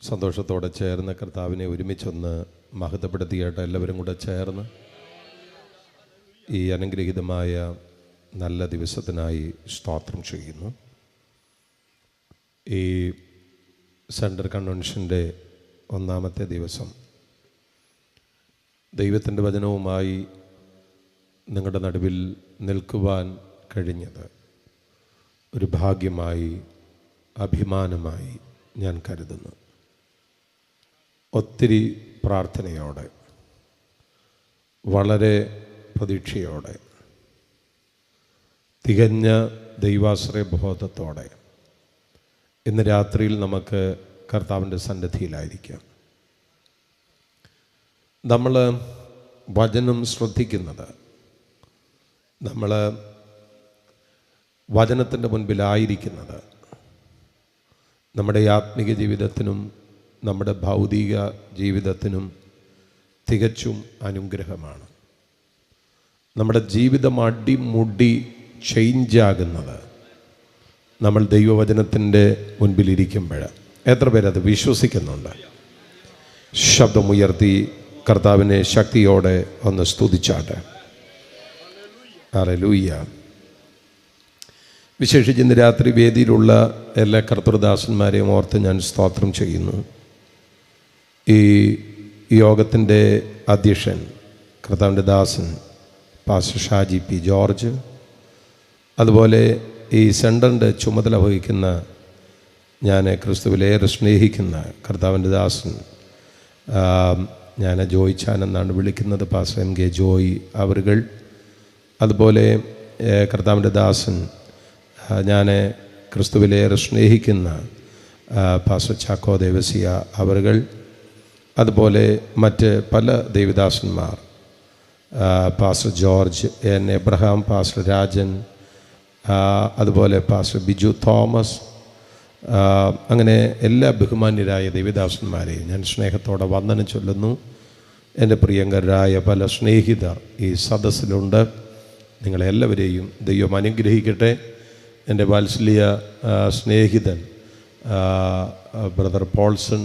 സന്തോഷത്തോടെ ചേർന്ന് കർത്താവിനെ ഒരുമിച്ചൊന്ന് മഹത്വപ്പെടുത്തിയിട്ട് എല്ലാവരും കൂടെ ചേർന്ന് ഈ അനുഗ്രഹീതമായ നല്ല ദിവസത്തിനായി സ്തോത്രം ചെയ്യുന്നു. ഈ സെൻട്രൽ കൺവെൻഷൻ്റെ ഒന്നാമത്തെ ദിവസം ദൈവത്തിൻ്റെ വചനവുമായി നിങ്ങളുടെ നടുവിൽ നിൽക്കുവാൻ കഴിഞ്ഞത് ഒരു ഭാഗ്യമായി, അഭിമാനമായി ഞാൻ കരുതുന്നു. ഒത്തിരി പ്രാർത്ഥനയോടെ, വളരെ പ്രതീക്ഷയോടെ, തികഞ്ഞ ദൈവാശ്രയ ബോധത്തോടെ ഇന്ന് രാത്രിയിൽ നമുക്ക് കർത്താവിൻ്റെ സന്നിധിയിലായിരിക്കാം. നമ്മൾ വചനം ശ്രദ്ധിക്കുന്നത്, നമ്മൾ വചനത്തിൻ്റെ മുൻപിലായിരിക്കുന്നത് നമ്മുടെ ആത്മീക ജീവിതത്തിനും നമ്മുടെ ഭൗതിക ജീവിതത്തിനും തികച്ചും അനുഗ്രഹമാണ്. നമ്മുടെ ജീവിതം അടിമുടി ചേഞ്ചാകുന്നത് നമ്മൾ ദൈവവചനത്തിൻ്റെ മുൻപിലിരിക്കുമ്പോൾ. എത്ര പേരത് വിശ്വസിക്കുന്നുണ്ട്? ശബ്ദമുയർത്തി കർത്താവിനെ ശക്തിയോടെ ഒന്ന് സ്തുതിച്ചാട്ടെ. ഹല്ലേലൂയ. വിശേഷിച്ച് ഇന്ന് രാത്രി വേദിയിലുള്ള എല്ലാ കർത്തൃദാസന്മാരെയും ഓർത്ത് ഞാൻ സ്തോത്രം ചെയ്യുന്നു. ഈ യോഗത്തിൻ്റെ അധ്യക്ഷൻ കർത്താവിൻ്റെ ദാസൻ പാസ്റ്റർ ഷാജി പി ജോർജ്, അതുപോലെ ഈ സെൻറ്ററിൻ്റെ ചുമതല വഹിക്കുന്ന, ഞാൻ ക്രിസ്തുവിലേറെ സ്നേഹിക്കുന്ന കർത്താവിൻ്റെ ദാസൻ, ഞാൻ ജോയിച്ചാൻ എന്നാണ് വിളിക്കുന്നത്, പാസ്റ്റർ എം കെ ജോയി അവറുകൾ, അതുപോലെ കർത്താവിൻ്റെ ദാസൻ, ഞാൻ ക്രിസ്തുവിലേറെ സ്നേഹിക്കുന്ന പാസ്റ്റർ ചാക്കോ ദേവസിയ അവറുകൾ, അതുപോലെ മറ്റ് പല ദേവദാസന്മാർ, pastor George N Abraham, pastor Rajan, അതുപോലെ പാസ്റ്റർ ബിജു തോമസ്, അങ്ങനെ എല്ലാ ബഹുമാന്യരായ ദേവദാസന്മാരെയും ഞാൻ സ്നേഹത്തോടെ വന്ദനം ചൊല്ലുന്നു. എൻ്റെ പ്രിയങ്കരായ പല സ്നേഹിതർ ഈ സദസ്സിലുണ്ട്. നിങ്ങളെല്ലാവരെയും ദൈവം അനുഗ്രഹിക്കട്ടെ. എൻ്റെ വാത്സല്യ സ്നേഹിതൻ ബ്രദർ പോൾസൺ,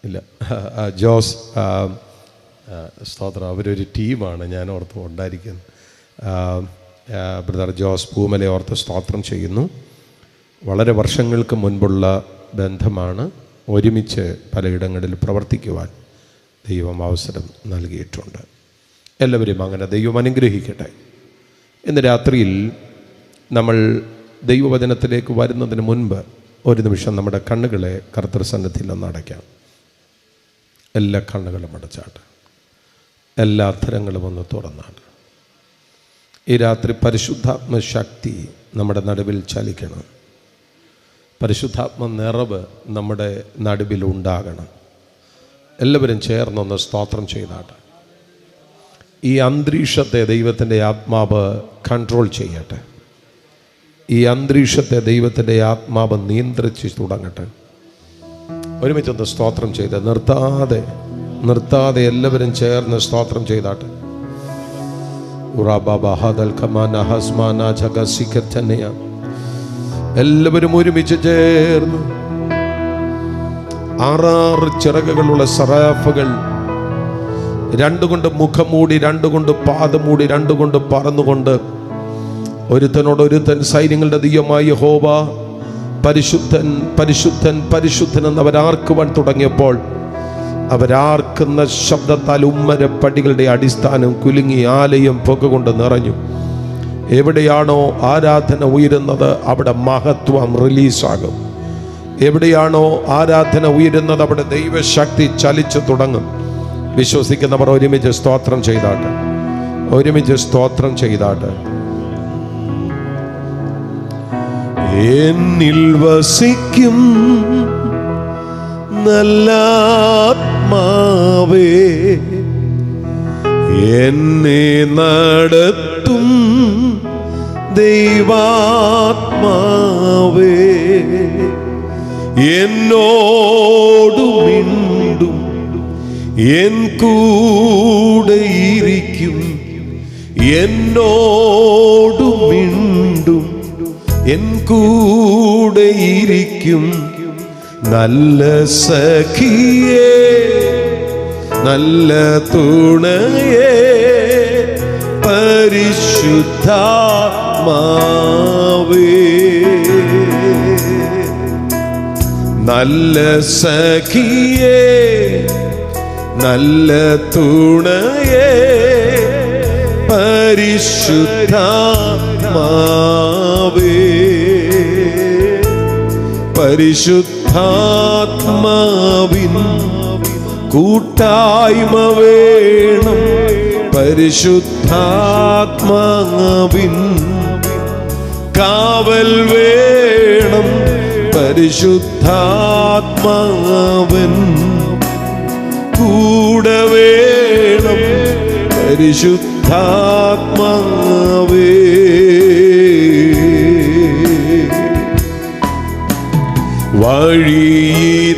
ഇല്ല ജോസ്, സ്തോത്രം, അവരൊരു ടീമാണ്, ഞാൻ ഓർത്ത് ഉണ്ടായിരിക്കുന്നത്. ബ്രദർ ജോസ് പൂമലെ ഓർത്ത് സ്തോത്രം ചെയ്യുന്നു. വളരെ വർഷങ്ങൾക്ക് മുൻപുള്ള ബന്ധമാണ്. ഒരുമിച്ച് പലയിടങ്ങളിൽ പ്രവർത്തിക്കുവാൻ ദൈവം അവസരം നൽകിയിട്ടുണ്ട്. എല്ലാവരും അങ്ങനെ ദൈവം അനുഗ്രഹിക്കട്ടെ. ഇന്ന് രാത്രിയിൽ നമ്മൾ ദൈവവചനത്തിലേക്ക് വരുന്നതിന് മുൻപ് ഒരു നിമിഷം നമ്മുടെ കണ്ണുകളെ കർത്തൃസന്നിധിയിൽ ഒന്ന് അടയ്ക്കാം. എല്ലാ കണ്ണുകളും അടച്ചാട്ട്, എല്ലാ അധരങ്ങളും ഒന്ന് തുറന്നാണ്. ഈ രാത്രി പരിശുദ്ധാത്മ ശക്തി നമ്മുടെ നടുവിൽ ചലിക്കണം. പരിശുദ്ധാത്മ നിറവ് നമ്മുടെ നടുവിൽ ഉണ്ടാകണം. എല്ലാവരും ചേർന്നൊന്ന് സ്തോത്രം ചെയ്താട്ടെ. ഈ അന്തരീക്ഷത്തെ ദൈവത്തിൻ്റെ ആത്മാവ് കൺട്രോൾ ചെയ്യട്ടെ. ഈ അന്തരീക്ഷത്തെ ദൈവത്തിൻ്റെ ആത്മാവ് നിയന്ത്രിച്ച് തുടങ്ങട്ടെ. ഒരുമിച്ചൊന്ന് സ്തോത്രം ചെയ്ത് നിർത്താതെ എല്ലാവരും ചേർന്ന് സ്തോത്രം ചെയ്താട്ടെ. എല്ലാവരും ഒരുമിച്ച് ചേർന്ന് 6 ചിറകുകളുള്ള സറാഫുകൾ, 2 കൊണ്ട് മുഖം മൂടി, 2 കൊണ്ട് പാദം മൂടി, 2 കൊണ്ട് പറന്നുകൊണ്ട് ഒരുത്തനോടൊരുത്തൻ സൈന്യങ്ങളുടെ ദൈവമായ യഹോവ പരിശുദ്ധൻ പരിശുദ്ധൻ പരിശുദ്ധൻ എന്നവരാർക്കുവാൻ തുടങ്ങിയപ്പോൾ അവരാർക്കുന്ന ശബ്ദത്താൽ ഉമ്മരപ്പടികളുടെ അടിസ്ഥാനം കുലുങ്ങി, ആലയം പുക കൊണ്ട് നിറഞ്ഞു. എവിടെയാണോ ആരാധന ഉയരുന്നത് അവിടെ മഹത്വം റിലീസാകും. എവിടെയാണോ ആരാധന ഉയരുന്നത് അവിടെ ദൈവശക്തി ചലിച്ചു തുടങ്ങും. വിശ്വസിക്കുന്നവർ ഒരുമിച്ച് സ്തോത്രം ചെയ്താട്ടെ. ഒരുമിച്ച് സ്തോത്രം ചെയ്താട്ടെ. എന്നിൽ വസിക്കും നല്ല ആത്മാവേ, എന്നെ നടത്തും ദൈവാത്മാവേ, എന്നോടു മിണ്ടും എൻ കൂടെയിരിക്കും, എന്നോടു മിണ്ടും എൻ കൂടെയിരിക്കും, നല്ല സഖിയേ, നല്ല തുണയേ, പരിശുദ്ധാത്മാവേ. നല്ല സഖിയേ, നല്ല തുണയേ, പരിശുദ്ധാത്മാവേ. പരിശുദ്ധാത്മാവിൻ കൂട്ടായ്മ വേണം, പരിശുദ്ധാത്മാവിൻ കാവൽ വേണം, പരിശുദ്ധാത്മാവൻ കൂടെ വേണം, പരിശുദ്ധാത്മാവേ. വഴിയിതാണെന്നു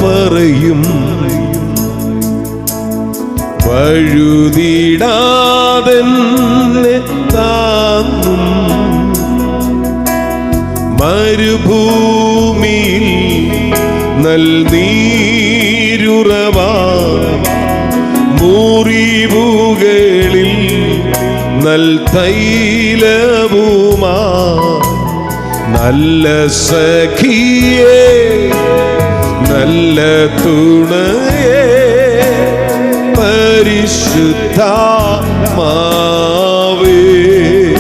പറയും, വഴുതിടാതെന്നെ താങ്ങും, മരുഭൂമിയിൽ നൽനീരുറവായി, മുറിവുകളിൽ നൽ തൈലവുമാ. നല്ല സഖിയേ, നല്ല തുണയേ, പരിശുദ്ധാത്മാവേ.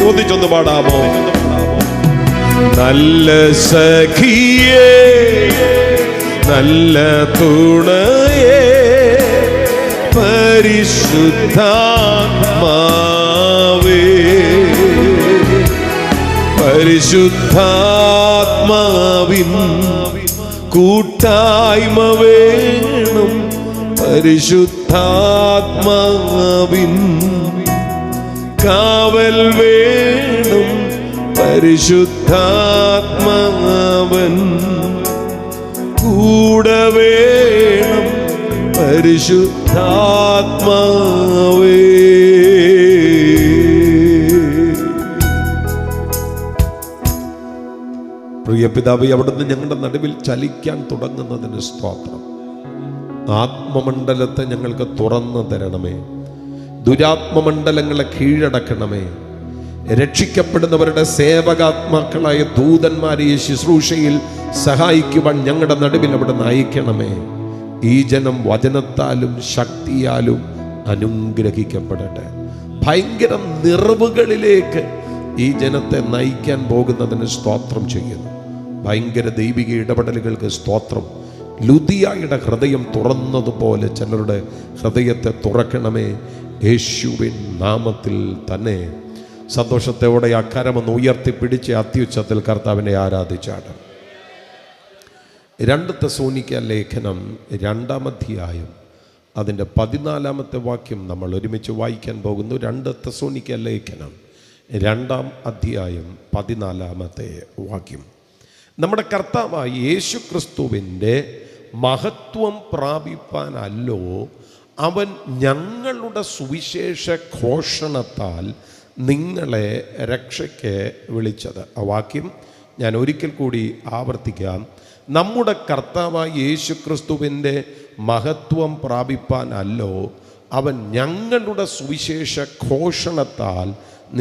ഒന്നിച്ചൊന്ന് പാടാമോ? നല്ല സഖിയേ, നല്ല തുണയേ, പരിശുദ്ധാത്മാവേ. പരിശുദ്ധാത്മാവിൻ കൂട്ടായ്മ വേണം, പരിശുദ്ധാത്മാവിൻ കാവൽ വേണം, പരിശുദ്ധാത്മാവൻ കൂടെ വേണം, പരിശുദ്ധാത്മാവേ. പ്രിയ പിതാവേ, അവിടുന്ന് ഞങ്ങളുടെ നടുവിൽ ചലിക്കാൻ തുടങ്ങുന്നതിന് സ്തോത്രം. ആത്മമണ്ഡലത്തെ ഞങ്ങൾക്ക് തുറന്നു തരണമേ, ദുരാത്മമണ്ഡലങ്ങളെ കീഴടക്കണമേ. രക്ഷിക്കപ്പെടുന്നവരുടെ സേവകാത്മാക്കളായ ദൂതന്മാരെ ഈ ശുശ്രൂഷയിൽ സഹായിക്കുവാൻ ഞങ്ങളുടെ നടുവിൽ അവിടുന്ന് അയക്കണമേ. ഈ ജനം വചനത്താലും ശക്തിയാലും അനുഗ്രഹിക്കപ്പെടട്ടെ. ഭയങ്കര നിറവുകളിലേക്ക് ഈ ജനത്തെ നയിക്കാൻ പോകുന്നതിന് സ്തോത്രം ചെയ്യുന്നു. ഭയങ്കര ദൈവിക ഇടപെടലുകൾക്ക് സ്തോത്രം. ലുദിയായുടെ ഹൃദയം തുറന്നതുപോലെ ചിലരുടെ ഹൃദയത്തെ തുറക്കണമേ, യേശുവിൻ നാമത്തിൽ തന്നെ. സന്തോഷത്തോടെ ആ കരമൊന്ന് ഉയർത്തിപ്പിടിച്ച് അത്യുച്ചത്തിൽ കർത്താവിനെ ആരാധിച്ചാണ്. 2 തെസ്സലോനിക്ക ലേഖനം 2-ാം അധ്യായം അതിൻ്റെ 14-ാമത്തെ വാക്യം നമ്മൾ ഒരുമിച്ച് വായിക്കാൻ പോകുന്നു. 2 തെസ്സലോനിക്ക ലേഖനം 2-ാം അധ്യായം 14-ാമത്തെ വാക്യം. നമ്മുടെ കർത്താവായ യേശു ക്രിസ്തുവിൻ്റെ മഹത്വം പ്രാപിപ്പാനല്ലോ അവൻ ഞങ്ങളുടെ സുവിശേഷ ഘോഷണത്താൽ നിങ്ങളെ രക്ഷയ്ക്ക് വിളിച്ചത്. ആ വാക്യം ഞാൻ ഒരിക്കൽ കൂടി ആവർത്തിക്കാം. നമ്മുടെ കർത്താവായ യേശു ക്രിസ്തുവിൻ്റെ മഹത്വം പ്രാപിപ്പാനല്ലോ അവൻ ഞങ്ങളുടെ സുവിശേഷ ഘോഷണത്താൽ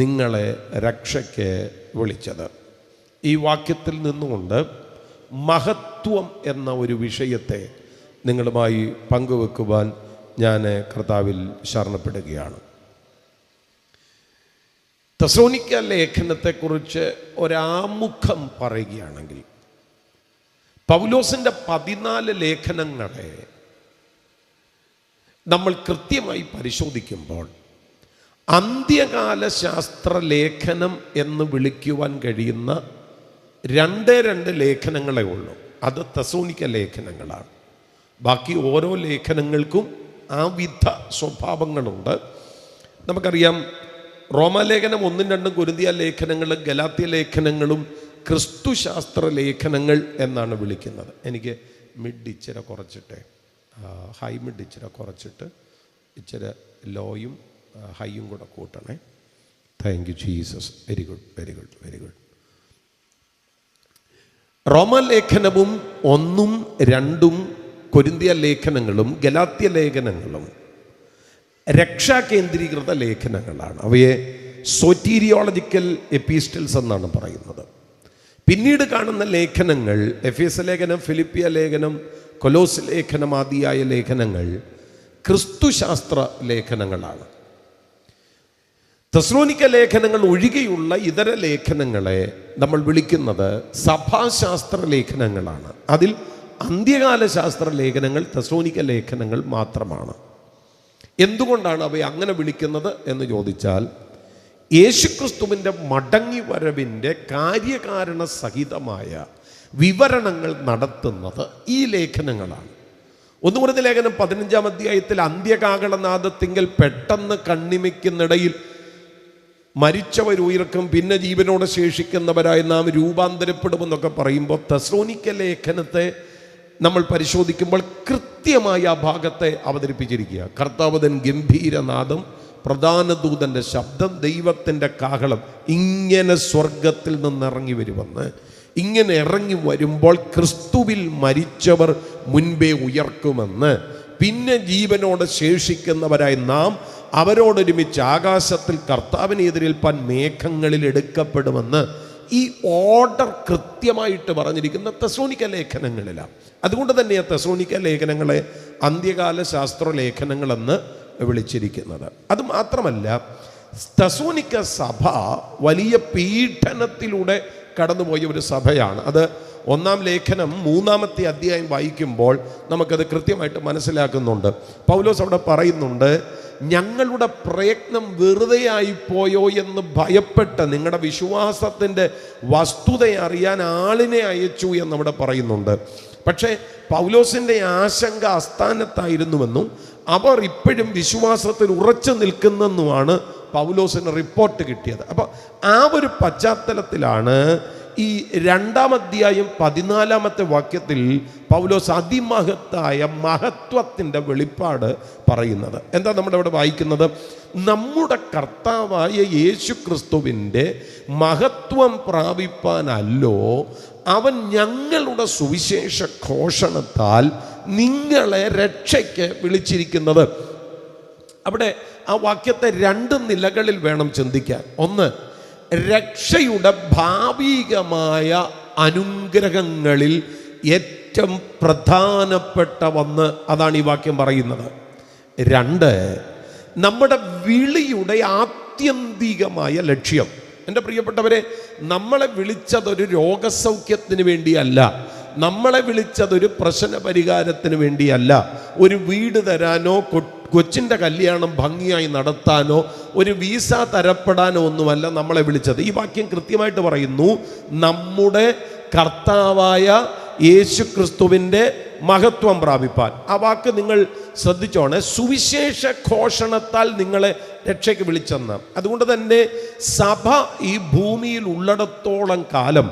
നിങ്ങളെ രക്ഷയ്ക്ക് വിളിച്ചത്. ഈ വാക്യത്തിൽ നിന്നുകൊണ്ട് മഹത്വം എന്ന ഒരു വിഷയത്തെ നിങ്ങളുമായി പങ്കുവെക്കുവാൻ ഞാൻ കർത്താവിൽ ശരണപ്പെടുകയാണ്. തെസ്സലോനിക്ക ലേഖനത്തെക്കുറിച്ച് ഒരാമുഖം പറയുകയാണെങ്കിൽ പൗലോസിൻ്റെ 14 ലേഖനങ്ങളെ നമ്മൾ കൃത്യമായി പരിശോധിക്കുമ്പോൾ അന്ത്യകാല ശാസ്ത്ര ലേഖനം എന്ന് വിളിക്കുവാൻ കഴിയുന്ന 2 ലേഖനങ്ങളെ ഉള്ളൂ. അത് തെസ്സലോനിക്ക ലേഖനങ്ങളാണ്. ബാക്കി ഓരോ ലേഖനങ്ങൾക്കും ആ വിധ സ്വഭാവങ്ങളുണ്ട്. നമുക്കറിയാം, റോമാലേഖനം 1, 2 കൊരിന്ത്യ ലേഖനങ്ങളും ഗലാത്യ ലേഖനങ്ങളും ക്രിസ്തുശാസ്ത്ര ലേഖനങ്ങൾ എന്നാണ് വിളിക്കുന്നത്. എനിക്ക് മിഡ് ഇച്ചിരി കുറച്ചിട്ടെ, ഹൈ മിഡ് ഇച്ചിരി കുറച്ചിട്ട് ഇച്ചിരി ലോയും ഹൈയും കൂടെ കൂട്ടണേ. Thank you Jesus. Very good, very good, very good. റോമാലേഖനവും 1, 2 കൊരിന്ത്യ ലേഖനങ്ങളും ഗലാത്യ ലേഖനങ്ങളും രക്ഷാകേന്ദ്രീകൃത ലേഖനങ്ങളാണ്. അവയെ സോറ്റീരിയോളജിക്കൽ എപ്പീസ്റ്റൽസ് എന്നാണ് പറയുന്നത്. പിന്നീട് കാണുന്ന ലേഖനങ്ങൾ എഫേസ്യ ലേഖനം, ഫിലിപ്പിയ ലേഖനം, കൊലോസ് ലേഖനം ആദിയായ ലേഖനങ്ങൾ ക്രിസ്തുശാസ്ത്ര ലേഖനങ്ങളാണ്. തെസ്സലോനിക്ക ലേഖനങ്ങൾ ഒഴികെയുള്ള ഇതര ലേഖനങ്ങളെ നമ്മൾ വിളിക്കുന്നത് സഭാശാസ്ത്ര ലേഖനങ്ങളാണ്. അതിൽ അന്ത്യകാല ശാസ്ത്ര ലേഖനങ്ങൾ തെസ്സലോനിക്ക ലേഖനങ്ങൾ മാത്രമാണ്. എന്തുകൊണ്ടാണ് അവയെ അങ്ങനെ വിളിക്കുന്നത് എന്ന് ചോദിച്ചാൽ, യേശുക്രിസ്തുവിൻ്റെ മടങ്ങി വരവിൻ്റെ കാര്യകാരണ സഹിതമായ വിവരണങ്ങൾ നടത്തുന്നത് ഈ ലേഖനങ്ങളാണ്. 1 കൊരിന്ത്യർ ലേഖനം 15-ാം അധ്യായത്തിൽ അന്ത്യകാഹളനാദത്തിങ്കൽ പെട്ടെന്ന് കണ്ണിമയ്ക്കുന്നിടയിൽ മരിച്ചവരുയർക്കും, പിന്നെ ജീവനോടെ ശേഷിക്കുന്നവരായി നാം രൂപാന്തരപ്പെടുമെന്നൊക്കെ പറയുമ്പോൾ തെസ്സലോനിക്ക ലേഖനത്തെ നമ്മൾ പരിശോധിക്കുമ്പോൾ കൃത്യമായി ആ ഭാഗത്തെ അവതരിപ്പിച്ചിരിക്കുക. കർത്താവതൻ ഗംഭീരനാദം, പ്രധാന ദൂതൻ്റെ ശബ്ദം, ദൈവത്തിൻ്റെ കാഹളം ഇങ്ങനെ സ്വർഗത്തിൽ നിന്നിറങ്ങി വരുമെന്ന്. ഇങ്ങനെ ഇറങ്ങി വരുമ്പോൾ ക്രിസ്തുവിൽ മരിച്ചവർ മുൻപേ ഉയർക്കുമെന്ന്, പിന്നെ ജീവനോടെ ശേഷിക്കുന്നവരായി നാം അവരോടൊരുമിച്ച് ആകാശത്തിൽ കർത്താവിനെ എതിരേൽപ്പാൻ മേഘങ്ങളിൽ എടുക്കപ്പെടുമെന്ന് ഈ ഓർഡർ കൃത്യമായിട്ട് പറഞ്ഞിരിക്കുന്ന തെസ്സലോനിക്ക ലേഖനങ്ങളിലാണ്. അതുകൊണ്ട് തന്നെ ആ തെസ്സലോനിക്ക ലേഖനങ്ങളെ അന്ത്യകാല ശാസ്ത്ര ലേഖനങ്ങളെന്ന് വിളിച്ചിരിക്കുന്നത്. അതുമാത്രമല്ല, തെസ്സലോനിക്ക സഭ വലിയ പീഡനത്തിലൂടെ കടന്നുപോയ ഒരു സഭയാണ്. അത് 1-ാം ലേഖനം 3-ാമത്തെ അധ്യായം വായിക്കുമ്പോൾ നമുക്കത് കൃത്യമായിട്ട് മനസ്സിലാക്കുന്നുണ്ട്. പൗലോസ് അവിടെ പറയുന്നുണ്ട്, ഞങ്ങളുടെ പ്രയത്നം വെറുതെയായിപ്പോയോ എന്ന് ഭയപ്പെട്ട് നിങ്ങളുടെ വിശ്വാസത്തിൻ്റെ വസ്തുത അറിയാൻ ആളിനെ അയച്ചു എന്നവിടെ പറയുന്നുണ്ട്. പക്ഷേ പൗലോസിൻ്റെ ആശങ്ക അസ്ഥാനത്തായിരുന്നുവെന്നും അവർ ഇപ്പോഴും വിശ്വാസത്തിൽ ഉറച്ചു നിൽക്കുന്നെന്നുമാണ് പൗലോസിന് റിപ്പോർട്ട് കിട്ടിയത്. അപ്പോൾ ആ ഒരു പശ്ചാത്തലത്തിലാണ് ഈ 2-ാം അധ്യായം 14-ാമത്തെ വാക്യത്തിൽ പൗലോസ് അതിമഹത്തായ മഹത്വത്തിൻ്റെ വെളിപ്പാട് പറയുന്നത്. എന്താ നമ്മുടെ ഇവിടെ വായിക്കുന്നത്? നമ്മുടെ കർത്താവായ യേശു ക്രിസ്തുവിൻ്റെ മഹത്വം പ്രാപിപ്പാനല്ലോ അവൻ ഞങ്ങളുടെ സുവിശേഷ ഘോഷണത്താൽ നിങ്ങളെ രക്ഷയ്ക്ക് വിളിച്ചിരിക്കുന്നത്. അവിടെ ആ വാക്യത്തെ 2 നിലകളിൽ വേണം ചിന്തിക്കാൻ. ഒന്ന്, രക്ഷയുടെ ഭാവികമായ അനുഗ്രഹങ്ങളിൽ ഏറ്റവും പ്രധാനപ്പെട്ട ഒന്ന്, അതാണ് ഈ വാക്യം പറയുന്നത്. 2, നമ്മുടെ വിളിയുടെ ആത്യന്തികമായ ലക്ഷ്യം. എൻ്റെ പ്രിയപ്പെട്ടവരെ, നമ്മളെ വിളിച്ചതൊരു രോഗസൗഖ്യത്തിന് വേണ്ടിയല്ല, നമ്മളെ വിളിച്ചതൊരു പ്രശ്ന പരിഹാരത്തിന് വേണ്ടിയല്ല, ഒരു വീട് തരാനോ കൊച്ചിൻ്റെ കല്യാണം ഭംഗിയായി നടത്താനോ ഒരു വീസ തരപ്പെടാനോ ഒന്നുമല്ല നമ്മളെ വിളിച്ചത്. ഈ വാക്യം കൃത്യമായിട്ട് പറയുന്നു, നമ്മുടെ കർത്താവായ യേശു ക്രിസ്തുവിൻ്റെ മഹത്വം പ്രാപിപ്പാൻ. ആ വാക്ക് നിങ്ങൾ ശ്രദ്ധിച്ചോണേ, സുവിശേഷ ഘോഷണത്താൽ നിങ്ങളെ രക്ഷയ്ക്ക് വിളിച്ചെന്ന്. അതുകൊണ്ട് തന്നെ സഭ ഈ ഭൂമിയിൽ ഉള്ളിടത്തോളം കാലം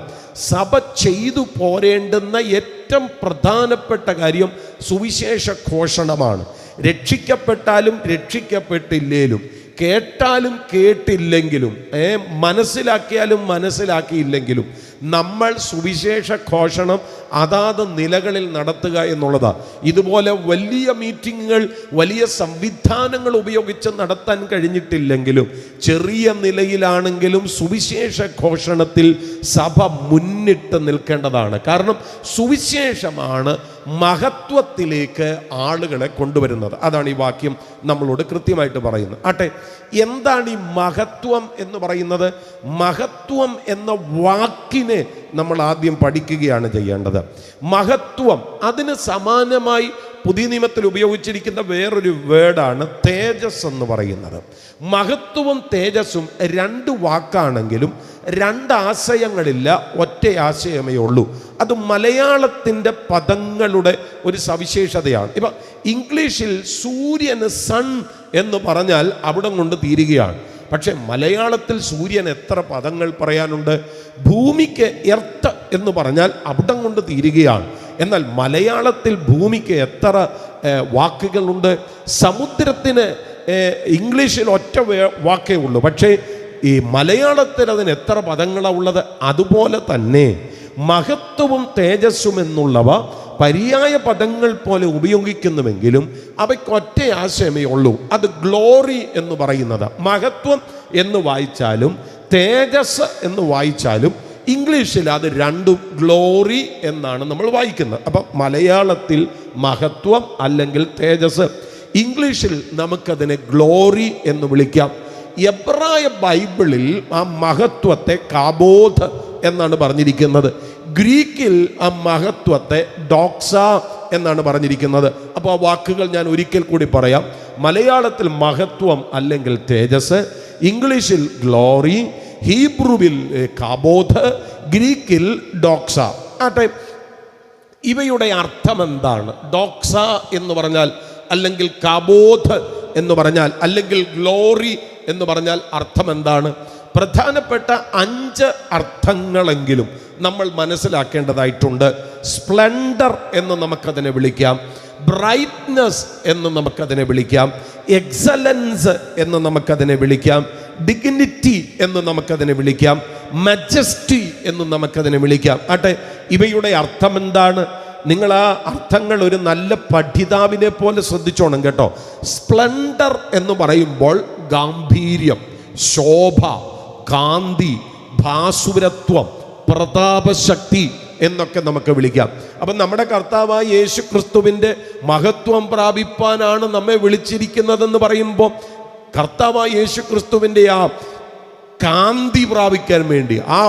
സഭ ചെയ്തു പോരേണ്ടുന്ന ഏറ്റവും പ്രധാനപ്പെട്ട കാര്യം സുവിശേഷ ഘോഷണമാണ്. രക്ഷിക്കപ്പെട്ടാലും രക്ഷിക്കപ്പെട്ടില്ലേലും, കേട്ടാലും കേട്ടില്ലെങ്കിലും, മനസ്സിലാക്കിയാലും മനസ്സിലാക്കിയില്ലെങ്കിലും നമ്മൾ സുവിശേഷ ഘോഷണം അതാത് നിലകളിൽ നടത്തുക എന്നുള്ളതാണ്. ഇതുപോലെ വലിയ മീറ്റിങ്ങുകൾ, വലിയ സംവിധാനങ്ങൾ ഉപയോഗിച്ച് നടത്താൻ കഴിഞ്ഞിട്ടില്ലെങ്കിലും ചെറിയ നിലയിലാണെങ്കിലും സുവിശേഷ ഘോഷണത്തിൽ സഭ മുന്നിട്ട് നിൽക്കേണ്ടതാണ്. കാരണം സുവിശേഷമാണ് മഹത്വത്തിലേക്ക് ആളുകളെ കൊണ്ടുവരുന്നത്. അതാണ് ഈ വാക്യം നമ്മളോട് കൃത്യമായിട്ട് പറയുന്നത്. ആട്ടെ, എന്താണ് ഈ മഹത്വം എന്ന് പറയുന്നത്? മഹത്വം എന്ന വാക്കിനെ നമ്മൾ ആദ്യം പഠിക്കുകയാണ് ചെയ്യേണ്ടത്. മഹത്വം, അതിന് സമാനമായി പുതിയ നിയമത്തിൽ ഉപയോഗിച്ചിരിക്കുന്ന വേറൊരു വേർഡാണ് തേജസ് എന്ന് പറയുന്നത്. മഹത്വവും തേജസ്സും 2 വാക്കാണെങ്കിലും 2 ആശയങ്ങളില്ല, ഒറ്റ ആശയമേ ഉള്ളൂ. അത് മലയാളത്തിൻ്റെ പദങ്ങളുടെ ഒരു സവിശേഷതയാണ്. ഇപ്പം ഇംഗ്ലീഷിൽ സൂര്യന് സൺ എന്ന് പറഞ്ഞാൽ അവിടം കൊണ്ട് തീരുകയാണ്. പക്ഷെ മലയാളത്തിൽ സൂര്യൻ എത്ര പദങ്ങൾ പറയാനുണ്ട്? ഭൂമിക്ക് എർത്ത് എന്ന് പറഞ്ഞാൽ അവിടം കൊണ്ട് തീരുകയാണ്. എന്നാൽ മലയാളത്തിൽ ഭൂമിക്ക് എത്ര വാക്കുകളുണ്ട്? സമുദ്രത്തിന് ഇംഗ്ലീഷിൽ ഒറ്റ വാക്കേ ഉള്ളൂ, പക്ഷേ ഈ മലയാളത്തിൽ അതിന് എത്ര പദങ്ങളാണ് ഉള്ളത്? അതുപോലെ തന്നെ മഹത്വവും തേജസ്സും എന്നുള്ളവ പര്യായ പദങ്ങൾ പോലെ ഉപയോഗിക്കുന്നുവെങ്കിലും അവയ്ക്ക് ഒറ്റ ആശയമേ ഉള്ളൂ. അത് ഗ്ലോറി എന്ന് പറയുന്നത്. മഹത്വം എന്ന് വായിച്ചാലും തേജസ് എന്ന് വായിച്ചാലും ഇംഗ്ലീഷിൽ അത് രണ്ടും ഗ്ലോറി എന്നാണ് നമ്മൾ വായിക്കുന്നത്. അപ്പം മലയാളത്തിൽ മഹത്വം അല്ലെങ്കിൽ തേജസ്, ഇംഗ്ലീഷിൽ നമുക്കതിനെ ഗ്ലോറി എന്ന് വിളിക്കാം. എബ്രായ ബൈബിളിൽ ആ മഹത്വത്തെ കാബോധ് എന്നാണ് പറഞ്ഞിരിക്കുന്നത്. ഗ്രീക്കിൽ ആ മഹത്വത്തെ ഡോക്സ എന്നാണ് പറഞ്ഞിരിക്കുന്നത്. അപ്പോൾ ആ വാക്കുകൾ ഞാൻ ഒരിക്കൽ കൂടി പറയാം. മലയാളത്തിൽ മഹത്വം അല്ലെങ്കിൽ തേജസ്, ഇംഗ്ലീഷിൽ ഗ്ലോറി, ഹീബ്രുവിൽ കാബോധ്, ഗ്രീക്കിൽ ഡോക്സ. ആട്ടെ, ഇവയുടെ അർത്ഥം എന്താണ്? ഡോക്സ എന്ന് പറഞ്ഞാൽ, അല്ലെങ്കിൽ കാബോധ് എന്ന് പറഞ്ഞാൽ, അല്ലെങ്കിൽ ഗ്ലോറി എന്ന് പറഞ്ഞാൽ അർത്ഥം എന്താണ്? പ്രധാനപ്പെട്ട 5 അർത്ഥങ്ങളെങ്കിലും നമ്മൾ മനസ്സിലാക്കേണ്ടതായിട്ടുണ്ട്. സ്പ്ലെൻഡർ എന്ന് നമുക്കതിനെ വിളിക്കാം, ബ്രൈറ്റ്നസ് എന്ന് നമുക്കതിനെ വിളിക്കാം, എക്സലൻസ് എന്ന് നമുക്കതിനെ വിളിക്കാം, ഡിഗ്നിറ്റി എന്ന് നമുക്കതിനെ വിളിക്കാം, മജസ്റ്റി എന്ന് നമുക്കതിനെ വിളിക്കാം. ആട്ടെ, ഇവയുടെ അർത്ഥം എന്താണ്? നിങ്ങൾ ആ അർത്ഥങ്ങൾ ഒരു നല്ല പഠിതാവിനെ പോലെ ശ്രദ്ധിച്ചോണം കേട്ടോ. സ്പ്ലെൻഡർ എന്ന് പറയുമ്പോൾ ഗാംഭീര്യം, ശോഭ, കാന്തി, ഭാസുരത്വം, പ്രതാപശക്തി എന്നൊക്കെ നമുക്ക് വിളിക്കാം. അപ്പം നമ്മുടെ കർത്താവായ യേശു ക്രിസ്തുവിൻ്റെ മഹത്വം പ്രാപിപ്പാനാണ് നമ്മെ വിളിച്ചിരിക്കുന്നതെന്ന് പറയുമ്പോൾ കർത്താവായ യേശു ക്രിസ്തുവിൻ്റെ ആ കാന്തി പ്രാപിക്കാൻ വേണ്ടി, ആ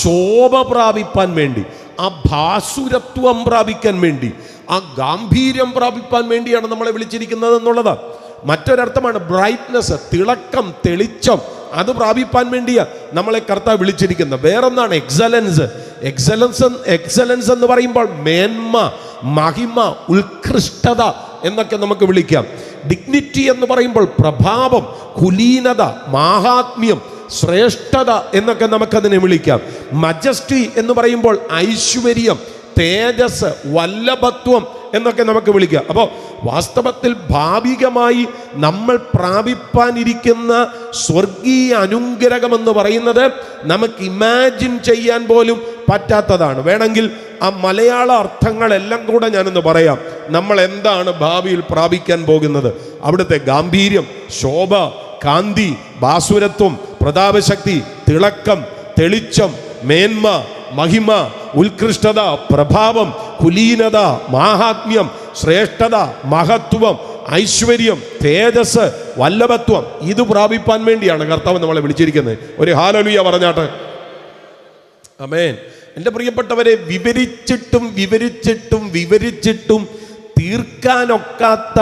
ശോഭ പ്രാപിപ്പാൻ വേണ്ടി, ആ ഭാസുരത്വം പ്രാപിക്കാൻ വേണ്ടി, ആ ഗാംഭീര്യം പ്രാപിപ്പാൻ വേണ്ടിയാണ് നമ്മളെ വിളിച്ചിരിക്കുന്നത് എന്നുള്ളത്. മറ്റൊരർത്ഥമാണ് ബ്രൈറ്റ്നസ്, തിളക്കം, തെളിച്ചം, അത് പ്രാപിപ്പാൻ വേണ്ടിയാണ് നമ്മളെ കർത്താവ് വിളിച്ചിരിക്കുന്നത്. വേറൊന്നാണ് എക്സലൻസ്. എക്സലൻസ് എന്ന് പറയുമ്പോൾ മേന്മ, മഹിമ, ഉത്കൃഷ്ടത എന്നൊക്കെ നമുക്ക് വിളിക്കാം. ഡിഗ്നിറ്റി എന്ന് പറയുമ്പോൾ പ്രഭാവം, കുലീനത, മാഹാത്മ്യം, ശ്രേഷ്ഠത എന്നൊക്കെ നമുക്കതിനെ വിളിക്കാം. മജസ്റ്റി എന്ന് പറയുമ്പോൾ ഐശ്വര്യം, തേജസ്, വല്ലഭത്വം എന്നൊക്കെ നമുക്ക് വിളിക്കാം. അപ്പോൾ വാസ്തവത്തിൽ ഭാവികമായി നമ്മൾ പ്രാപിപ്പാനിരിക്കുന്ന സ്വർഗീയ അനുഗ്രഹമെന്ന് പറയുന്നത് നമുക്ക് ഇമാജിൻ ചെയ്യാൻ പോലും പറ്റാത്തതാണ്. വേണമെങ്കിൽ ആ മലയാള അർത്ഥങ്ങളെല്ലാം കൂടെ ഞാനൊന്ന് പറയാം. നമ്മൾ എന്താണ് ഭാവിയിൽ പ്രാപിക്കാൻ പോകുന്നത്? അവിടുത്തെ ഗാംഭീര്യം, ശോഭ, കാന്തി, ഭാസുരത്വം, പ്രതാപശക്തി, തിളക്കം, തെളിച്ചം, മേന്മ, മഹിമ, ഉത്കൃഷ്ടത, പ്രഭാവം, കുലീനത, മാഹാത്മ്യം, ശ്രേഷ്ഠത, മഹത്വം, ഐശ്വര്യം, തേജസ്, വല്ലഭത്വം, ഇത് പ്രാപിപ്പാൻ വേണ്ടിയാണ് കർത്താവ് നമ്മളെ വിളിച്ചിരിക്കുന്നത്. ഒരു ഹല്ലേലൂയ പറഞ്ഞാട്ടെ. ആമേൻ. എൻ്റെ പ്രിയപ്പെട്ടവരെ, വിവരിച്ചിട്ടും തീർക്കാനൊക്കാത്ത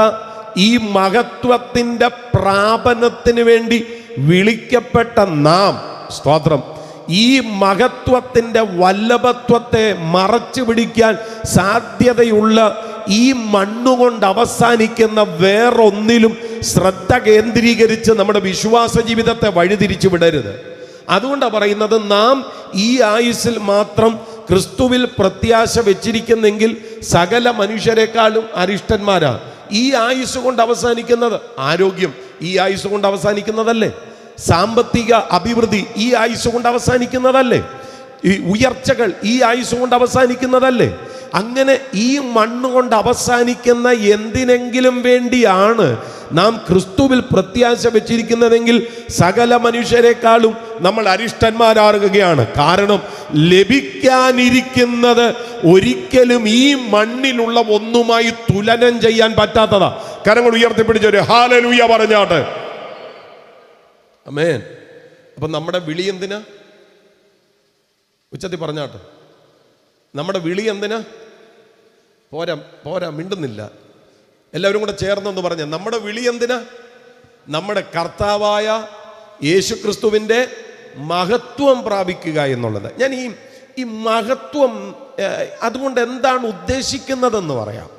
ഈ മഹത്വത്തിൻ്റെ പ്രാപനത്തിന് വേണ്ടി വിളിക്കപ്പെട്ട നാം, സ്തോത്രം, ഈ മഹത്വത്തിൻ്റെ വല്ലഭത്വത്തെ മറച്ചു പിടിക്കാൻ സാധ്യതയുള്ള ഈ മണ്ണുകൊണ്ട് അവസാനിക്കുന്ന വേറൊന്നിലും ശ്രദ്ധ കേന്ദ്രീകരിച്ച് നമ്മുടെ വിശ്വാസ ജീവിതത്തെ വഴിതിരിച്ചു വിടരുത്. അതുകൊണ്ടാണ് പറയുന്നത്, നാം ഈ ആയുസ്സിൽ മാത്രം ക്രിസ്തുവിൽ പ്രത്യാശ വെച്ചിരിക്കുന്നെങ്കിൽ സകല മനുഷ്യരെക്കാളും അരിഷ്ടന്മാരാണ്. ഈ ആയുസ് കൊണ്ട് അവസാനിക്കുന്നത് ആരോഗ്യം, ഈ ആയുസ് കൊണ്ട് അവസാനിക്കുന്നതല്ലേ? സാമ്പത്തിക അഭിവൃദ്ധി ഈ ആയുസ് കൊണ്ട് അവസാനിക്കുന്നതല്ലേ? ഈ ഉയർച്ചകൾ ഈ ആയുസ് കൊണ്ട് അവസാനിക്കുന്നതല്ലേ? അങ്ങനെ ഈ മണ്ണുകൊണ്ട് അവസാനിക്കുന്ന എന്തിനെങ്കിലും വേണ്ടിയാണ് നാം ക്രിസ്തുവിൽ പ്രത്യാശ വെച്ചിരിക്കുന്നതെങ്കിൽ സകല മനുഷ്യരെക്കാളും നമ്മൾ അരിഷ്ടന്മാരാകുകയാണ്. കാരണം ലഭിക്കാനിരിക്കുന്നത് ഒരിക്കലും ഈ മണ്ണിലുള്ള ഒന്നുമായി തുലനം ചെയ്യാൻ പറ്റാത്തതാ. കരങ്ങൾ ഉയർത്തിപ്പിടിച്ചൊരു ഹല്ലേലൂയ പറഞ്ഞാട്ടെ. ആമേൻ. അപ്പം നമ്മുടെ വിളി എന്തിനാ? ഉച്ചത്തിൽ പറഞ്ഞാട്ടെ. നമ്മുടെ വിളി എന്തിനാ? പോരാ മിണ്ടുന്നില്ല. എല്ലാവരും കൂടെ ചേർന്നൊന്ന് പറഞ്ഞ, നമ്മുടെ വിളി എന്തിനാ? നമ്മുടെ കർത്താവായ യേശു ക്രിസ്തുവിൻ്റെ മഹത്വം പ്രാപിക്കുക എന്നുള്ളത്. ഞാൻ ഈ മഹത്വം അതുകൊണ്ട് എന്താണ് ഉദ്ദേശിക്കുന്നതെന്ന് പറയാം.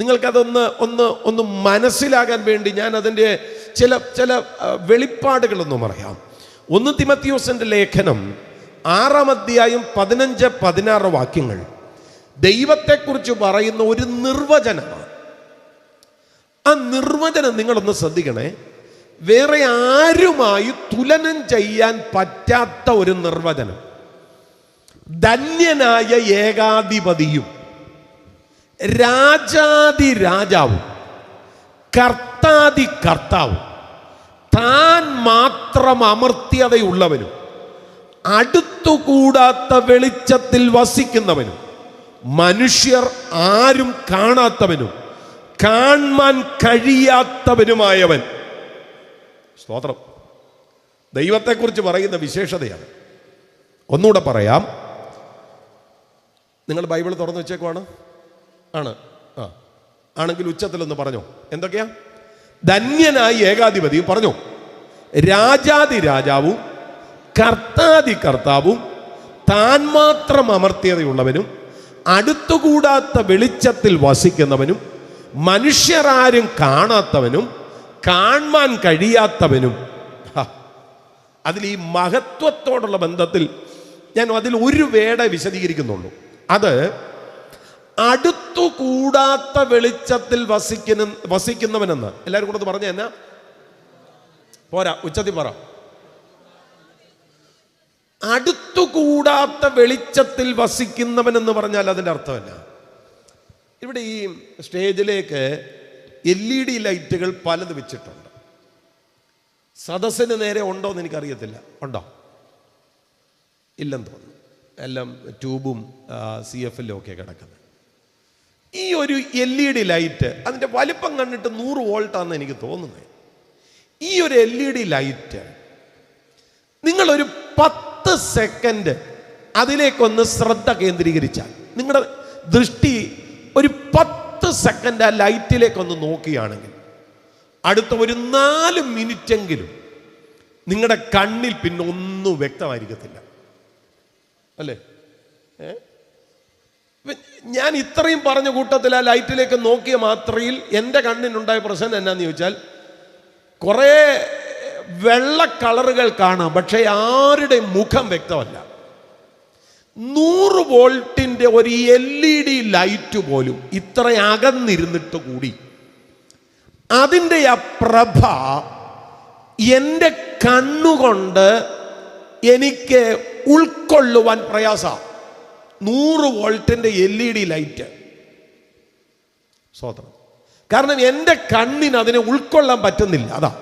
നിങ്ങൾക്കതൊന്ന് മനസ്സിലാകാൻ വേണ്ടി ഞാൻ അതിൻ്റെ ചില വെളിപ്പാടുകളൊന്നും പറയാം. 1 തിമോഥെയോസിന്റെ ലേഖനം 6-ാം അധ്യായം 15-16 വാക്യങ്ങൾ ദൈവത്തെക്കുറിച്ച് പറയുന്ന ഒരു നിർവചനമാണ്. ആ നിർവചനം നിങ്ങളൊന്ന് ശ്രദ്ധിക്കണേ. വേറെ ആരുമായി തുലനം ചെയ്യാൻ പറ്റാത്ത ഒരു നിർവചനം. ധന്യനായ ഏകാധിപതിയും രാജാതി രാജാവും കർത്താതി കർത്താവും താൻ മാത്രം അമർത്യതയുള്ളവനും അടുത്തുകൂടാത്ത വെളിച്ചത്തിൽ വസിക്കുന്നവനും മനുഷ്യർ ആരും കാണാത്തവനും കാണാൻ കഴിയാത്തവനുമായവൻ. സ്തോത്രം. ദൈവത്തെക്കുറിച്ച് പറയുന്ന വിശേഷതയാണ്. ഒന്നുകൂടെ പറയാം. നിങ്ങൾ ബൈബിൾ തുറന്നു വെച്ചേക്കുവാണ്? ആണ്. ആണെങ്കിൽ ഉച്ചത്തിലൊന്ന് പറഞ്ഞോ. എന്തൊക്കെയാ? ധന്യനായി ഏകാധിപതിയും പറഞ്ഞോ, രാജാതി രാജാവും കർത്താതി കർത്താവും താൻ മാത്രം അമർത്യതയുള്ളവനും അടുത്തുകൂടാത്ത വെളിച്ചത്തിൽ വസിക്കുന്നവനും മനുഷ്യരാരും കാണാത്തവനും കാണാൻ കഴിയാത്തവനും. അതിൽ ഈ മഹത്വത്തോടുള്ള ബന്ധത്തിൽ ഞാൻ അതിൽ ഒരു വേട വിശദീകരിക്കുന്നുള്ളൂ. അത് അടുത്തുകൂടാത്ത വെളിച്ചത്തിൽ വസിക്കുന്നവനെന്ന് എല്ലാവരും കൂടെ പറഞ്ഞ എന്നാ പോരാ, ഉച്ചത്തിൽ പറ. അടുത്തുകൂടാത്ത വെളിച്ചത്തിൽ വസിക്കുന്നവനെന്ന് പറഞ്ഞാൽ അതിൻ്റെ അർത്ഥമല്ല. ഇവിടെ ഈ സ്റ്റേജിലേക്ക് LED ലൈറ്റുകൾ പലത് വെച്ചിട്ടുണ്ട്. സദസ്സിന് നേരെ ഉണ്ടോ എന്ന് എനിക്കറിയത്തില്ല. ഉണ്ടോ? ഇല്ലെന്ന് തോന്നുന്നു. എല്ലാം ട്യൂബും CFL ഒക്കെ കിടക്കുന്നത്. ഈ ഒരു LED ലൈറ്റ് അതിൻ്റെ വലിപ്പം കണ്ടിട്ട് 100 വോൾട്ടാണെന്ന് എനിക്ക് തോന്നുന്നത്. ഈ ഒരു LED ലൈറ്റ് നിങ്ങളൊരു 10 സെക്കൻഡ് അതിലേക്കൊന്ന് ശ്രദ്ധ കേന്ദ്രീകരിച്ചാൽ, നിങ്ങളുടെ ദൃഷ്ടി ഒരു 10 സെക്കൻഡ് ആ ലൈറ്റിലേക്കൊന്ന് നോക്കുകയാണെങ്കിൽ അടുത്ത ഒരു 4 മിനിറ്റെങ്കിലും നിങ്ങളുടെ കണ്ണിൽ പിന്നെ ഒന്നും വ്യക്തമായിരിക്കത്തില്ല. അല്ലേ? ഞാൻ ഇത്രയും പറഞ്ഞ കൂട്ടത്തിൽ ആ ലൈറ്റിലേക്ക് നോക്കിയ മാത്രയിൽ എൻ്റെ കണ്ണിനുണ്ടായ പ്രശ്നം എന്നാന്ന് ചോദിച്ചാൽ, കുറേ വെള്ള കളറുകൾ കാണാം, പക്ഷേ ആരുടെ മുഖം വ്യക്തമല്ല. 100 വോൾട്ടിൻ്റെ ഒരു LED ലൈറ്റ് പോലും ഇത്ര അകന്നിരുന്നിട്ട് കൂടി അതിൻ്റെ ആ പ്രഭ എൻ്റെ കണ്ണുകൊണ്ട് എനിക്ക് ഉൾക്കൊള്ളുവാൻ പ്രയാസം. 100 വോൾട്ടിൻ്റെ LED ലൈറ്റ്. സ്വതന്ത്രം. കാരണം എൻ്റെ കണ്ണിന് അതിനെ ഉൾക്കൊള്ളാൻ പറ്റുന്നില്ല. അതാ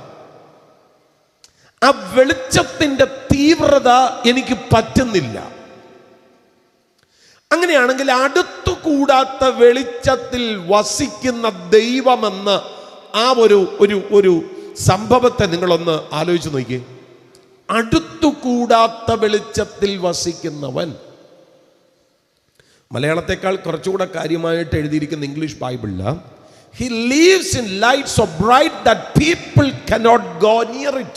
ആ വെളിച്ചത്തിൻ്റെ തീവ്രത എനിക്ക് പറ്റുന്നില്ല. അങ്ങനെയാണെങ്കിൽ അടുത്തുകൂടാത്ത വെളിച്ചത്തിൽ വസിക്കുന്ന ദൈവമെന്ന് ആ ഒരു സംഭവത്തെ നിങ്ങളൊന്ന് ആലോചിച്ച് നോക്കിയേ. അടുത്തുകൂടാത്ത വെളിച്ചത്തിൽ വസിക്കുന്നവൻ. മലയാളത്തെക്കാൾ കുറച്ചുകൂടെ കാര്യമായിട്ട് എഴുതിയിരിക്കുന്ന ഇംഗ്ലീഷ് ബൈബിളിൽ he lives in light so bright that people cannot go near it.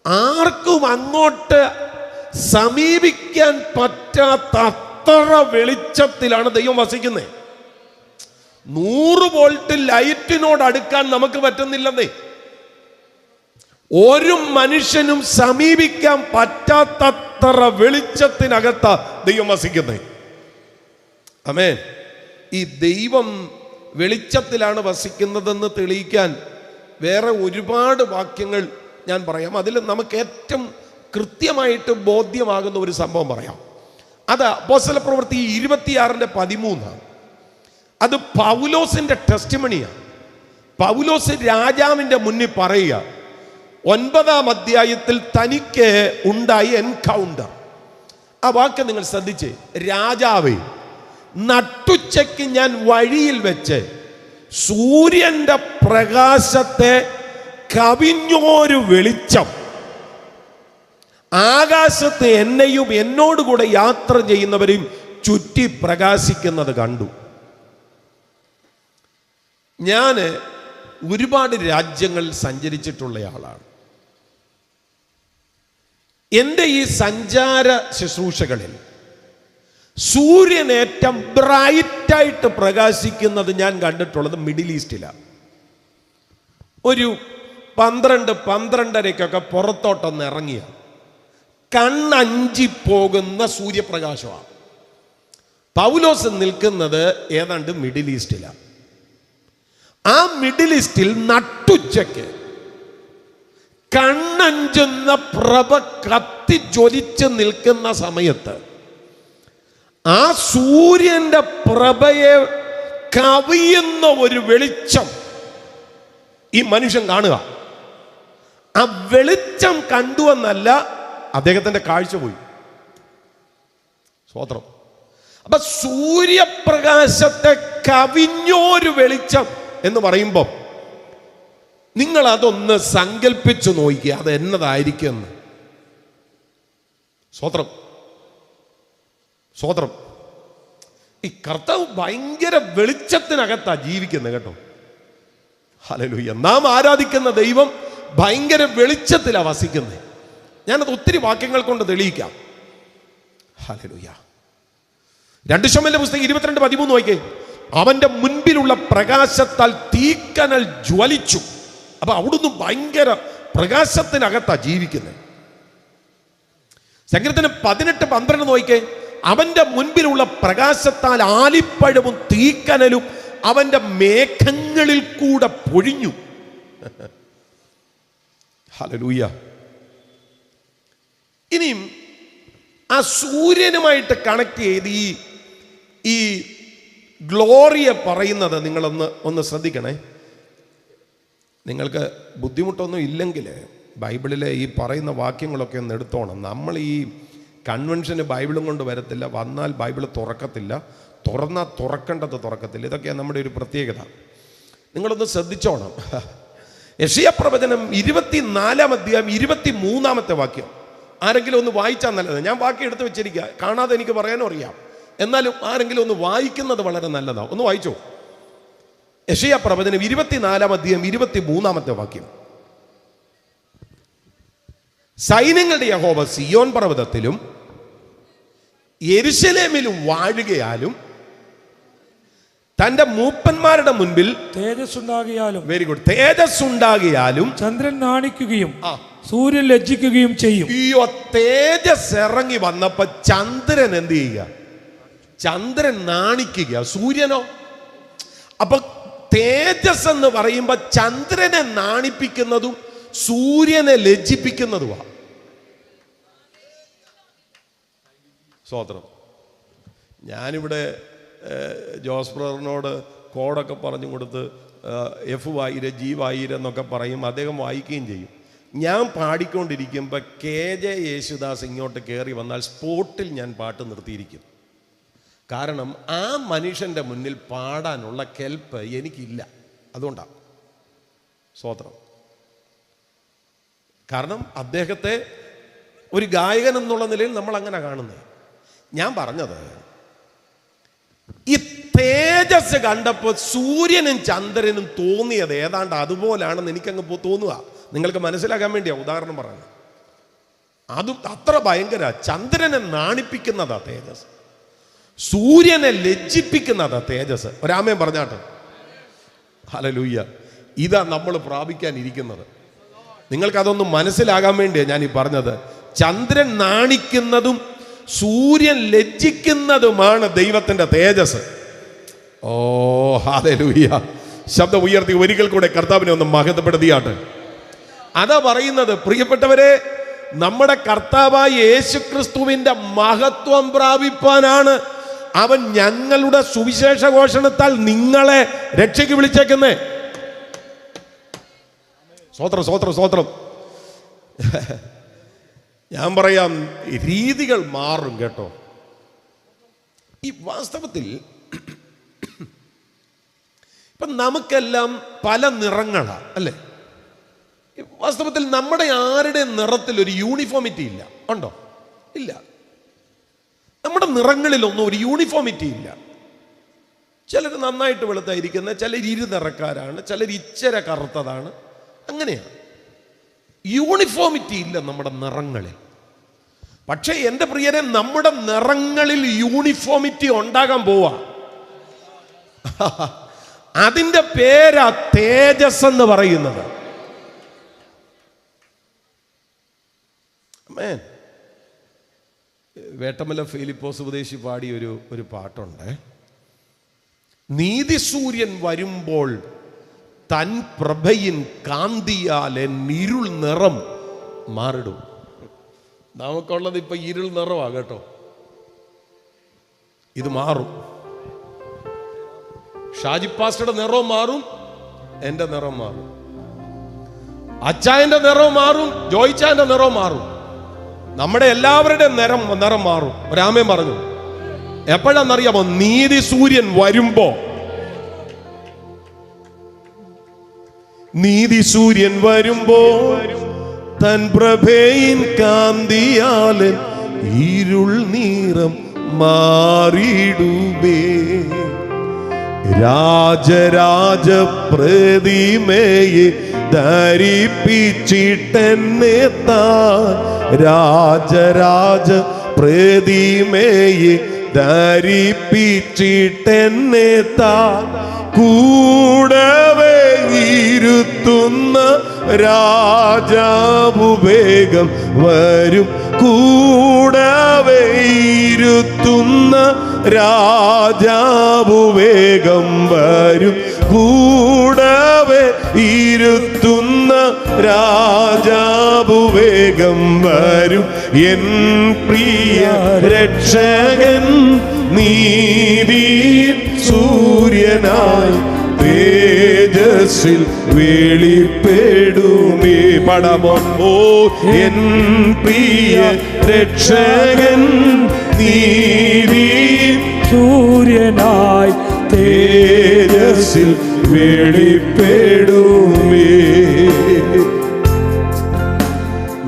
ആർക്കും അങ്ങോട്ട് സമീപിക്കാൻ പറ്റാത്ത അത്ര വെളിച്ചത്തിലാണ് ദൈവം വസിക്കുന്നത്. 100 വോൾട്ട് ലൈറ്റിനോട് അടുക്കാൻ നമുക്ക് പറ്റുന്നില്ലെന്നേ. ഒരു മനുഷ്യനും സമീപിക്കാൻ പറ്റാത്തത്ര വെളിച്ചത്തിനകത്ത് ദൈവം വസിക്കുന്നത്. ആമേൻ. ഈ ദൈവം വെളിച്ചത്തിലാണ് വസിക്കുന്നതെന്ന് തെളിയിക്കാൻ വേറെ ഒരുപാട് വാക്യങ്ങൾ ഞാൻ പറയാം. അതിൽ നമുക്ക് ഏറ്റവും കൃത്യമായിട്ട് ബോധ്യമാകുന്ന ഒരു സംഭവം പറയാം. അത് അപ്പോസ്തലപ്രവൃത്തി 26:13. അത് പൗലോസിന്റെ ടെസ്റ്റിമണിയാണ്. പൗലോസ് രാജാവിൻ്റെ മുന്നിൽ പറയുക, 9-ാം അധ്യായത്തിൽ തനിക്ക് ഉണ്ടായ എൻകൗണ്ടർ. ആ വാക്ക് നിങ്ങൾ ശ്രദ്ധിച്ചേ. രാജാവേ, നട്ടുച്ചയ്ക്ക് ഞാൻ വഴിയിൽ വെച്ച് സൂര്യന്റെ പ്രകാശത്തെ കവിഞ്ഞൊരു വെളിച്ചം ആകാശത്ത് എന്നെയും എന്നോടുകൂടെ യാത്ര ചെയ്യുന്നവരെയും ചുറ്റി പ്രകാശിക്കുന്നത് കണ്ടു. ഞാൻ ഒരുപാട് രാജ്യങ്ങളിൽ സഞ്ചരിച്ചിട്ടുള്ളയാളാണ്. എൻ്റെ ഈ സഞ്ചാര ശുശ്രൂഷകളിൽ സൂര്യൻ ഏറ്റവും ബ്രൈറ്റായിട്ട് പ്രകാശിക്കുന്നത് ഞാൻ കണ്ടിട്ടുള്ളത് മിഡിൽ ഈസ്റ്റിലാണ്. ഒരു 12-12:30 പുറത്തോട്ടൊന്ന് ഇറങ്ങിയ കണ്ണഞ്ചിപ്പോകുന്ന സൂര്യപ്രകാശമാണ്. പൗലോസ് നിൽക്കുന്നത് ഏതാണ്ട് മിഡിൽ ഈസ്റ്റിലാണ്. ആ മിഡിൽ ഈസ്റ്റിൽ നട്ടുച്ചയ്ക്ക് കണ്ണഞ്ചുന്ന പ്രഭ കത്തിജ്വലിച്ച് നിൽക്കുന്ന സമയത്ത് ആ സൂര്യന്റെ പ്രഭയെ കവിയുന്ന ഒരു വെളിച്ചം ഈ മനുഷ്യൻ കാണുക. ആ വെളിച്ചം കണ്ടുവെന്നല്ല, അദ്ദേഹത്തിന്റെ കാഴ്ച പോയി. സ്വോത്രം. അപ്പൊ സൂര്യപ്രകാശത്തെ കവിഞ്ഞൊരു വെളിച്ചം എന്ന് പറയുമ്പോൾ നിങ്ങൾ അതൊന്ന് സങ്കല്പിച്ചു നോക്കുക, അത് എന്നതായിരിക്കുമെന്ന്. സ്വോത്രം, സ്വോത്രം. ഈ കർത്താവ് ഭയങ്കര വെളിച്ചത്തിനകത്താ ജീവിക്കുന്നത് കേട്ടോ. ഹല്ലേലൂയ. നാം ആരാധിക്കുന്ന ദൈവം ഭയങ്കര വെളിച്ചത്തിലാണ് വസിക്കുന്നത്. ഞാനത് ഒത്തിരി വാക്യങ്ങൾ കൊണ്ട് തെളിയിക്കാം. ഹല്ലേലൂയ. 2 ശമൂവേലിന്റെ പുസ്തകം 22:13 നോക്കിയേ. അവന്റെ മുൻപിലുള്ള പ്രകാശത്താൽ തീക്കനൽ ജ്വലിച്ചു. അപ്പൊ അവിടുന്ന് ഭയങ്കര പ്രകാശത്തിനകത്താ ജീവിക്കുന്നത്. സങ്കീർത്തനം 18:12 നോക്കിയേ. അവന്റെ മുൻപിലുള്ള പ്രകാശത്താൽ ആലിപ്പഴവും തീക്കനലും അവന്റെ മേഘങ്ങളിൽ കൂടെ പൊഴിഞ്ഞു. ഹല്ലേലൂയ. ഇനിയും ആ സൂര്യനുമായിട്ട് കണക്ട് ചെയ്ത് ഈ ഗ്ലോറിയെ പറയുന്നത് നിങ്ങളൊന്ന് ശ്രദ്ധിക്കണേ. നിങ്ങൾക്ക് ബുദ്ധിമുട്ടൊന്നും ഇല്ലെങ്കിൽ ബൈബിളിലെ ഈ പറയുന്ന വാക്യങ്ങളൊക്കെ ഒന്ന് എടുത്തോണം. നമ്മൾ ഈ കൺവെൻഷന് ബൈബിളും കൊണ്ട് വരത്തില്ല, വന്നാൽ ബൈബിൾ തുറക്കത്തില്ല, തുറന്നാൽ തുറക്കേണ്ടത് തുറക്കത്തില്ല. ഇതൊക്കെയാണ് നമ്മുടെ ഒരു പ്രത്യേകത. നിങ്ങളൊന്ന് ശ്രദ്ധിച്ചോണം. യെശയ്യാ പ്രവചനം 24-ാം അധ്യായം 23-ാമത്തെ വാക്യം ആരെങ്കിലും ഒന്ന് വായിച്ചാൽ നല്ലത്. ഞാൻ വാക്യം എടുത്ത് വെച്ചിരിക്കുക, കാണാതെ എനിക്ക് പറയാനും അറിയാം. എന്നാലും ആരെങ്കിലും ഒന്ന് വായിക്കുന്നത് വളരെ നല്ലതാണ്. ഒന്ന് വായിച്ചോ. യെശയ്യാ പ്രവചനം 24-ാം അധ്യായം 23-ാമത്തെ വാക്യം. സൈന്യങ്ങളുടെ യഹോവ സിയോൻ പർവ്വതത്തിലും യെരൂശലേമിലും വാഴുകയാലും തന്റെ മൂപ്പന്മാരുടെ മുൻപിൽ തേജസ്സുണ്ടാകിയാലും, വെരി ഗുഡ്, തേജസ്സുണ്ടാകിയാലും ചന്ദ്രൻ നാണിക്കുകയും സൂര്യൻ ലജ്ജിക്കുകയും ചെയ്യും. അയ്യോ, തേജസ് ഇറങ്ങി വന്നപ്പോ ചന്ദ്രൻ എന്ത് ചെയ്യുക? ചന്ദ്രൻ നാണിക്കുക. സൂര്യനോ? അപ്പൊ തേജസ് എന്ന് പറയുമ്പോ ചന്ദ്രനെ നാണിപ്പിക്കുന്നതും സൂര്യനെ ലജ്ജിപ്പിക്കുന്നതുമാണ്. സ്വോത്രം. ഞാനിവിടെ ജോസ് ബ്രദറിനോട് കോഡൊക്കെ പറഞ്ഞു കൊടുത്ത് എഫ് വായിര ജി വായിര എന്നൊക്കെ പറയും, അദ്ദേഹം വായിക്കുകയും ചെയ്യും. ഞാൻ പാടിക്കൊണ്ടിരിക്കുമ്പോൾ KJ യേശുദാസ് ഇങ്ങോട്ട് കയറി വന്നാൽ സ്പോട്ടിൽ ഞാൻ പാട്ട് നിർത്തിയിരിക്കും. കാരണം ആ മനുഷ്യൻ്റെ മുന്നിൽ പാടാനുള്ള കെൽപ്പ് എനിക്കില്ല. അതുകൊണ്ടാണ്. സ്വോത്രം. കാരണം അദ്ദേഹത്തെ ഒരു ഗായകൻ എന്നുള്ള നിലയിൽ നമ്മൾ അങ്ങനെ കാണുന്നത്. ഞാൻ പറഞ്ഞത്, ഈ തേജസ് കണ്ടപ്പോൾ സൂര്യനും ചന്ദ്രനും തോന്നിയത് ഏതാണ്ട് അതുപോലാണെന്ന് എനിക്കങ്ങ് തോന്നുക. നിങ്ങൾക്ക് മനസ്സിലാക്കാൻ വേണ്ടിയാ ഉദാഹരണം പറയുന്നത്. അതും അത്ര ഭയങ്കര. ചന്ദ്രനെ നാണിപ്പിക്കുന്നതാ തേജസ്, സൂര്യനെ ലജ്ജിപ്പിക്കുന്നതാ തേജസ്. ഒരാമയും പറഞ്ഞാട്ടെ. ഹല്ലേലൂയ. ഇതാ നമ്മൾ പ്രാപിക്കാനിരിക്കുന്നത്. നിങ്ങൾക്കതൊന്നും മനസ്സിലാകാൻ വേണ്ടിയാണ് ഞാൻ ഈ പറഞ്ഞത്. ചന്ദ്രൻ നാണിക്കുന്നതും സൂര്യൻ ലജ്ജിക്കുന്നതുമാണ് ദൈവത്തിന്റെ തേജസ്. ഓ ഹല്ലേലൂയ. ശബ്ദം ഉയർത്തി ഒരിക്കൽ കൂടെ കർത്താവിനെ ഒന്ന് മഹത്വപ്പെടുത്തിയാട്ടെ. അതാ പറയുന്നത്, പ്രിയപ്പെട്ടവരെ, നമ്മുടെ കർത്താവായ യേശുക്രിസ്തുവിന്റെ മഹത്വം പ്രാപിപ്പാനാണ് അവൻ ഞങ്ങളുടെ സുവിശേഷ ഘോഷണത്താൽ നിങ്ങളെ രക്ഷയ്ക്ക് വിളിച്ചേക്കുന്നേ. സ്വോത്രം, സ്വോത്രം, സ്വോത്രം. ഞാൻ പറയാം, രീതികൾ മാറും കേട്ടോ. ഈ വാസ്തവത്തിൽ ഇപ്പം നമുക്കെല്ലാം പല നിറങ്ങളാണ് അല്ലേ? വാസ്തവത്തിൽ നമ്മുടെ ആരുടെ നിറത്തിൽ ഒരു യൂണിഫോമിറ്റി ഇല്ല. ഉണ്ടോ? ഇല്ല. നമ്മുടെ നിറങ്ങളിലൊന്നും ഒരു യൂണിഫോമിറ്റി ഇല്ല. ചിലർ നന്നായിട്ട് വെളുത്തായിരിക്കുന്ന, ചിലർ ഇരുനിറക്കാരാണ്, ചിലർ ഇച്ചിര കറുത്തതാണ്. അങ്ങനെയാണ്. യൂണിഫോമിറ്റി ഇല്ല നമ്മുടെ നിറങ്ങളിൽ. പക്ഷേ എൻ്റെ പ്രിയരെ, നമ്മുടെ നിറങ്ങളിൽ യൂണിഫോമിറ്റി ഉണ്ടാകാൻ പോവാ. അതിൻ്റെ പേരാ തേജസ് എന്ന് പറയുന്നത്. വേട്ടമല ഫിലിപ്പോസ് ഉപദേശി പാടിയ ഒരു പാട്ടുണ്ട്. നീതിസൂര്യൻ വരുമ്പോൾ തൻ പ്രഭയിൻ കാന്തിയാലെ ഇരുൾ നിറം മാറിടും. നമുക്കുള്ളത് ഇപ്പൊ ഇരുൾ നിറമാ കേട്ടോ. ഇത് മാറും. ഷാജി പാസ്റ്ററുടെ നിറവും മാറും, എന്റെ നിറം മാറും, അച്ചായന്റെ നിറവും മാറും, ജോയിച്ചാന്റെ നിറവും മാറും, നമ്മുടെ എല്ലാവരുടെയും നിറം മാറും. ഒരാമയും പറഞ്ഞു. എപ്പോഴാന്നറിയാമോ? നീതി സൂര്യൻ വരുമ്പോ. നീതി സൂര്യൻ വരുമ്പോ തൻ പ്രഭയിൻ കാന്തിയാലൻ ഇരുൾ നീറം മാറിടുമേ. രാജരാജ പ്രതിമയെ ധരിപ്പിച്ചിട്ടെന്നെ താൻ, രാജരാജ പ്രതിമയെ ധരിപ്പിച്ചിട്ടെന്നെ താൻ കൂടവേ ഇരുത്തുന്ന രാജാവു വേഗം വരും. കൂടവേ ഇരുത്തുന്ന രാജാവു വേഗം വരും. കൂടവേ ഇരുത്തുന്ന രാജാവു വേഗം വരും. എൻ പ്രിയ രക്ഷകൻ നീതി സൂര്യനായി തേജസ്സിൽ വെളിപ്പെടുമേ. പടമോ ഓ എൻ പ്രിയ രക്ഷകൻ നീതി സൂര്യനായി തേജസ്സിൽ വെളിപ്പെടുമേ.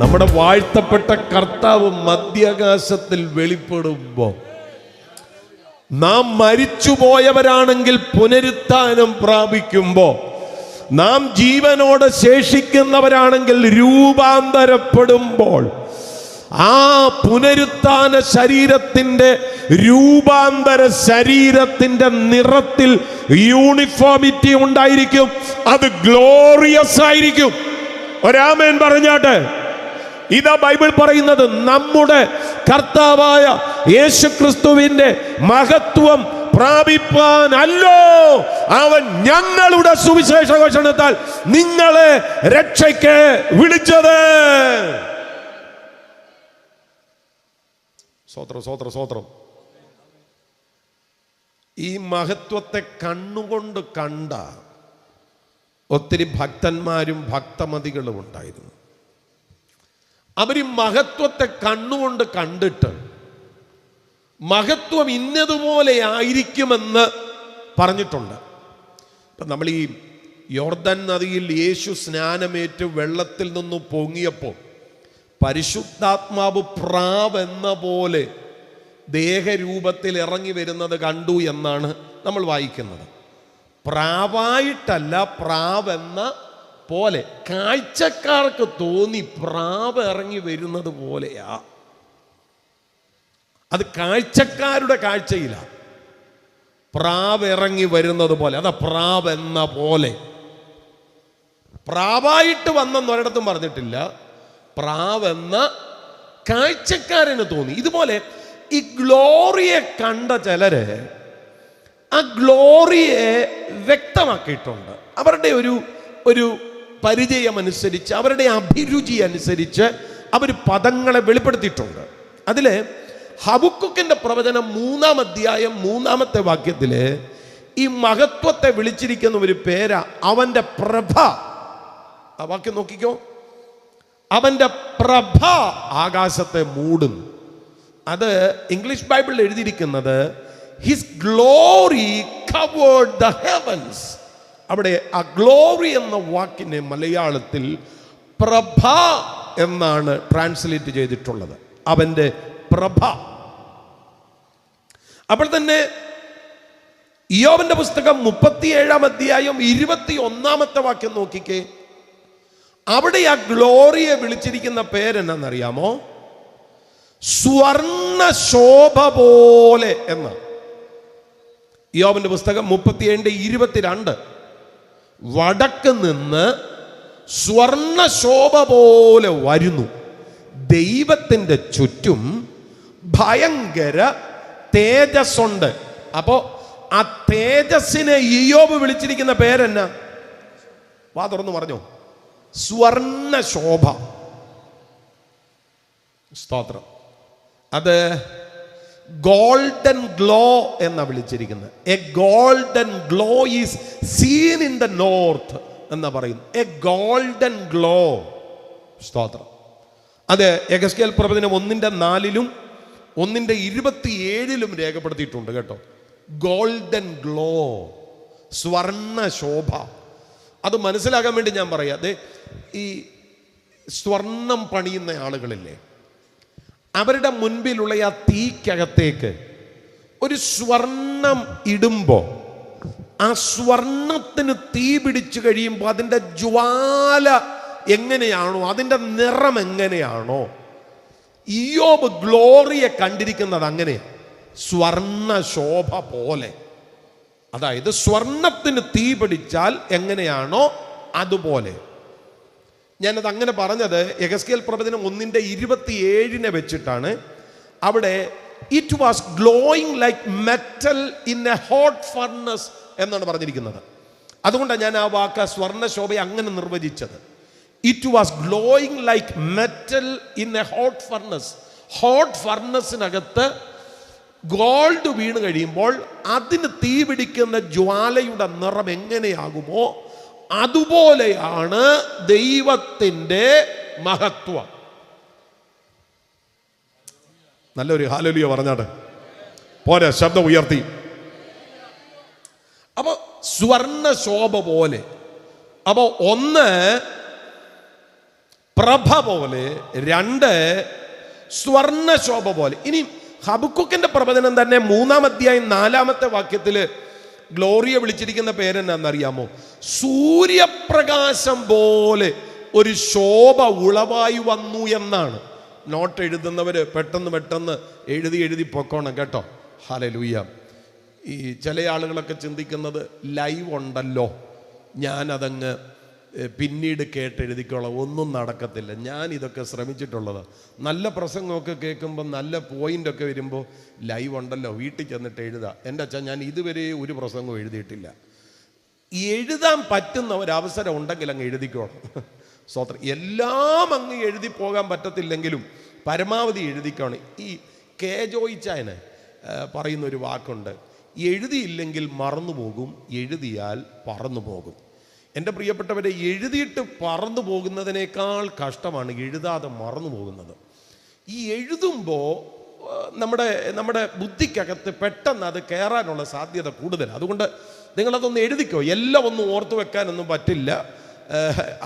നമ്മുടെ വാഴ്ത്തപ്പെട്ട കർത്താവ് മധ്യാകാശത്തിൽ വെളിപ്പെടുമ്പോ നാം മരിച്ചുപോയവരാണെങ്കിൽ പുനരുത്ഥാനം പ്രാപിക്കുമ്പോ, നാം ജീവനോടെ ശേഷിക്കുന്നവരാണെങ്കിൽ രൂപാന്തരപ്പെടുമ്പോൾ, ആ പുനരുത്ഥാന ശരീരത്തിന്റെ രൂപാന്തര ശരീരത്തിന്റെ നിറത്തിൽ യൂണിഫോമിറ്റി ഉണ്ടായിരിക്കും. അത് ഗ്ലോറിയസ് ആയിരിക്കും. ഒരാമേൻ പറഞ്ഞാട്ടെ. ഇതാ ബൈബിൾ പറയുന്നത്. നമ്മുടെ കർത്താവായ യേശുക്രിസ്തുവിന്റെ മഹത്വം പ്രാപിപ്പാനല്ലോ അവൻ ഞങ്ങളുടെ സുവിശേഷ ഘോഷണത്താൽ നിങ്ങളെ രക്ഷയ്ക്ക് വിളിച്ചത്. സ്വത്രം. ഈ മഹത്വത്തെ കണ്ണുകൊണ്ട് കണ്ട ഒത്തിരി ഭക്തന്മാരും ഭക്തമതികളും ഉണ്ടായിരുന്നു. അവർ മഹത്വത്തെ കണ്ണുകൊണ്ട് കണ്ടിട്ട് മഹത്വം ഇന്നതുപോലെ ആയിരിക്കുമെന്ന് പറഞ്ഞിട്ടുണ്ട്. ഇപ്പം നമ്മൾ ഈ യോർദാൻ നദിയിൽ യേശു സ്നാനമേറ്റ് വെള്ളത്തിൽ നിന്ന് പൊങ്ങിയപ്പോൾ പരിശുദ്ധാത്മാവ് പ്രാവെന്ന പോലെ ദേഹരൂപത്തിൽ ഇറങ്ങി വരുന്നത് കണ്ടു എന്നാണ് നമ്മൾ വായിക്കുന്നത്. പ്രാവായിട്ടല്ല, പ്രാവെന്ന പോലെ. കാഴ്ചക്കാർക്ക് തോന്നി പ്രാവ് ഇറങ്ങി വരുന്നത് പോലെയാ. അത് കാഴ്ചക്കാരുടെ കാഴ്ചയിലാണ്. പ്രാവ് ഇറങ്ങി വരുന്നത് പോലെ, അതാ പ്രാവ് എന്ന പോലെ. പ്രാവായിട്ട് വന്നെന്ന് ഒരിടത്തും പറഞ്ഞിട്ടില്ല. പ്രാവെന്ന കാഴ്ചക്കാരന് തോന്നി. ഇതുപോലെ ഈ ഗ്ലോറിയെ കണ്ട ചിലര് ആ ഗ്ലോറിയെ വ്യക്തമാക്കിയിട്ടുണ്ട്. അവരുടെ ഒരു പരിചയമനുസരിച്ച്, അവരുടെ അഭിരുചി അനുസരിച്ച് അവർ പദങ്ങളെ വെളിപ്പെടുത്തിയിട്ടുണ്ട്. അതില് ഹബക്കുക്കിന്റെ പ്രവചനം 3-ാം അധ്യായം 3-ാമത്തെ വാക്യത്തില് ഈ മഹത്വത്തെ വിളിച്ചിരിക്കുന്ന ഒരു പേരാ അവന്റെ പ്രഭ. ആ വാക്യം നോക്കിക്കോ. അവന്റെ പ്രഭ ആകാശത്തെ മൂടുന്നു. അത് ഇംഗ്ലീഷ് ബൈബിളിൽ എഴുതിയിരിക്കുന്നത് his glory covered the heavens. അവിടെ ആ ഗ്ലോറി എന്ന വാക്കിനെ മലയാളത്തിൽ പ്രഭ എന്നാണ് ട്രാൻസ്ലേറ്റ് ചെയ്തിട്ടുള്ളത്. അവന്റെ പ്രഭ. അപ്പോൾ തന്നെ ഇയ്യോബിന്റെ പുസ്തകം 37-ാം അധ്യായം 21-ാമത്തെ വാക്യം നോക്കിക്കേ. അവിടെ ആ ഗ്ലോറിയെ വിളിച്ചിരിക്കുന്ന പേരെന്നറിയാമോ? സ്വർണ്ണ ശോഭ പോലെ എന്ന. ഇയ്യോബിന്റെ പുസ്തകം 37:22. വടക്ക് നിന്ന് സ്വർണ്ണ ശോഭ പോലെ വരുന്നു, ദൈവത്തിന്റെ ചുറ്റും ഭയങ്കര തേജസ്സുണ്ട്. അപ്പോ ആ തേജസ്സിനെ ഇയ്യോബ് വിളിച്ചിരിക്കുന്ന പേരെന്നാ? വാ തുറന്നു പറഞ്ഞോ. സ്വർണ്ണ ശോഭ. സ്തോത്രം. അത് ഗോൾഡൻ ഗ്ലോ എന്നാ വിളിച്ചിരിക്കുന്നത്. A golden glow is seen in the north എന്നാ പറയുന്നു. A golden glow. സ്തോത്രം. അത് യെഹെസ്കേൽ പ്രവചനം 1:4 1:27 രേഖപ്പെടുത്തിയിട്ടുണ്ട് കേട്ടോ. ഗോൾഡൻ ഗ്ലോ, സ്വർണ്ണ ശോഭ. അത് മനസ്സിലാകാൻ വേണ്ടി ഞാൻ പറയാം. അതെ, ഈ സ്വർണം പണിയുന്ന ആളുകളില്ലേ, അവരുടെ മുൻപിലുള്ള ആ തീക്കകത്തേക്ക് ഒരു സ്വർണം ഇടുമ്പോൾ ആ സ്വർണത്തിന് തീ പിടിച്ചു കഴിയുമ്പോൾ അതിൻ്റെ ജ്വാല എങ്ങനെയാണോ, അതിൻ്റെ നിറം എങ്ങനെയാണോ, ഇയ്യോബ് ഗ്ലോറിയെ കണ്ടിരിക്കുന്നത് അങ്ങനെ സ്വർണ്ണ ശോഭ പോലെ. അതായത് സ്വർണത്തിന് തീ പിടിച്ചാൽ എങ്ങനെയാണോ അതുപോലെ. ഞാനത് അങ്ങനെ പറഞ്ഞത് യെഹെസ്കേൽ പ്രവചനം 1:27 വെച്ചിട്ടാണ്. അവിടെ it was glowing like metal in a hot furnace എന്നാണ് പറഞ്ഞിരിക്കുന്നത്. അതുകൊണ്ടാണ് ഞാൻ ആ വാക്ക് സ്വർണ്ണ ശോഭയെ അങ്ങനെ നിർവചിച്ചത്. It was glowing like metal in a hot furnace. Hot ഫർണസിനകത്ത് ഗോൾഡ് വീണ് കഴിയുമ്പോൾ അതിന് തീ പിടിക്കുന്ന ജ്വാലയുടെ നിറം എങ്ങനെയാകുമോ അതുപോലെയാണ് ദൈവത്തിൻ്റെ മഹത്വം. നല്ലൊരു ഹല്ലേലൂയ പറഞ്ഞാട്ടെ. പോരെ, ശബ്ദം ഉയർത്തി. അപ്പൊ സ്വർണ്ണ ശോഭ പോലെ. അപ്പൊ 1 പ്രഭ പോലെ, 2 സ്വർണ്ണ ശോഭ പോലെ. ഇനി ഹബക്കൂക്കിന്റെ പ്രവചനം തന്നെ 3-ാം അധ്യായം 4-ാമത്തെ വാക്യത്തില് ഗ്ലോറിയെ വിളിച്ചിരിക്കുന്ന പേരെന്നാന്നറിയാമോ? സൂര്യപ്രകാശം പോലെ ഒരു ശോഭ ഉളവായി വന്നു എന്നാണ്. നോട്ട് എഴുതുന്നവർ പെട്ടെന്ന് എഴുതി പൊക്കോണം കേട്ടോ. ഹല്ലേലൂയ. ഈ ചില ആളുകളൊക്കെ ചിന്തിക്കുന്നത് ലൈവ് ഉണ്ടല്ലോ, ഞാനതങ്ങ് പിന്നീട് കേട്ടെഴുതിക്കോളാം. ഒന്നും നടക്കത്തില്ല. ഞാൻ ഇതൊക്കെ ശ്രമിച്ചിട്ടുള്ളത്. നല്ല പ്രസംഗമൊക്കെ കേൾക്കുമ്പോൾ, നല്ല പോയിൻ്റൊക്കെ വരുമ്പോൾ ലൈവ് ഉണ്ടല്ലോ, വീട്ടിൽ ചെന്നിട്ട് എഴുതാം. എൻ്റെ അച്ഛൻ, ഞാൻ ഇതുവരെ ഒരു പ്രസംഗവും എഴുതിയിട്ടില്ല. എഴുതാൻ പറ്റുന്ന ഒരവസരം ഉണ്ടെങ്കിൽ അങ്ങ് എഴുതിക്കോണം. സ്വത്രം. എല്ലാം അങ്ങ് എഴുതി പോകാൻ പറ്റത്തില്ലെങ്കിലും പരമാവധി എഴുതിക്കോണം. ഈ കെ ജോയിച്ചായന് പറയുന്നൊരു വാക്കുണ്ട്, എഴുതിയില്ലെങ്കിൽ മറന്നു പോകും, എഴുതിയാൽ പറന്നു പോകും. എൻ്റെ പ്രിയപ്പെട്ടവരെ, എഴുതിയിട്ട് പറന്നു പോകുന്നതിനേക്കാൾ കഷ്ടമാണ് എഴുതാതെ മറന്നു പോകുന്നത്. ഈ എഴുതുമ്പോൾ നമ്മുടെ ബുദ്ധിക്കകത്ത് പെട്ടെന്ന് അത് കയറാനുള്ള സാധ്യത കൂടുതലാണ്. അതുകൊണ്ട് നിങ്ങളതൊന്ന് എഴുതിക്കോ. എല്ലാം ഒന്നും ഓർത്തു വെക്കാനൊന്നും പറ്റില്ല.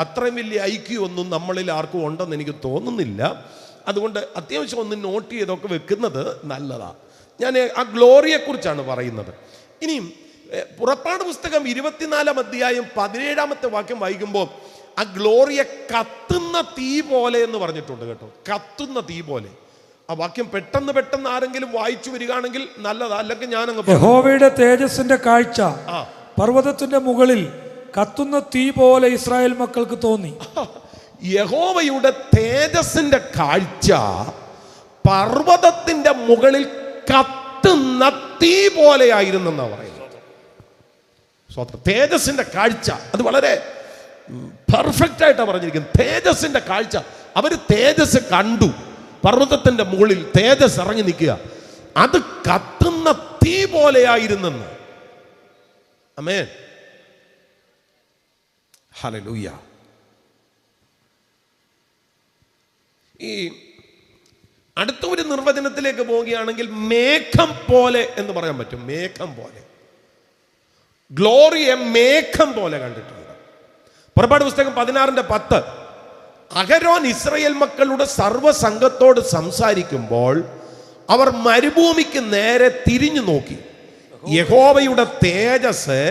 അത്രയും വലിയ ഐക്യു ഒന്നും നമ്മളിൽ ആർക്കും ഉണ്ടെന്ന് എനിക്ക് തോന്നുന്നില്ല. അതുകൊണ്ട് അത്യാവശ്യം ഒന്ന് നോട്ട് ചെയ്തൊക്കെ വെക്കുന്നത് നല്ലതാണ്. ഞാൻ ആ ഗ്ലോറിയെക്കുറിച്ചാണ് പറയുന്നത്. ഇനിയും പുറപ്പാട് പുസ്തകം 24-ാം അധ്യായം 17-ാമത്തെ വാക്യം വായിക്കുമ്പോൾ ആ ഗ്ലോറിയെ കത്തുന്ന തീ പോലെ എന്ന് പറഞ്ഞിട്ടുണ്ട് കേട്ടോ. കത്തുന്ന തീ പോലെ. ആ വാക്യം പെട്ടെന്ന് ആരെങ്കിലും വായിച്ചു വരികയാണെങ്കിൽ നല്ലതാ. അല്ലെങ്കിൽ ഞാനങ്ങ് യഹോവയുടെ തേജസ്സിന്റെ കാഴ്ച പർവ്വതത്തിന്റെ മുകളിൽ കത്തുന്ന തീ പോലെ ഇസ്രായേൽ മക്കൾക്ക് തോന്നി. യഹോവയുടെ തേജസ്സിന്റെ കാഴ്ച പർവ്വതത്തിന്റെ മുകളിൽ കത്തുന്ന തീ പോലെയായിരുന്നെന്നാണ് പറയുന്നത്. തേജസ്സിന്റെ കാഴ്ച അത് വളരെ പെർഫെക്റ്റ് ആയിട്ടാണ് പറഞ്ഞിരിക്കുന്നത്. തേജസ്സിന്റെ കാഴ്ച. അവർ തേജസ് കണ്ടു. പർവ്വതത്തിന്റെ മുകളിൽ തേജസ് ഇറങ്ങി നിൽക്കുക. അത് കത്തുന്ന തീ പോലെയായിരുന്നെന്ന്. ആമേൻ. ഹല്ലേലൂയ. ഈ അടുത്ത ഒരു നിർവചനത്തിലേക്ക് പോവുകയാണെങ്കിൽ മേഘം പോലെ എന്ന് പറയാൻ പറ്റും. മേഘം പോലെ. ഗ്ലോറിയെ മേഘം പോലെ കണ്ടിട്ടുണ്ട്. പുറപ്പാട് പുസ്തകം 16:10 അഹരോൻ ഇസ്രായേൽ മക്കളുടെ സർവ്വസംഘത്തോട് സംസാരിക്കുമ്പോൾ അവർ മരുഭൂമിക്ക് നേരെ തിരിഞ്ഞു നോക്കി. യഹോവയുടെ തേജസ്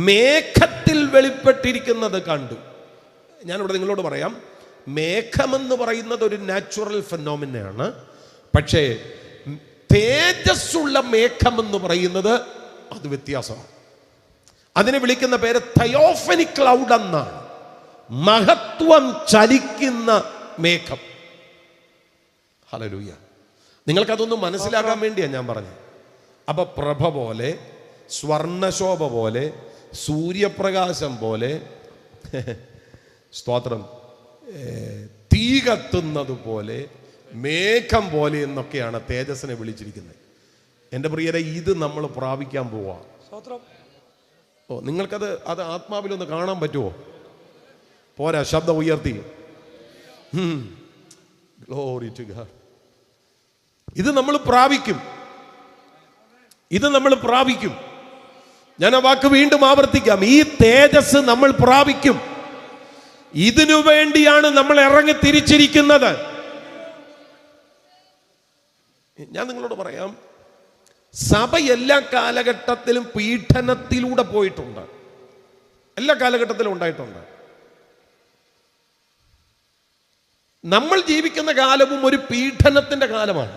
മേഘത്തിൽ വെളിപ്പെട്ടിരിക്കുന്നത് കണ്ടു. ഞാനിവിടെ നിങ്ങളോട് പറയാം, മേഘമെന്ന് പറയുന്നത് ഒരു നാച്ചുറൽ ഫെനോമിനയാണ്. പക്ഷേ തേജസ്സുള്ള മേഘമെന്ന് പറയുന്നത് അത് വ്യത്യാസമാണ്. അതിനെ വിളിക്കുന്ന പേര് തയോഫനി ക്ലൗഡ് എന്നാണ്. മഹത്വം ചലിക്കുന്ന മേഘം. ഹല്ലേലൂയ. നിങ്ങൾക്കതൊന്നും മനസ്സിലാക്കാൻ വേണ്ടിയാണ് ഞാൻ പറഞ്ഞത്. അപ്പൊ പ്രഭ പോലെ, സ്വർണശോഭ പോലെ, സൂര്യപ്രകാശം പോലെ, സ്തോത്രം, തീ കത്തുന്നത് പോലെ, മേഘം പോലെ എന്നൊക്കെയാണ് തേജസ്സിനെ വിളിച്ചിരിക്കുന്നത്. എൻ്റെ പ്രിയരെ, ഇത് നമ്മൾ പ്രാപിക്കാൻ പോവാ. സ്തോത്രം. നിങ്ങൾക്കത് ആത്മാവിലൊന്ന് കാണാൻ പറ്റുമോ? പോരാ, ശബ്ദം ഉയർത്തി. Glory to God. ഇത് നമ്മൾ പ്രാപിക്കും. ഇത് നമ്മൾ പ്രാപിക്കും. ഞാൻ ആ വാക്ക് വീണ്ടും ആവർത്തിക്കാം. ഈ തേജസ് നമ്മൾ പ്രാപിക്കും. ഇതിനു വേണ്ടിയാണ് നമ്മൾ ഇറങ്ങി തിരിച്ചിരിക്കുന്നത്. ഞാൻ നിങ്ങളോട് പറയാം, സഭ എല്ലാ കാലഘട്ടത്തിലും പീഡനത്തിലൂടെ പോയിട്ടുണ്ട്. എല്ലാ കാലഘട്ടത്തിലും ഉണ്ടായിട്ടുണ്ട്. നമ്മൾ ജീവിക്കുന്ന കാലവും ഒരു പീഡനത്തിന്റെ കാലമാണ്.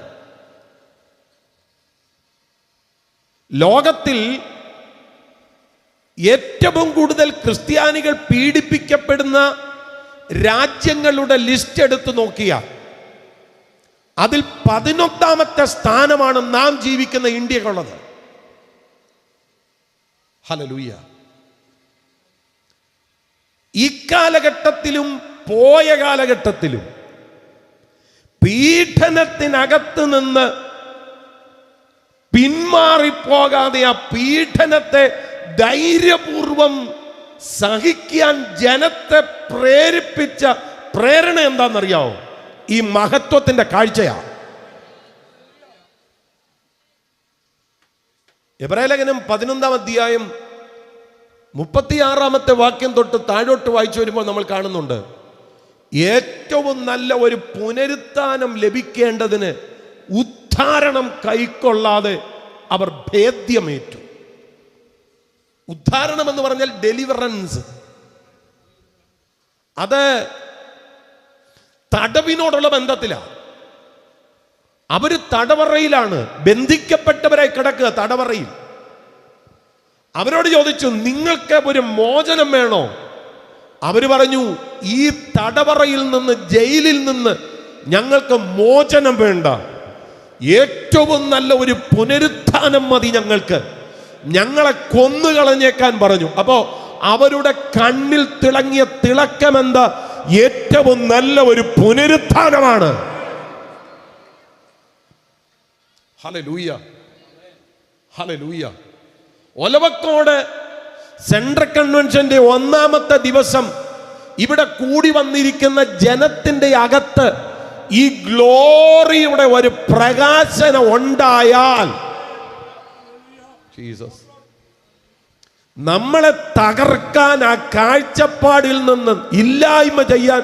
ലോകത്തിൽ ഏറ്റവും കൂടുതൽ ക്രിസ്ത്യാനികൾ പീഡിപ്പിക്കപ്പെടുന്ന രാജ്യങ്ങളുടെ ലിസ്റ്റ് എടുത്തു നോക്കിയാൽ അതിൽ 11ാമത്തെ സ്ഥാനമാണ് നാം ജീവിക്കുന്ന ഇന്ത്യക്കുള്ളത്. ഹല്ലേലൂയ. ഇക്കാലഘട്ടത്തിലും പോയ കാലഘട്ടത്തിലും പീഡനത്തിനകത്ത് നിന്ന് പിന്മാറിപ്പോകാതെ ആ പീഡനത്തെ ധൈര്യപൂർവം സഹിക്കാൻ ജനത്തെ പ്രേരിപ്പിച്ച പ്രേരണ എന്താണെന്നറിയാവോ? ഈ മഹത്വത്തിന്റെ കാഴ്ചയാണ്. എബ്രായലേഖനം 11ാം അധ്യായം 36ാമത്തെ വാക്യം തൊട്ട് താഴോട്ട് വായിച്ചു വരുമ്പോൾ നമ്മൾ കാണുന്നുണ്ട്, ഏറ്റവും നല്ല ഒരു പുനരുത്ഥാനം ലഭിക്കേണ്ടതിന് ഉദ്ധാരണം കൈക്കൊള്ളാതെ അവർ ഭേദ്യമേറ്റു. ഉദ്ധാരണം എന്ന് പറഞ്ഞാൽ ഡെലിവറൻസ്. അത് തടവിനോടുള്ള ബന്ധത്തിലാണ്. അവര് തടവറയിലാണ്, ബന്ധിക്കപ്പെട്ടവരായി കിടക്കുക തടവറയിൽ. അവരോട് ചോദിച്ചു, നിങ്ങൾക്ക് ഒരു മോചനം വേണോ? അവര് പറഞ്ഞു, ഈ തടവറയിൽ നിന്ന്, ജയിലിൽ നിന്ന് ഞങ്ങൾക്ക് മോചനം വേണ്ട, ഏറ്റവും നല്ല ഒരു പുനരുത്ഥാനം മതി ഞങ്ങൾക്ക്, ഞങ്ങളെ കൊന്നുകളഞ്ഞേക്കാൻ പറഞ്ഞു. അപ്പോ അവരുടെ കണ്ണിൽ തിളങ്ങിയ തിളക്കമെന്താ? ഏറ്റവും നല്ല ഒരു പുനരുത്ഥാനമാണ്. Hallelujah, hallelujah. ഒലവക്കോട് സെൻട്രൽ കൺവെൻഷന്റെ 1ാമത്തെ ദിവസം ഇവിടെ കൂടി വന്നിരിക്കുന്ന ജനത്തിന്റെ അകത്ത് ഈ ഗ്ലോറിയുടെ ഒരു പ്രകാശനം ഉണ്ടായാൽ, ജീസസ്, നമ്മളെ തകർക്കാൻ, ആ കാഴ്ചപ്പാടിൽ നിന്ന് ഇല്ലായ്മ ചെയ്യാൻ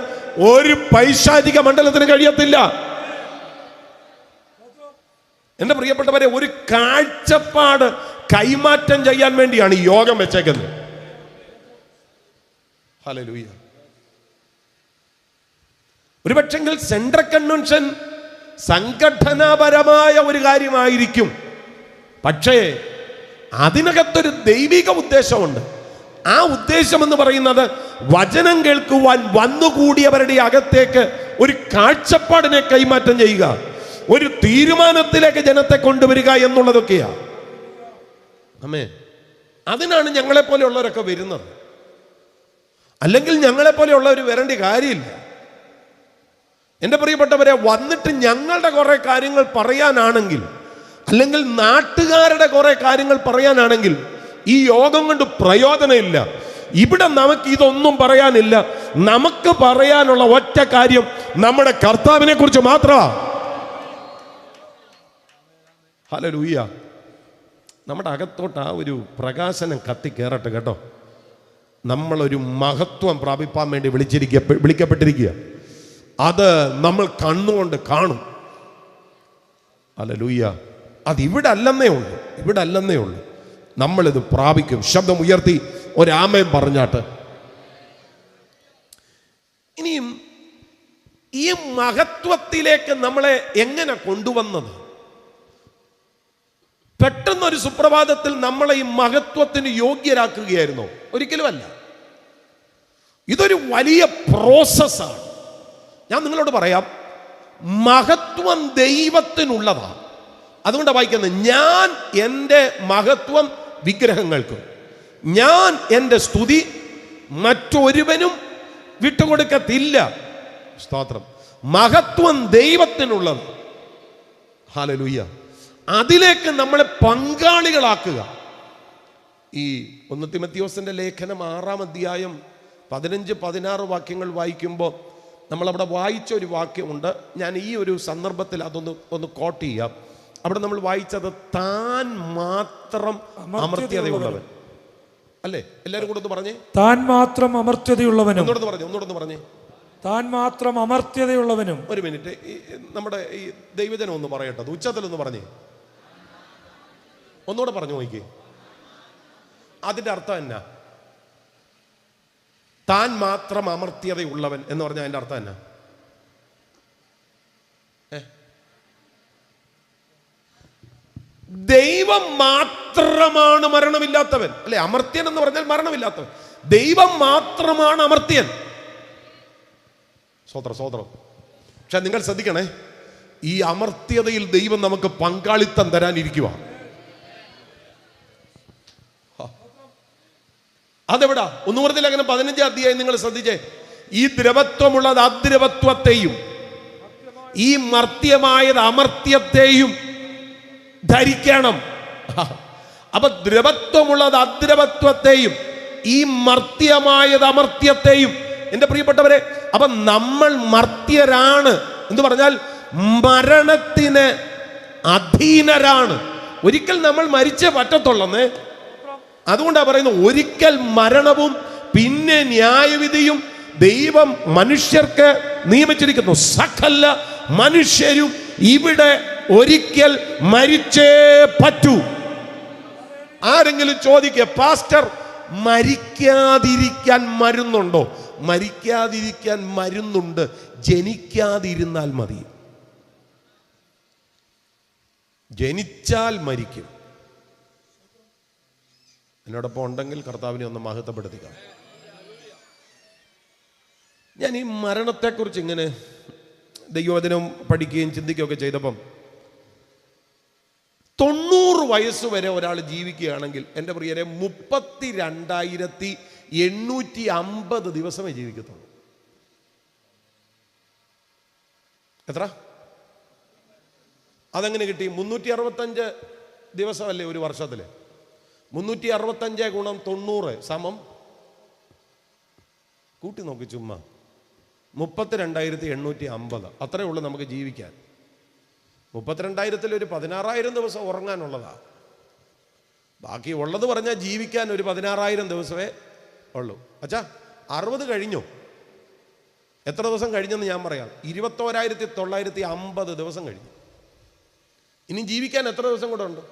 ഒരു പൈശാചിക മണ്ഡലത്തിന് കഴിയത്തില്ല. എന്റെ പ്രിയപ്പെട്ടവരെ, ഒരു കാഴ്ചപ്പാട് കൈമാറ്റം ചെയ്യാൻ വേണ്ടിയാണ് ഈ യോഗം വെച്ചേക്കുന്നത്. ഹല്ലേലൂയ. ഒരുപക്ഷെങ്കിൽ സെൻട്രൽ കൺവെൻഷൻ സംഘടനാപരമായ ഒരു കാര്യമായിരിക്കും, പക്ഷേ അതിനകത്തൊരു ദൈവിക ഉദ്ദേശമുണ്ട്. ആ ഉദ്ദേശം എന്ന് പറയുന്നത് വചനം കേൾക്കുവാൻ വന്നുകൂടിയവരുടെ അകത്തേക്ക് ഒരു കാഴ്ചപ്പാടിനെ കൈമാറ്റം ചെയ്യുക, ഒരു തീരുമാനത്തിലേക്ക് ജനത്തെ കൊണ്ടുവരിക എന്നുള്ളതൊക്കെയാണ്. ആമേൻ. അതിനാണ് ഞങ്ങളെ പോലെയുള്ളവരൊക്കെ വരുന്നത്. അല്ലെങ്കിൽ ഞങ്ങളെ പോലെയുള്ളവർ വരേണ്ട കാര്യമില്ല. എൻ്റെ പ്രിയപ്പെട്ടവരെ, വന്നിട്ട് ഞങ്ങളുടെ കുറെ കാര്യങ്ങൾ പറയാനാണെങ്കിൽ, അല്ലെങ്കിൽ നാട്ടുകാരുടെ കുറെ കാര്യങ്ങൾ പറയാനാണെങ്കിൽ ഈ യോഗം കൊണ്ട് പ്രയോജനമില്ല. ഇവിടെ നമുക്ക് ഇതൊന്നും പറയാനില്ല. നമുക്ക് പറയാനുള്ള ഒറ്റ കാര്യം നമ്മുടെ കർത്താവിനെ കുറിച്ച് മാത്രമാണ്. ഹല്ലേലൂയ. നമ്മുടെ അകത്തോട്ട് ആ ഒരു പ്രകാശനം കത്തിക്കേറട്ടെ കേട്ടോ. നമ്മളൊരു മഹത്വം പ്രാപിപ്പാൻ വേണ്ടി വിളിക്കപ്പെട്ടിരിക്കുക. അത് നമ്മൾ കണ്ണുകൊണ്ട് കാണും. ഹല്ലേലൂയ. അതിവിടെ അല്ലെന്നേ ഉള്ളൂ, ഇവിടെ അല്ലെന്നേ ഉള്ളൂ. നമ്മളിത് പ്രാപിക്കും. ശബ്ദം ഉയർത്തി ഒരാമേൻ പറഞ്ഞാട്ട്. ഇനിയും ഈ മഹത്വത്തിലേക്ക് നമ്മളെ എങ്ങനെ കൊണ്ടുവന്നത്? പെട്ടെന്നൊരു സുപ്രഭാതത്തിൽ നമ്മളെ ഈ മഹത്വത്തിന് യോഗ്യരാക്കുകയായിരുന്നോ? ഒരിക്കലുമല്ല. ഇതൊരു വലിയ പ്രോസസ്സാണ്. ഞാൻ നിങ്ങളോട് പറയാം, മഹത്വം ദൈവത്തിനുള്ളതാണ്. അതുകൊണ്ടാണ് വായിക്കുന്നത്, ഞാൻ എൻ്റെ മഹത്വം വിഗ്രഹങ്ങൾക്കും, ഞാൻ എൻ്റെ സ്തുതി മറ്റൊരുവനും വിട്ടുകൊടുക്കത്തില്ല. സ്തോത്രം. മഹത്വം ദൈവത്തിനുള്ളത്. ഹല്ലേലൂയ. അതിലേക്ക് നമ്മളെ പങ്കാളികളാക്കുക. ഈ 1 തിമോഥെയോസിന്റെ ലേഖനം 6-ാം അധ്യായം 15-16 വാക്യങ്ങൾ വായിക്കുമ്പോൾ നമ്മളവിടെ വായിച്ച ഒരു വാക്യമുണ്ട്. ഞാൻ ഈ ഒരു സന്ദർഭത്തിൽ ഒന്ന് കോട്ട് ചെയ്യാം. അവിടെ നമ്മൾ വായിച്ചത് താൻ മാത്രം അമർത്യതയുള്ളവൻ അല്ലേ? എല്ലാവരും കൂടെ ഒന്ന് പറഞ്ഞേ, താൻ മാത്രം അമർത്യതയുള്ളവനും. ഒന്നുകൂടെ പറഞ്ഞേ, താൻ മാത്രം അമർത്യതയുള്ളവനും. ഒരു മിനിറ്റ്, നമ്മുടെ ഈ ദൈവജനം ഒന്ന് പറയട്ടെ, ഉച്ചത്തിലൊന്ന് പറഞ്ഞേ, ഒന്നുകൂടെ പറഞ്ഞു നോക്കിയേ. അതിന്റെ അർത്ഥം എന്നാ? താൻ മാത്രം അമർത്യതയുള്ളവൻ എന്ന് പറഞ്ഞാൽ അതിന്റെ അർത്ഥം എന്നാ? ദൈവം മാത്രമാണ് മരണമില്ലാത്തവൻ അല്ലെ? അമർത്യൻ എന്ന് പറഞ്ഞാൽ മരണമില്ലാത്തവൻ. ദൈവം മാത്രമാണ് അമർത്യൻ. സ്വോത്രം. പക്ഷെ നിങ്ങൾ ശ്രദ്ധിക്കണേ, ഈ അമർത്യതയിൽ ദൈവം നമുക്ക് പങ്കാളിത്തം തരാനിരിക്കുക. അതെവിടാ? 1 കൊരിന്ത്യർ ലേഖനം 15-ാം അധ്യായം നിങ്ങൾ ശ്രദ്ധിച്ചേ. ഈ ദ്രവത്വമുള്ളത് അദ്രവത്വത്തെയും ഈ മർത്യമായത് അമർത്യത്തെയും ധരിക്കണം. അപ്പൊ ദ്രവത്വമുള്ളത് അദ്രവത്വത്തെയും ഈ മർത്യമായത് അമർത്യത്തെയും. എന്റെ പ്രിയപ്പെട്ടവരെ, അപ്പൊ നമ്മൾ മർത്യരാണ് എന്ന് പറഞ്ഞാൽ മരണത്തിന് അധീനരാണ്. ഒരിക്കൽ നമ്മൾ മരിച്ചേ പറ്റത്തുള്ളന്നേ. അതുകൊണ്ടാണ് പറയുന്നത്, ഒരിക്കൽ മരണവും പിന്നെ ന്യായവിധിയും ദൈവം മനുഷ്യർക്ക് നിയമിച്ചിരിക്കുന്നു. സകല മനുഷ്യരും ഇവിടെ ഒരിക്കൽ മരിച്ചേ പറ്റൂ. ആരെങ്കിലും ചോദിക്കുക, പാസ്റ്റർ മരിക്കാതിരിക്കാൻ മരുന്നുണ്ടോ? മരിക്കാതിരിക്കാൻ മരുന്നുണ്ട്, ജനിക്കാതിരുന്നാൽ മതി. ജനിച്ചാൽ മരിക്കും. എന്നോടൊപ്പം ഉണ്ടെങ്കിൽ കർത്താവിനെ ഒന്ന് മഹത്വപ്പെടുത്തുക. ഞാൻ ഈ മരണത്തെക്കുറിച്ച് ഇങ്ങനെ ദൈവവചനം പഠിക്കുകയും ചിന്തിക്കുകയൊക്കെ ചെയ്തപ്പം 90 വയസ്സ് വരെ ഒരാൾ ജീവിക്കുകയാണെങ്കിൽ എൻ്റെ പ്രിയരെ 32,850 ദിവസമേ ജീവിക്കത്തുള്ളൂ. എത്ര? അതെങ്ങനെ കിട്ടി? 365 ദിവസമല്ലേ ഒരു വർഷത്തിൽ? 365 ഗുണം 90 സമം, കൂട്ടി നോക്കി ചുമ്മാ, 32,850. അത്രേ ഉള്ളൂ നമുക്ക് ജീവിക്കാൻ. 32,000-ൽ ഒരു 16,000 ദിവസം ഉറങ്ങാനുള്ളതാ. ബാക്കി ഉള്ളത് പറഞ്ഞാൽ ജീവിക്കാൻ ഒരു 16,000 ദിവസമേ ഉള്ളൂ. അച്ഛാ 60 കഴിഞ്ഞു. എത്ര ദിവസം കഴിഞ്ഞെന്ന് ഞാൻ പറയാം. 21,950 ദിവസം കഴിഞ്ഞു. ഇനി ജീവിക്കാൻ എത്ര ദിവസം കൂടെ ഉണ്ട്?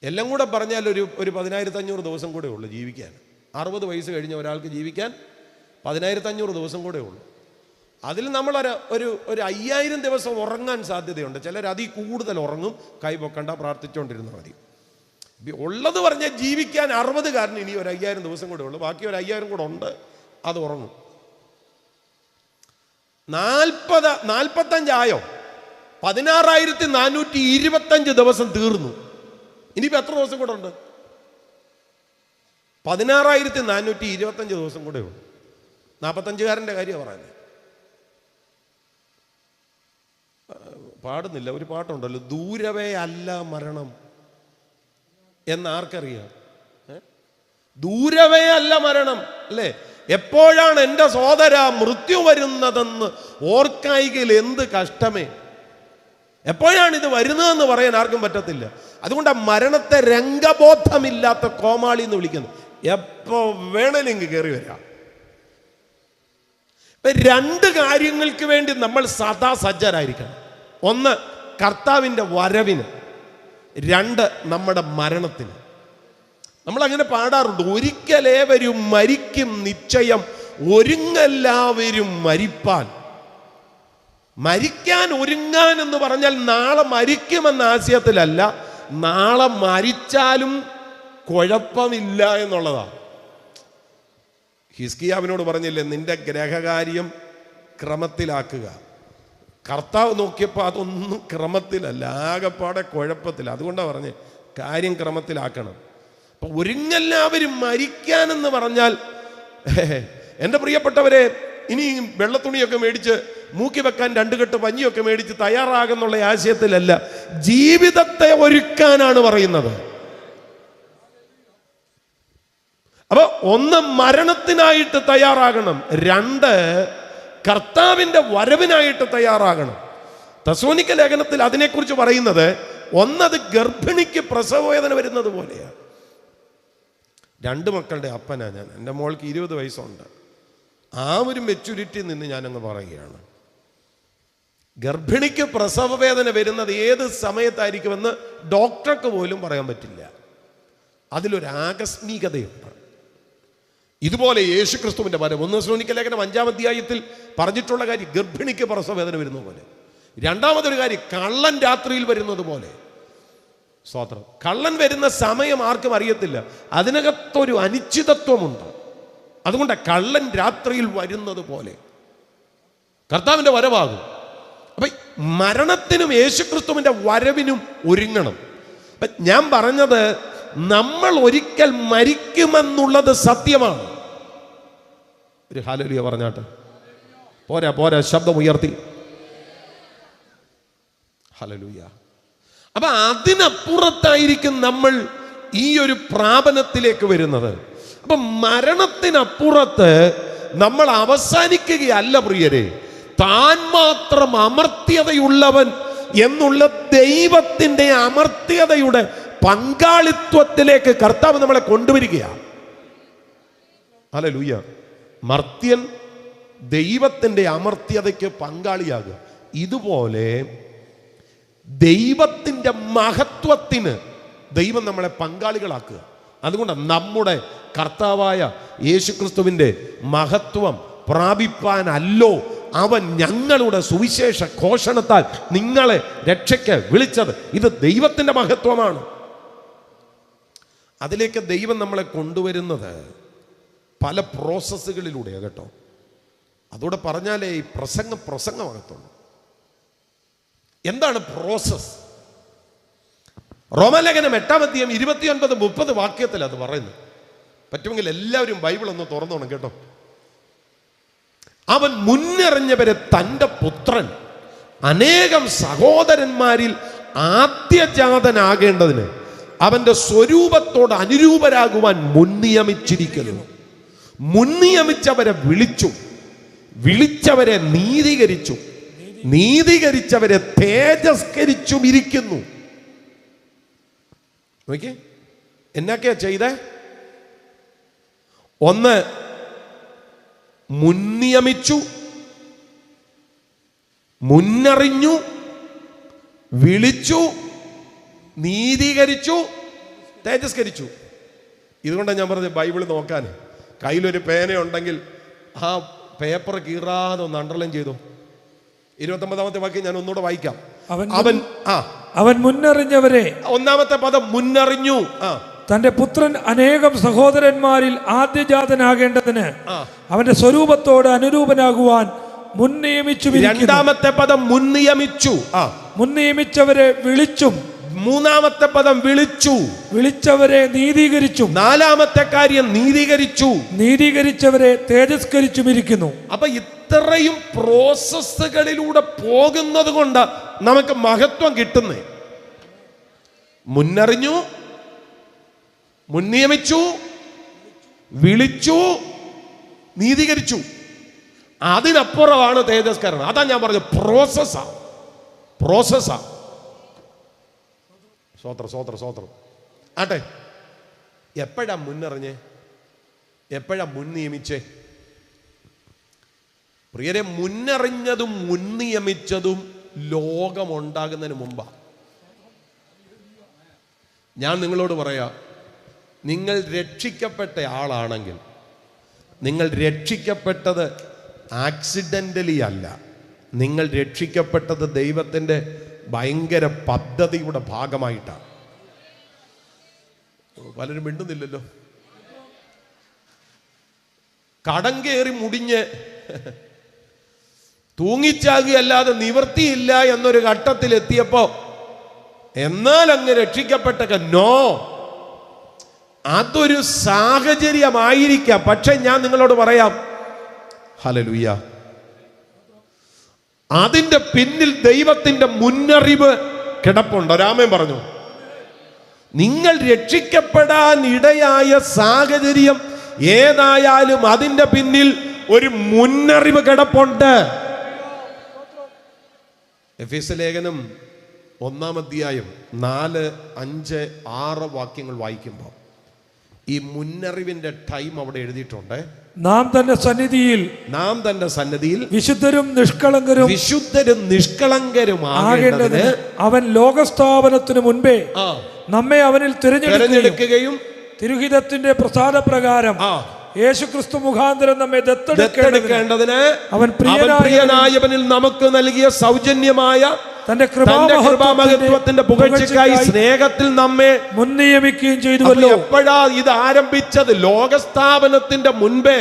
എല്ലാം കൂടെ പറഞ്ഞാൽ ഒരു 10,500 ദിവസം കൂടെ ഉള്ളൂ ജീവിക്കാൻ. 60 വയസ്സ് കഴിഞ്ഞ ഒരാൾക്ക് ജീവിക്കാൻ 10,500 ദിവസം കൂടെ ഉള്ളൂ. അതിൽ നമ്മൾ ഒരു 5,000 ദിവസം ഉറങ്ങാൻ സാധ്യതയുണ്ട്. ചിലർ അതിൽ കൂടുതൽ ഉറങ്ങും. കൈ പൊക്കണ്ട, പ്രാർത്ഥിച്ചുകൊണ്ടിരുന്നാൽ മതി. ഉള്ളത് പറഞ്ഞാൽ ജീവിക്കാൻ 60-കാരന് ഇനി ഒരു 5,000 ദിവസം കൂടെ ഉള്ളൂ. ബാക്കി ഒരു 5,000 കൂടെ ഉണ്ട്, അത് ഉറങ്ങും. 45 ആയോ? 16,425 ദിവസം തീർന്നു. ഇനിയിപ്പോൾ എത്ര ദിവസം കൂടെ ഉണ്ട്? 16,425 ദിവസം കൂടെ ഉള്ളൂ. 45-കാരൻ്റെ കാര്യമാണ് പറയുന്നത്. പാടുന്നില്ല, ഒരു പാട്ടുണ്ടല്ലോ, ദൂരവേ അല്ല മരണം എന്നാർക്കറിയാം? ദൂരവേ അല്ല മരണം അല്ലേ? എപ്പോഴാണ് എൻ്റെ സോദര മൃത്യു വരുന്നതെന്ന് ഓർക്കായികയിൽ എന്ത് കഷ്ടമേ. എപ്പോഴാണ് ഇത് വരുന്നതെന്ന് പറയാൻ ആർക്കും പറ്റത്തില്ല. അതുകൊണ്ട് മരണത്തെ രംഗബോധമില്ലാത്ത കോമാളി എന്ന് വിളിക്കുന്നത്. എപ്പോ വേണമെങ്കിൽ കയറി വരാം. 2 കാര്യങ്ങൾക്ക് വേണ്ടി നമ്മൾ സദാ സജ്ജരായിരിക്കണം. 1 കർത്താവിൻ്റെ വരവിന്, 2 നമ്മുടെ മരണത്തിന്. നമ്മളങ്ങനെ പാടാറുണ്ട്, ഒരിക്കലേവരും മരിക്കും നിശ്ചയം, ഒരുങ്ങെല്ലാവരും മരിപ്പാൻ. മരിക്കാൻ ഒരുങ്ങാൻ എന്ന് പറഞ്ഞാൽ നാളെ മരിക്കുമെന്ന ആശയത്തിലല്ല, നാളെ മരിച്ചാലും കുഴപ്പമില്ല എന്നുള്ളതാണ്. ഹിസ്കിയാവിനോട് പറഞ്ഞില്ലേ, നിന്റെ ഗ്രഹകാര്യം ക്രമത്തിലാക്കുക. കർത്താവ് നോക്കിയപ്പോൾ അതൊന്നും ക്രമത്തിലല്ല, ആകെപ്പാടെ കുഴപ്പത്തില്ല. അതുകൊണ്ടാണ് പറഞ്ഞ് കാര്യം ക്രമത്തിലാക്കണം. അപ്പൊ ഒരുങ്ങെല്ലാവരും മരിക്കാനെന്ന് പറഞ്ഞാൽ, എൻ്റെ പ്രിയപ്പെട്ടവരെ, ഇനി വെള്ളത്തുണിയൊക്കെ മേടിച്ച് മൂക്കി വെക്കാൻ 2 കെട്ട് പഞ്ഞിയൊക്കെ മേടിച്ച് തയ്യാറാകുന്നുള്ള ആശയത്തിലല്ല, ജീവിതത്തെ ഒരുക്കാനാണ് പറയുന്നത്. അപ്പൊ 1 മരണത്തിനായിട്ട് തയ്യാറാകണം, 2 കർത്താവിന്റെ വരവിനായിട്ട് തയ്യാറാകണം. തെസ്സലോനിക്ക ലേഖനത്തിൽ അതിനെക്കുറിച്ച് പറയുന്നത്, 1 അത് ഗർഭിണിക്ക് പ്രസവവേദന വരുന്നത് പോലെയാണ്. 2 മക്കളുടെ അപ്പനാ ഞാൻ. എൻ്റെ മോൾക്ക് 20 വയസ്സുണ്ട്. ആ ഒരു മെച്യൂരിറ്റി നിന്ന് ഞാനങ്ങ് പറയുകയാണ്, ഗർഭിണിക്ക് പ്രസവവേദന വരുന്നത് ഏത് സമയത്തായിരിക്കുമെന്ന് ഡോക്ടർക്ക് പോലും പറയാൻ പറ്റില്ല. അതിലൊരു ആകസ്മികതയുണ്ട്. ഇതുപോലെ യേശു ക്രിസ്തുവിന്റെ വരവ് 1 തെസ്സലോനിക്ക ലേഖനം 5-ാം അധ്യായത്തിൽ പറഞ്ഞിട്ടുള്ള കാര്യം ഗർഭിണിക്ക് പ്രസവവേദന വരുന്നത് പോലെ. 2ാമതൊരു കാര്യം കള്ളൻ രാത്രിയിൽ വരുന്നത് പോലെ. സ്തോത്രം. കള്ളൻ വരുന്ന സമയം ആർക്കും അറിയത്തില്ല, അതിനകത്തൊരു അനിശ്ചിതത്വമുണ്ട്. അതുകൊണ്ട് കള്ളൻ രാത്രിയിൽ വരുന്നത് പോലെ കർത്താവിന്റെ വരവാകും. അപ്പൊ മരണത്തിനും യേശുക്രിസ്തുവിന്റെ വരവിനും ഒരുങ്ങണം. ഞാൻ പറഞ്ഞത്, നമ്മൾ ഒരിക്കൽ മരിക്കുമെന്നുള്ളത് സത്യമാണ്. ഒരു ഹല്ലേലൂയ പറഞ്ഞാട്ടെ. പോരാ, ശബ്ദം ഉയർത്തി ഹല്ലേലൂയ. അപ്പൊ അതിനപ്പുറത്തായിരിക്കും നമ്മൾ ഈ ഒരു പ്രാപനത്തിലേക്ക് വരുന്നത്. അപ്പൊ മരണത്തിനപ്പുറത്ത് നമ്മൾ അവസാനിക്കുകയല്ല പ്രിയരെ, താൻ മാത്രം അമർത്യതയുള്ളവൻ എന്നുള്ള ദൈവത്തിന്റെ അമർത്യതയുടെ പങ്കാളിത്വത്തിലേക്ക് കർത്താവ് നമ്മളെ കൊണ്ടുവരികയാണ്. ഹല്ലേലൂയ. മർത്യൻ ദൈവത്തിന്റെ അമർത്യതയ്ക്ക് പങ്കാളിയാകുക. ഇതുപോലെ ദൈവത്തിന്റെ മഹത്വത്തിന് ദൈവം നമ്മളെ പങ്കാളികളാക്കുക. അതുകൊണ്ട് നമ്മുടെ കർത്താവായ യേശുക്രിസ്തുവിന്റെ മഹത്വം പ്രാപിപ്പാനല്ലോ അവൻ ഞങ്ങളുടെ സുവിശേഷ ഘോഷണത്താൽ നിങ്ങളെ രക്ഷയ്ക്ക് വിളിച്ചത്. ഇത് ദൈവത്തിന്റെ മഹത്വമാണ്. അതിലേക്ക് ദൈവം നമ്മളെ കൊണ്ടുവരുന്നത് പല പ്രോസസ്സുകളിലൂടെയാണ് കേട്ടോ. അതോടെ പറഞ്ഞാലേ ഈ പ്രസംഗമാകത്തുള്ളൂ. എന്താണ് പ്രോസസ്? റോമാലേഖനം 8-ാം അധ്യായം 29-30 വാക്യത്തിൽ അത് പറയുന്നു. പറ്റുമെങ്കിൽ എല്ലാവരും ബൈബിൾ ഒന്ന് തുറന്നോണം കേട്ടോ. അവൻ മുന്നറിഞ്ഞവരെ തൻ്റെ പുത്രൻ അനേകം സഹോദരന്മാരിൽ ആദ്യജാതനാകേണ്ടതിന് അവന്റെ സ്വരൂപത്തോട് അനുരൂപരാകുവാൻ മുൻനിയമിച്ചിരിക്കുന്നു. മുൻനിയമിച്ചവരെ വിളിച്ചവരെ നീതീകരിച്ചവരെ തേജസ്കരിച്ചും ഇരിക്കുന്നു. നോക്കിയേ, എന്നൊക്കെയാ ചെയ്തേ? 1 മുൻനിയമിച്ചു, മുന്നറിഞ്ഞു, വിളിച്ചു, നീതീകരിച്ചു, തേജസ്കരിച്ചു. ഇതുകൊണ്ടാണ് ഞാൻ പറഞ്ഞത് ബൈബിൾ നോക്കാൻ കയ്യിലൊരു പേനയുണ്ടെങ്കിൽ ആ പേപ്പർ കീറാതെ ഒന്ന് അണ്ടർലൈൻ ചെയ്തു. 29-ാമത്തെ വാക്യം ഞാൻ ഒന്നുകൂടെ വായിക്കാം. അവൻ മുന്നറിഞ്ഞവരെ, 1-ാമത്തെ പദം മുന്നറിഞ്ഞു, തന്റെ പുത്രൻ അനേകം സഹോദരന്മാരിൽ ആദ്യജാതനാകേണ്ടതിന് അവന്റെ സ്വരൂപത്തോട് അനുരൂപനാകുവാൻ മുൻനിയമിച്ചു. 2-ാമത്തെ പദം മുൻനിയമിച്ചു, മുൻനിയമിച്ചവരെ വിളിച്ചും. 3-ാമത്തെ പദം വിളിച്ചവരെ നീതീകരിച്ചും. 4-ാമത്തെ കാര്യം നീതീകരിച്ചവരെ തേജസ്കരിച്ചും ഇരിക്കുന്നു. അപ്പൊ ഇത്രയും പ്രോസസ്സുകളിലൂടെ പോകുന്നത് കൊണ്ട് നമുക്ക് മഹത്വം കിട്ടുന്നേ. മുന്നറിഞ്ഞു, മുൻനിയമിച്ചു, വിളിച്ചു, നീതീകരിച്ചു. അതിനപ്പുറമാണ് തേജസ്കരണം. അതാ ഞാൻ പറഞ്ഞത് പ്രോസസ്സാ. സ്വോത്രം ആട്ടെ. എപ്പോഴാ മുന്നറിഞ്ഞേ? എപ്പോഴാ മുൻനിയമിച്ചേ? പ്രിയരെ, മുന്നറിഞ്ഞതും മുൻനിയമിച്ചതും ലോകമുണ്ടാകുന്നതിന് മുമ്പാ. ഞാൻ നിങ്ങളോട് പറയാം, നിങ്ങൾ രക്ഷിക്കപ്പെട്ട ആളാണെങ്കിൽ നിങ്ങൾ രക്ഷിക്കപ്പെട്ടത് ആക്സിഡൻ്റലി അല്ല. നിങ്ങൾ രക്ഷിക്കപ്പെട്ടത് ദൈവത്തിൻ്റെ ഭയങ്കര പദ്ധതിയുടെ ഭാഗമായിട്ടാണ്. പലരും മിണ്ടുന്നില്ലല്ലോ. കടം കയറി മുടിഞ്ഞ് തൂങ്ങിച്ചാകുകയല്ലാതെ നിവൃത്തിയില്ല എന്നൊരു ഘട്ടത്തിൽ എത്തിയപ്പോ എന്നാൽ അങ്ങ് രക്ഷിക്കപ്പെട്ട നോ, അതൊരു സാഹചര്യമായിരിക്കാം. പക്ഷെ ഞാൻ നിങ്ങളോട് പറയാം, ഹല്ലേലൂയ, അതിന്റെ പിന്നിൽ ദൈവത്തിന്റെ മുന്നറിവ് കിടപ്പുണ്ട്. രാമൻ പറഞ്ഞു, നിങ്ങൾ രക്ഷിക്കപ്പെടാൻ ഇടയായ സാഹചര്യം ഏതായാലും അതിന്റെ പിന്നിൽ ഒരു മുന്നറിവ് കിടപ്പുണ്ട്. എഫേസ്യ ലേഖനം 1-ാം അധ്യായം 4, 5, 6 വാക്യങ്ങൾ വായിക്കുമ്പോൾ ഈ മുന്നറിവിന്റെ ടൈം അവിടെ എഴുതിയിട്ടുണ്ട്. നാം തന്റെ സന്നിധിയിൽ വിശുദ്ധരും നിഷ്കളങ്കരുമാകേണ്ടതിന് അവൻ ലോകസ്ഥാപനത്തിന് മുൻപേ നമ്മെ അവനിൽ തിരഞ്ഞെടുക്കുകയും തിരുഹിതത്തിന്റെ പ്രസാദപ്രകാരം യേശുക്രിസ്തു മുഖാന്തരം നമ്മെ ദത്തെടുക്കേണ്ടതിന് അവൻ പ്രിയനായവനിൽ നമുക്ക് നൽകിയ സൗജന്യമായ തന്റെ കൃപാമഹത്വത്തിന്റെ പുകഴ്ചയ്ക്കായി സ്നേഹത്തിൽ നമ്മെ മുൻനിയമിക്കുകയും ചെയ്തുവല്ലോ. എപ്പോഴാ ഇത് ആരംഭിച്ചത്? ലോകസ്ഥാപനത്തിന്റെ മുൻപേ.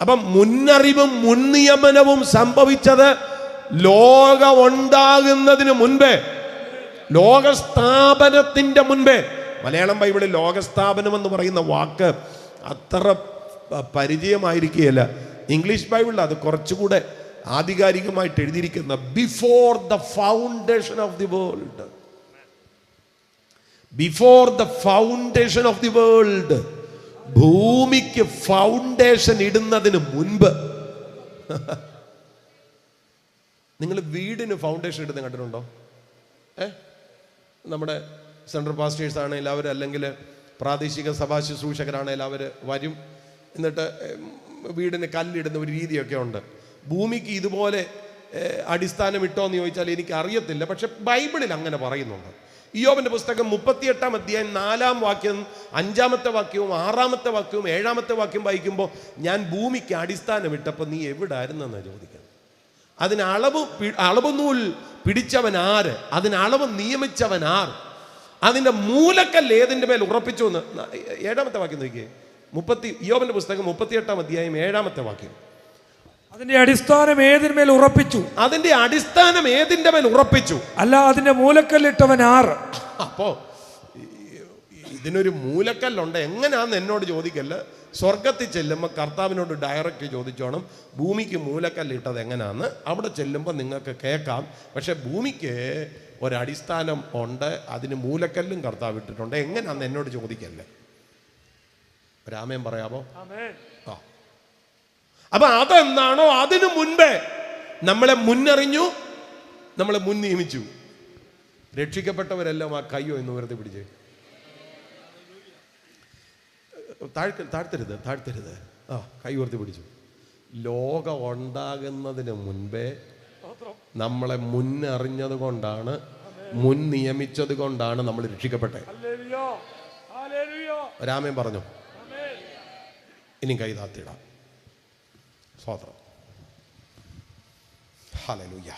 അപ്പം മുന്നറിവും മുൻനിയമനവും സംഭവിച്ചത് ലോകം ഉണ്ടാകുന്നതിന് മുൻപേ, ലോകസ്ഥാപനത്തിന്റെ മുൻപേ. മലയാളം ബൈബിളിൽ ലോകസ്ഥാപനം എന്ന് പറയുന്ന വാക്ക് അത്ര പരിചയമായിരിക്കുകയല്ല. ഇംഗ്ലീഷ് ബൈബിളിൽ അത് കുറച്ചുകൂടെ ആധികാരികമായിട്ട് എഴുതിയിരിക്കുന്ന before the foundation of the world. Before the foundation of the world. ഭൂമിക്ക് ഫൗണ്ടേഷൻ ഇടുന്നതിന് മുൻപ്. നിങ്ങൾ വീടിന് ഫൗണ്ടേഷൻ ഇടുന്ന കണ്ടിട്ടുണ്ടോ? നമ്മുടെ സെൻട്രൽ പാസ്റ്റേഴ്സ് ആണെങ്കിൽ അവർ, അല്ലെങ്കിൽ പ്രാദേശിക സഭാ ശുശ്രൂഷകരാണെങ്കിൽ അവർ വരും, എന്നിട്ട് വീടിന് കല്ലിടുന്ന ഒരു രീതിയൊക്കെ ഉണ്ട്. ഭൂമിക്ക് ഇതുപോലെ അടിസ്ഥാനം ഇട്ടോ എന്ന് ചോദിച്ചാൽ എനിക്ക് അറിയത്തില്ല, പക്ഷെ ബൈബിളിൽ അങ്ങനെ പറയുന്നുണ്ട്. ഇയ്യോബിന്റെ പുസ്തകം 38-ാം അധ്യായം 4-ാം വാക്യം, 5-ാമത്തെ വാക്യവും 6-ാമത്തെ വാക്യവും 7-ാമത്തെ വാക്യം വായിക്കുമ്പോൾ, ഞാൻ ഭൂമിക്ക് അടിസ്ഥാനം ഇട്ടപ്പോൾ നീ എവിടായിരുന്നെന്നാണ് ചോദിക്കുന്നത്. അതിന് അളവ് നൂൽ പിടിച്ചവൻ ആര്? അതിന് അളവ് നിയമിച്ചവൻ ആർ? അതിന്റെ മൂലക്കല്ല് ഏതിന്റെ മേൽ ഉറപ്പിച്ചു എന്ന് 7-ാമത്തെ വാക്യം നോക്കിയേ. ഇയ്യോബിന്റെ പുസ്തകം 38-ാം അധ്യായം 7-ാമത്തെ വാക്യം. അതിന്റെ അടിസ്ഥാനം ഏതിന്മേൽ ഉറപ്പിച്ചു? അതിന്റെ അടിസ്ഥാനം ഏതിന്റെ മേൽ ഉറപ്പിച്ചു? അല്ല, അതിന്റെ മൂലക്കല്ലിട്ടവൻ ആർ? അപ്പോ ഇതിനൊരു മൂലക്കല്ലുണ്ട്. എങ്ങനെയാന്ന് എന്നോട് ചോദിക്കല്ല. സ്വർഗത്തിൽ ചെല്ലുമ്പോൾ കർത്താവിനോട് ഡയറക്റ്റ് ചോദിച്ചോണം, ഭൂമിക്ക് മൂലക്കല്ലിട്ടത് എങ്ങനെയാന്ന്. അവിടെ ചെല്ലുമ്പോൾ നിങ്ങൾക്ക് കേൾക്കാം. പക്ഷെ ഭൂമിക്ക് ഒരടിസ്ഥാനം ഉണ്ട്, അതിന് മൂലക്കല്ലും കർത്താവ് ഇട്ടിട്ടുണ്ട്. എങ്ങനെയാന്ന് എന്നോട് ചോദിക്കല്ലേ. രാമൻ പറയാമോ? ആ, അപ്പൊ അതെന്താണോ അതിനു മുൻപേ നമ്മളെ മുന്നറിഞ്ഞു, നമ്മളെ മുൻ നിയമിച്ചു. രക്ഷിക്കപ്പെട്ടവരെല്ലാം ആ കയ്യോ എന്ന് വെറുതെ പിടിച്ച് താഴ്ത്തരുത്. ആ, കൈ ഉയർത്തി പിടിച്ചു. ലോകം ഉണ്ടാകുന്നതിന് മുൻപേ നമ്മളെ മുന്നറിഞ്ഞത് കൊണ്ടാണ്, മുൻ നിയമിച്ചത് കൊണ്ടാണ് നമ്മൾ രക്ഷിക്കപ്പെട്ടെ. രാമൻ പറഞ്ഞു, ഇനി കൈ താത്തിടാം. സ്തോത്രം. ഹല്ലേലൂയ.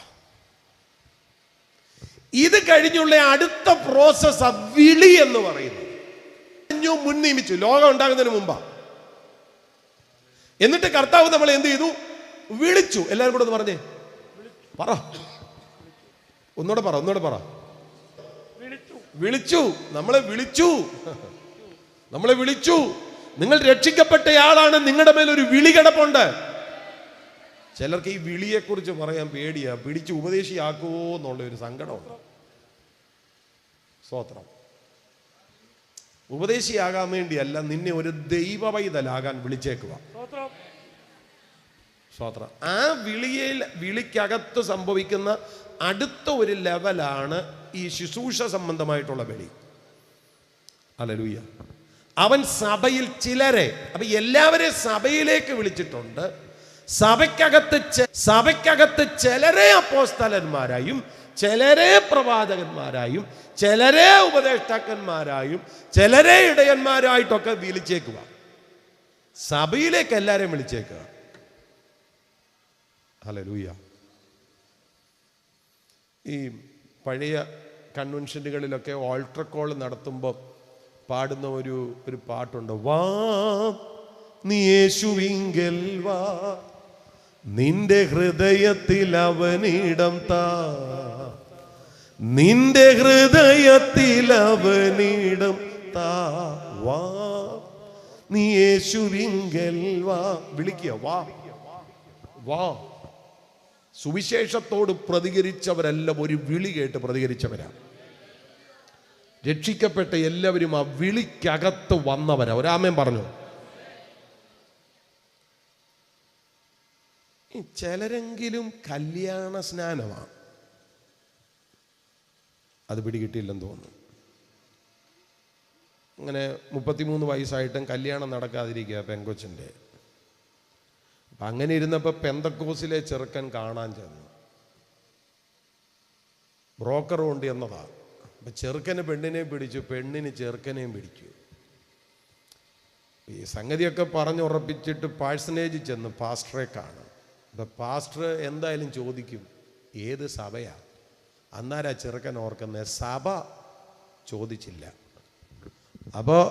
ഇത് കഴിഞ്ഞുള്ള അടുത്ത പ്രോസസ് വിളി എന്ന് പറയുന്നത്. മുൻ നിയമിച്ചു, ലോകം ഉണ്ടാകുന്നതിന് മുമ്പാ. എന്നിട്ട് കർത്താവ് നമ്മളെ എന്ത് ചെയ്തു? വിളിച്ചു. എല്ലാവരും കൂടെ ഒന്ന് പറഞ്ഞേ, പറ, ഒന്നുകൂടെ പറ. വിളിച്ചു. നമ്മളെ വിളിച്ചു. നിങ്ങൾ രക്ഷിക്കപ്പെട്ടയാളാണ്. നിങ്ങളുടെ മേൽ ഒരു വിളി കിടപ്പുണ്ട്. ചിലർക്ക് ഈ വിളിയെക്കുറിച്ച് പറയാൻ പേടിയാ. പിടിച്ച് ഉപദേശിയാക്കുവോ എന്നുള്ള ഒരു സങ്കടമുണ്ട്. സ്തോത്രം. ഉപദേശിയാകാൻ വേണ്ടിയല്ല, നിന്നെ ഒരു ദൈവ പൈതലാകാൻ വിളിച്ചേക്കുക. സ്തോത്രം. ആ വിളിക്കകത്ത് സംഭവിക്കുന്ന അടുത്ത ഒരു ലെവലാണ് ഈ ശുശ്രൂഷ സംബന്ധമായിട്ടുള്ള വിളി. ഹല്ലേലൂയ. അവൻ സഭയിൽ ചിലരെ, അപ്പൊ എല്ലാവരെയും സഭയിലേക്ക് വിളിച്ചിട്ടുണ്ട്. സഭയ്ക്കകത്ത് ചിലരെ അപ്പോസ്തലന്മാരായും, ചിലരെ പ്രവാചകന്മാരായും, ചിലരെ ഉപദേഷ്ടാക്കന്മാരായും, ചിലരെ ഇടയന്മാരായിട്ടൊക്കെ വിളിച്ചേക്കുക. സഭയിലേക്ക് എല്ലാരെയും വിളിച്ചേക്കുക. ഹല്ലേലൂയ. ഈ പഴയ കൺവെൻഷനുകളിലൊക്കെ ഓൾട്ടർ കോൾ നടത്തുമ്പോൾ പാടുന്ന ഒരു പാട്ടുണ്ട്. വാ നീ യേശുവിങ്കൽ വാ, നിന്റെ ഹൃദയത്തിൽ അവനിടം താ, നിന്റെ ഹൃദയത്തിൽ അവനിടം താ. വാ നീ യേശുവിങ്കൽ വാ. വിളിക്കുക, വാ. സുവിശേഷത്തോട് പ്രതികരിച്ചവരെല്ലാം ഒരു വിളി കേട്ട് പ്രതികരിച്ചവരാണ്. രക്ഷിക്കപ്പെട്ട എല്ലാവരും ആ വിളിക്കകത്ത് വന്നവരാ. ഒരാമേൻ പറഞ്ഞു. ചിലരെങ്കിലും കല്യാണ സ്നാനമാണ്, അത് പിടികിട്ടില്ലെന്ന് തോന്നുന്നു. അങ്ങനെ 33 വയസ്സായിട്ടും കല്യാണം നടക്കാതിരിക്കുക പെങ്കൊച്ചിൻ്റെ. അപ്പം അങ്ങനെ ഇരുന്നപ്പോൾ പെന്തക്കോസിലെ ചെറുക്കൻ കാണാൻ ചെന്നു. ബ്രോക്കർ കൊണ്ട് എന്നതാ. അപ്പം ചെറുക്കന് പെണ്ണിനെയും പിടിച്ചു, പെണ്ണിന് ചെറുക്കനെയും പിടിച്ചു. ഈ സംഗതിയൊക്കെ പറഞ്ഞുറപ്പിച്ചിട്ട് പാഴ്സനേജ് ചെന്ന് പാസ്റ്ററെ കാണും. അപ്പം പാസ്റ്റർ എന്തായാലും ചോദിക്കും ഏത് സഭയാ. അന്നേരാ ചെറുക്കൻ ഓർക്കുന്നത് സഭ ചോദിച്ചില്ല. അപ്പോൾ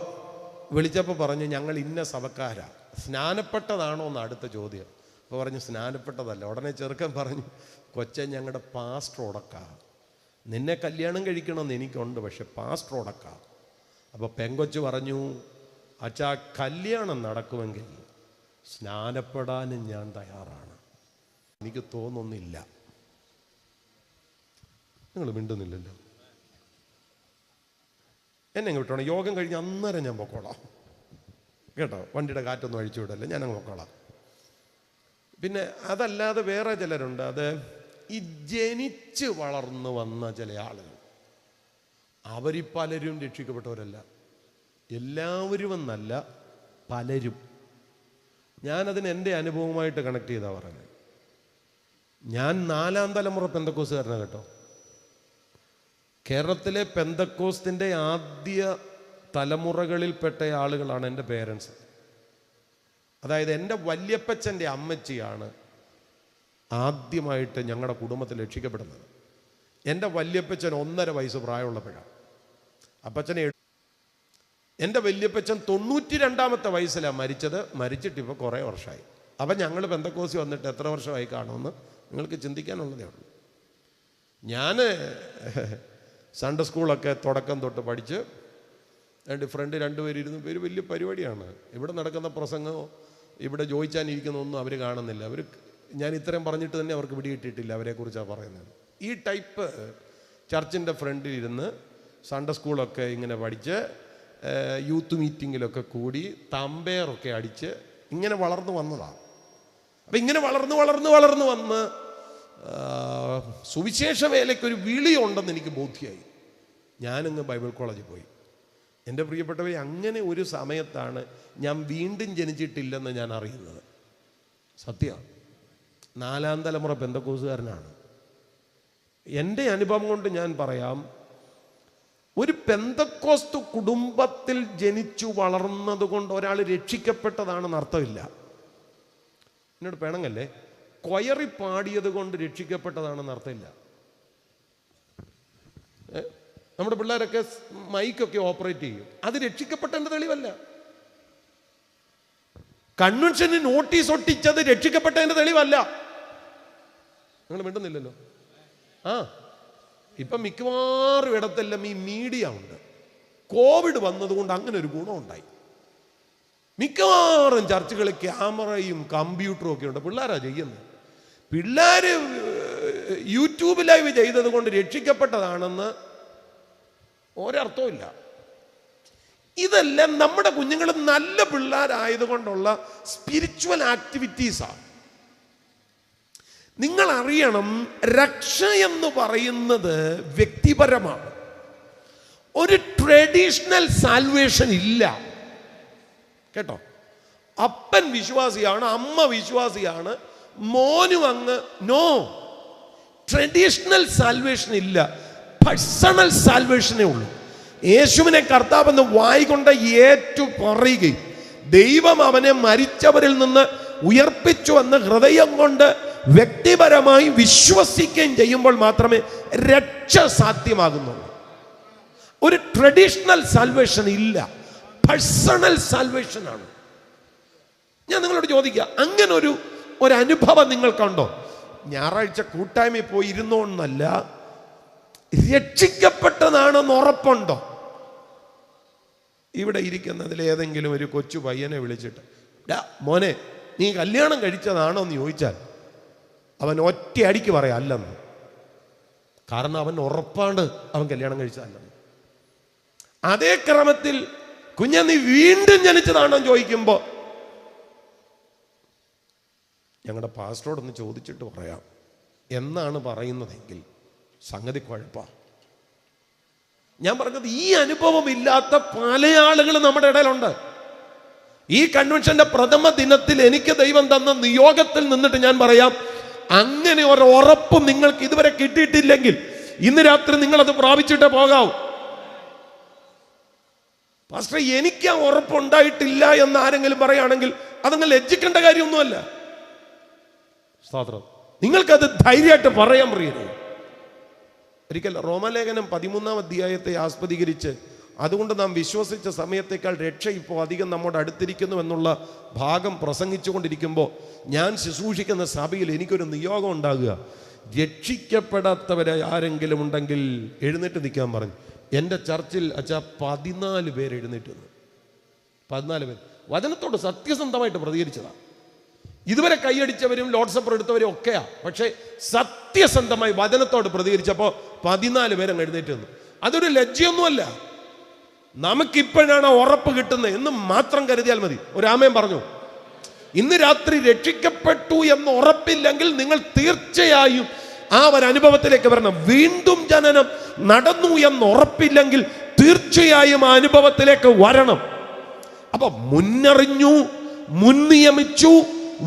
വിളിച്ചപ്പോൾ പറഞ്ഞു ഞങ്ങൾ ഇന്ന സഭക്കാരാ. സ്നാനപ്പെട്ടതാണോ എന്ന് അടുത്ത ചോദ്യം. അപ്പോൾ പറഞ്ഞു സ്നാനപ്പെട്ടതല്ല. ഉടനെ ചെറുക്കൻ പറഞ്ഞു കൊച്ചൻ ഞങ്ങളുടെ പാസ്റ്റർ ഉടക്കാ, നിന്നെ കല്യാണം കഴിക്കണമെന്ന് എനിക്കുണ്ട്, പക്ഷെ പാസ്റ്റർ ഉടക്കാ. അപ്പോൾ പെങ്കൊച്ച് പറഞ്ഞു അച്ഛാ കല്യാണം നടക്കുമെങ്കിൽ സ്നാനപ്പെടാനും ഞാൻ തയ്യാറാണ്, എനിക്ക് തോന്നുന്നില്ല. നിങ്ങൾ മിണ്ടുന്നില്ലല്ലോ. എന്നെ വിട്ടോണം, യോഗം കഴിഞ്ഞ് അന്നേരം ഞാൻ പൊക്കോളാം കേട്ടോ. വണ്ടിയുടെ കാറ്റൊന്നും അഴിച്ചു വിടല്ലേ, ഞാനങ്ങ് പൊക്കോളാം. പിന്നെ അതല്ലാതെ വേറെ ചിലരുണ്ട്, അത് ഈ ജനിച്ച് വളർന്നു വന്ന ചില ആളുകൾ, അവർ പലരും രക്ഷിക്കപ്പെട്ടവരല്ല. എല്ലാവരും എന്നല്ല, പലരും. ഞാനതിന് എൻ്റെ അനുഭവമായിട്ട് കണക്ട് ചെയ്താൽ പറഞ്ഞത്. ഞാൻ 4ാം തലമുറ പെന്തക്കോസുകാരനാണ് കേട്ടോ. കേരളത്തിലെ പെന്തക്കോസ്തിൻ്റെ ആദ്യ തലമുറകളിൽപ്പെട്ട ആളുകളാണ് എൻ്റെ പേരൻസ്. അതായത് എൻ്റെ വല്യപ്പച്ചൻ്റെ അമ്മച്ചിയാണ് ആദ്യമായിട്ട് ഞങ്ങളുടെ കുടുംബത്തിൽ രക്ഷിക്കപ്പെടുന്നത്. എൻ്റെ വല്യപ്പച്ചൻ 1.5 വയസ്സ് പ്രായമുള്ളപ്പോഴാണ്. അപ്പച്ചനെ എൻ്റെ വല്യപ്പച്ചൻ 92ാമത്തെ വയസ്സിലാണ് മരിച്ചത്. മരിച്ചിട്ടിപ്പോൾ കുറേ വർഷമായി. അപ്പം ഞങ്ങൾ പെന്തക്കോസി വന്നിട്ട് എത്ര വർഷമായി കാണുമെന്ന് നിങ്ങൾക്ക് ചിന്തിക്കാനുള്ളതേ ഉള്ളൂ. ഞാൻ സൺഡേ സ്കൂളൊക്കെ തുടക്കം തൊട്ട് പഠിച്ച് എൻ്റെ ഫ്രണ്ട് 2 പേരിരുന്ന് പേര് വലിയ പരിപാടിയാണ്. ഇവിടെ നടക്കുന്ന പ്രസംഗമോ ഇവിടെ ജോയിച്ചാനിരിക്കുന്നൊന്നും അവർ കാണുന്നില്ല. ഞാൻ ഇത്രയും പറഞ്ഞിട്ട് തന്നെ അവർക്ക് പിടികിട്ടിട്ടില്ല അവരെക്കുറിച്ചാണ് പറയുന്നത്. ഈ ടൈപ്പ് ചർച്ചിൻ്റെ ഫ്രണ്ടിൽ ഇരുന്ന് സൺഡേ സ്കൂളൊക്കെ ഇങ്ങനെ പഠിച്ച് യൂത്ത് മീറ്റിങ്ങിലൊക്കെ കൂടി തമ്പേറൊക്കെ അടിച്ച് ഇങ്ങനെ വളർന്നു വന്നതാണ്. അപ്പം ഇങ്ങനെ വളർന്നു വന്ന് സുവിശേഷ വേലയ്ക്കൊരു വിളിയുണ്ടെന്ന് എനിക്ക് ബോധ്യമായി. ഞാനങ്ങ് ബൈബിൾ കോളേജിൽ പോയി. എൻ്റെ പ്രിയപ്പെട്ടവരെ, അങ്ങനെ ഒരു സമയത്താണ് ഞാൻ വീണ്ടും ജനിച്ചിട്ടില്ലെന്ന് ഞാൻ അറിയുന്നത്. സത്യമാണ്. 4ാം തലമുറ പെന്തക്കോസുകാരനാണ്. എൻ്റെ അനുഭവം കൊണ്ട് ഞാൻ പറയാം, ഒരു പെന്തക്കോസ്തു കുടുംബത്തിൽ ജനിച്ചു വളർന്നത് കൊണ്ട് ഒരാൾ രക്ഷിക്കപ്പെട്ടതാണെന്ന് അർത്ഥമില്ല. എന്നോട് പേണങ്ങല്ലേ, കൊയറി പാടിയത് കൊണ്ട് രക്ഷിക്കപ്പെട്ടതാണെന്ന് അർത്ഥമില്ല. നമ്മുടെ പിള്ളേരൊക്കെ മൈക്കൊക്കെ ഓപ്പറേറ്റ് ചെയ്യും, അത് രക്ഷിക്കപ്പെട്ടതിൻ്റെ തെളിവല്ല. കൺവെൻഷന് നോട്ടീസ് ഒട്ടിച്ചത് രക്ഷിക്കപ്പെട്ടതിൻ്റെ തെളിവല്ല. നിങ്ങൾ മിണ്ടുന്നില്ലല്ലോ. ഇപ്പം മിക്കവാറും ഇടത്തെല്ലാം ഈ മീഡിയ ഉണ്ട്. കോവിഡ് വന്നതുകൊണ്ട് അങ്ങനെ ഒരു ഗുണമുണ്ടായി. മിക്കവാറും ചർച്ചുകളിൽ ക്യാമറയും കമ്പ്യൂട്ടറും ഒക്കെ ഉണ്ട്. പിള്ളേരാ ചെയ്യുന്നത്. പിള്ളേർ യൂട്യൂബ് ലൈവ് ചെയ്തത് കൊണ്ട് രക്ഷിക്കപ്പെട്ടതാണെന്ന് ഒരർത്ഥമില്ല. ഇതെല്ലാം നമ്മുടെ കുഞ്ഞുങ്ങൾ നല്ല പിള്ളേരായതുകൊണ്ടുള്ള സ്പിരിച്വൽ ആക്ടിവിറ്റീസാണ്. നിങ്ങൾ അറിയണം, രക്ഷ എന്ന് പറയുന്നത് വ്യക്തിപരമാണ്. ഒരു ട്രഡീഷണൽ സാൽവേഷൻ ഇല്ല കേട്ടോ. അപ്പൻ വിശ്വാസിയാണ്, അമ്മ വിശ്വാസിയാണ്, മോനും അങ്ങ് നോ. ട്രഡീഷണൽ സാൽവേഷൻ ഇല്ല, പേഴ്സണൽ സാൽവേഷനേ ഉള്ളൂ. യേശുവിനെ കർത്താവെന്ന് വായിക്കൊണ്ട് ഏറ്റു പറയുകയും ദൈവം അവനെ മരിച്ചവരിൽ നിന്ന് ഉയർപ്പിച്ചു എന്ന് ഹൃദയം കൊണ്ട് വ്യക്തിപരമായി വിശ്വസിക്കുകയും ചെയ്യുമ്പോൾ മാത്രമേ രക്ഷ സാധ്യമാകുന്നുള്ളൂ. ഒരു ട്രഡീഷണൽ സാൽവേഷൻ ഇല്ല, പേഴ്സണൽ സാൽവേഷൻ ആണ്. ഞാൻ നിങ്ങളോട് ചോദിക്കുക, അങ്ങനെ ഒരു അനുഭവം നിങ്ങൾക്കുണ്ടോ? ഞായറാഴ്ച കൂട്ടായ്മയിൽ പോയി ഇരുന്നോന്നല്ല, രക്ഷിക്കപ്പെട്ടതാണെന്ന് ഉറപ്പുണ്ടോ? ഇവിടെ ഇരിക്കുന്നതിൽ ഏതെങ്കിലും ഒരു കൊച്ചു പയ്യനെ വിളിച്ചിട്ട് മോനെ നീ കല്യാണം കഴിച്ചതാണോ എന്ന് ചോദിച്ചാൽ അവൻ ഒറ്റയടിക്ക് പറയാം അല്ലെന്ന്. കാരണം അവൻ ഉറപ്പാണ് അവൻ കല്യാണം കഴിച്ചതല്ലെന്ന്. അതേ ക്രമത്തിൽ കുഞ്ഞെ നീ വീണ്ടും ജനിച്ചതാണോ ചോദിക്കുമ്പോൾ ഞങ്ങളുടെ പാസ്റ്ററോടൊന്ന് ചോദിച്ചിട്ട് പറയാം എന്നാണ് പറയുന്നതെങ്കിൽ സംഗതി കുഴപ്പമാണ്. ഞാൻ പറഞ്ഞത് ഈ അനുഭവം ഇല്ലാത്ത പല ആളുകൾ നമ്മുടെ ഇടയിലുണ്ട്. ഈ കൺവെൻഷന്റെ പ്രഥമ ദിനത്തിൽ എനിക്ക് ദൈവം തന്ന നിയോഗത്തിൽ നിന്നിട്ട് ഞാൻ പറയാം, അങ്ങനെ ഒരു ഉറപ്പ് നിങ്ങൾക്ക് ഇതുവരെ കിട്ടിയിട്ടില്ലെങ്കിൽ ഇന്ന് രാത്രി നിങ്ങളത് പ്രാപിച്ചിട്ടേ പോകാവൂ. പാസ്റ്റർ എനിക്ക് ആ ഉറപ്പുണ്ടായിട്ടില്ല എന്ന് ആരെങ്കിലും പറയുകയാണെങ്കിൽ അതങ്ങ് ലജ്ജിക്കേണ്ട കാര്യമൊന്നുമല്ല. സ്തോത്രം. നിങ്ങൾക്കത് ധൈര്യമായിട്ട് പറയാൻ പ്രിയരെ. ഒരിക്കൽ റോമാലേഖനം 13-ാം അധ്യായത്തെ ആസ്പദീകരിച്ച് അതുകൊണ്ട് നാം വിശ്വസിച്ച സമയത്തേക്കാൾ രക്ഷ ഇപ്പോൾ അധികം നമ്മോട് അടുത്തിരിക്കുന്നു എന്നുള്ള ഭാഗം പ്രസംഗിച്ചുകൊണ്ടിരിക്കുമ്പോൾ ഞാൻ ശുശ്രൂഷിക്കുന്ന സഭയിൽ എനിക്കൊരു നിയോഗം ഉണ്ടാകുക. രക്ഷിക്കപ്പെടാത്തവരെ ആരെങ്കിലും ഉണ്ടെങ്കിൽ എഴുന്നേറ്റ് നിൽക്കാൻ പറഞ്ഞു. എൻ്റെ ചർച്ചിൽ 14 പേര് എഴുന്നേറ്റ് വന്നു. 14 പേര് വചനത്തോട് സത്യസന്ധമായിട്ട് പ്രതികരിച്ചതാണ്. ഇതുവരെ കൈയടിച്ചവരും ലോഡ്സപ്പർ എടുത്തവരും ഒക്കെയാ, പക്ഷേ സത്യസന്ധമായി വചനത്തോട് പ്രതികരിച്ചപ്പോൾ 14 പേരങ്ങ് എഴുന്നേറ്റ് വന്നു. അതൊരു ലജ്ജയൊന്നുമല്ല. നമുക്കിപ്പോഴാണ് ഉറപ്പ് കിട്ടുന്നത് എന്ന് മാത്രം കരുതിയാൽ മതി. ഒരു ആമേൻ പറഞ്ഞു. ഇന്ന് രാത്രി രക്ഷിക്കപ്പെട്ടു എന്ന് ഉറപ്പില്ലെങ്കിൽ നിങ്ങൾ തീർച്ചയായും ആ ഒരു അനുഭവത്തിലേക്ക് വരണം. വീണ്ടും ജനനം നടന്നു എന്ന് ഉറപ്പില്ലെങ്കിൽ തീർച്ചയായും ആ അനുഭവത്തിലേക്ക് വരണം. അപ്പൊ മുന്നറിഞ്ഞു, മുൻനിയമിച്ചു,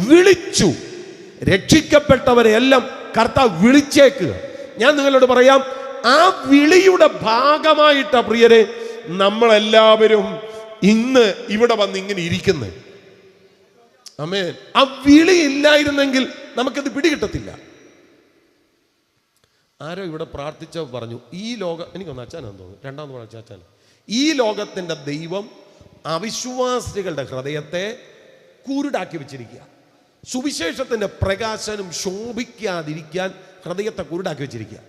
വിളിച്ചു. രക്ഷിക്കപ്പെട്ടവരെ എല്ലാം കർത്താവ് വിളിച്ചേക്കുക. ഞാൻ നിങ്ങളോട് പറയാം, ആ വിളിയുടെ ഭാഗമായിട്ടാ പ്രിയരെ നമ്മളെല്ലാവരും ഇന്ന് ഇവിടെ വന്ന് ഇങ്ങനെ ഇരിക്കുന്നത്. ആമേൻ. ആ വിളി ഇല്ലായിരുന്നെങ്കിൽ നമുക്കത് പിടികിട്ടത്തില്ല. ആരോ ഇവിടെ പ്രാർത്ഥിച്ച പറഞ്ഞു, ഈ ലോകം, എനിക്കൊന്ന് അച്ഛനാന്ന് തോന്നുന്നു, രണ്ടാമത് പറഞ്ഞ അച്ഛൻ, ഈ ലോകത്തിൻ്റെ ദൈവം അവിശ്വാസികളുടെ ഹൃദയത്തെ കുരുടാക്കി വെച്ചിരിക്കുക. സുവിശേഷത്തിൻ്റെ പ്രകാശനം ശോഭിക്കാതിരിക്കാൻ ഹൃദയത്തെ കുരുടാക്കി വെച്ചിരിക്കുക.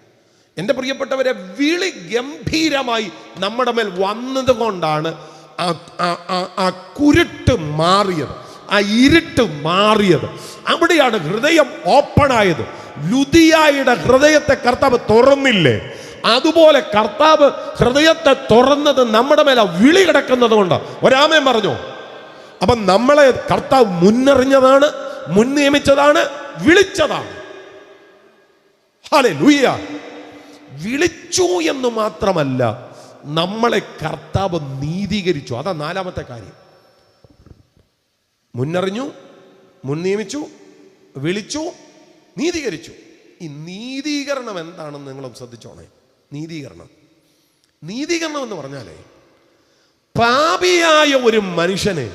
എൻ്റെ പ്രിയപ്പെട്ടവരെ, വിളി ഗംഭീരമായി നമ്മുടെ മേൽ വന്നത് കൊണ്ടാണ് ആ കുരുട്ട് മാറിയത്, ആ ഇരുട്ട് മാറിയത്. അവിടെയാണ് ഹൃദയം ഓപ്പണായത്. ലുദിയായുടെ ഹൃദയത്തെ കർത്താവ് തുറന്നില്ലേ, അതുപോലെ കർത്താവ് ഹൃദയത്തെ തുറന്നത് നമ്മുടെ മേലെ വിളി കിടക്കുന്നത് കൊണ്ട്. ഒരാമേൻ പറഞ്ഞു. അപ്പം നമ്മളെ കർത്താവ് മുന്നറിഞ്ഞതാണ്, മുൻനിയമിച്ചതാണ്, വിളിച്ചതാണ്. ഹല്ലേലൂയ. വിളിച്ചു എന്ന് മാത്രമല്ല, നമ്മളെ കർത്താവ് നീതീകരിച്ചു. അതാ 4-ാമത്തെ കാര്യം. മുന്നറിഞ്ഞു, മുൻനിയമിച്ചു, വിളിച്ചു, നീതീകരിച്ചു. ഈ നീതീകരണം എന്താണെന്ന് നിങ്ങളും ശ്രദ്ധിച്ചോണേ. നീതീകരണം എന്ന് പറഞ്ഞാലേ, പാപിയായ ഒരു മനുഷ്യനെ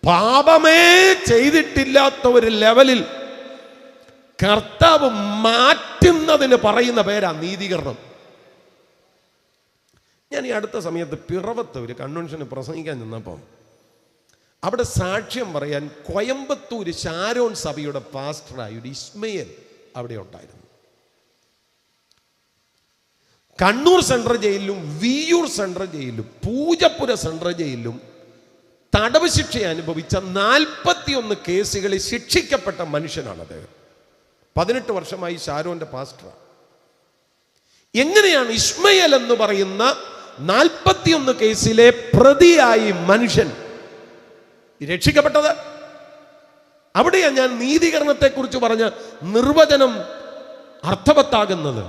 പാപമേ ചെയ്തിട്ടില്ലാത്ത ഒരു ലെവലിൽ കർത്താവ് മാറ്റുന്നതിന് പറയുന്ന പേരാ നീതീകരണം. ഞാൻ ഈ അടുത്ത സമയത്ത് പിറവത്ത് ഒരു കൺവെൻഷന് പ്രസംഗിക്കാൻ നിന്നപ്പം അവിടെ സാക്ഷ്യം പറയാൻ കോയമ്പത്തൂർ ഷാരോൺ സഭയുടെ പാസ്റ്ററായ ഒരു ഇസ്മയിൽ അവിടെ ഉണ്ടായിരുന്നു. കണ്ണൂർ സെൻട്രൽ ജയിലിലും വിയൂർ സെൻട്രൽ ജയിലിലും പൂജപ്പുര സെൻട്രൽ ജയിലിലും തടവ് ശിക്ഷ അനുഭവിച്ച 41 കേസുകളിൽ ശിക്ഷിക്കപ്പെട്ട മനുഷ്യനാണ് അദ്ദേഹം. 18 വർഷമായി ഷാരോന്റെ പാസ്റ്ററാണ്. എങ്ങനെയാണ് ഇസ്മയിൽ എന്ന് പറയുന്ന 41 കേസിലെ പ്രതിയായി മനുഷ്യൻ രക്ഷിക്കപ്പെട്ടത്? അവിടെയാണ് ഞാൻ നീതീകരണത്തെക്കുറിച്ച് പറഞ്ഞ നിർവചനം അർത്ഥവത്താകുന്നത്.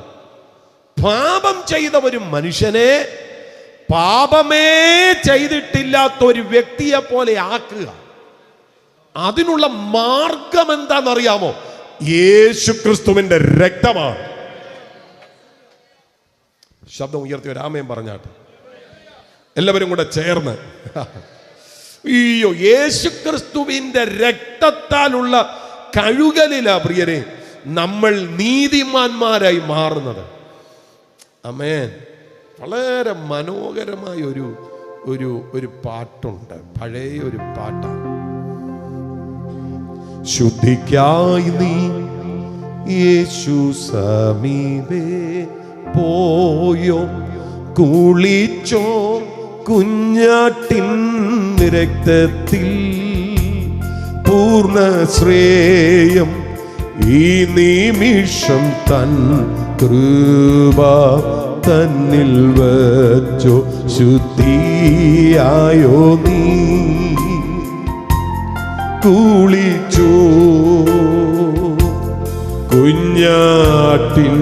പാപം ചെയ്ത ഒരു മനുഷ്യനെ പാപമേ ചെയ്തിട്ടില്ലാത്ത ഒരു വ്യക്തിയെ പോലെ ആക്കുക. അതിനുള്ള മാർഗം എന്താണെന്നറിയാമോ? യേശുക്രിസ്തുവിന്റെ രക്തമാണ്. ശബ്ദം ഉയർത്തി ഒരു ആമേൻ പറഞ്ഞാട്ടെ. എല്ലാവരും കൂടെ ചേർന്ന്. അയ്യോ, യേശുക്രിസ്തുവിന്റെ രക്തത്താലുള്ള കഴുകലിലാ പ്രിയരെ നമ്മൾ നീതിമാന്മാരായി മാറുന്നത്. ആമേൻ. വളരെ മനോഹരമായ ഒരു പാട്ടുണ്ട്, പഴയ ഒരു പാട്ടാണ്. ശുദ്ധിക്കായി നീ യേശു സമീപേ പോയോ, കുളിച്ചോ കുഞ്ഞാട്ടിൻ രക്തത്തിൽ പൂർണ്ണ ശ്രേയം ഈ നിമിഷം തൻ കൃപ തന്നിൽ വച്ചോ ശുദ്ധിയായോ നീ കുളിച്ചോ കുഞ്ഞാട്ടിൻ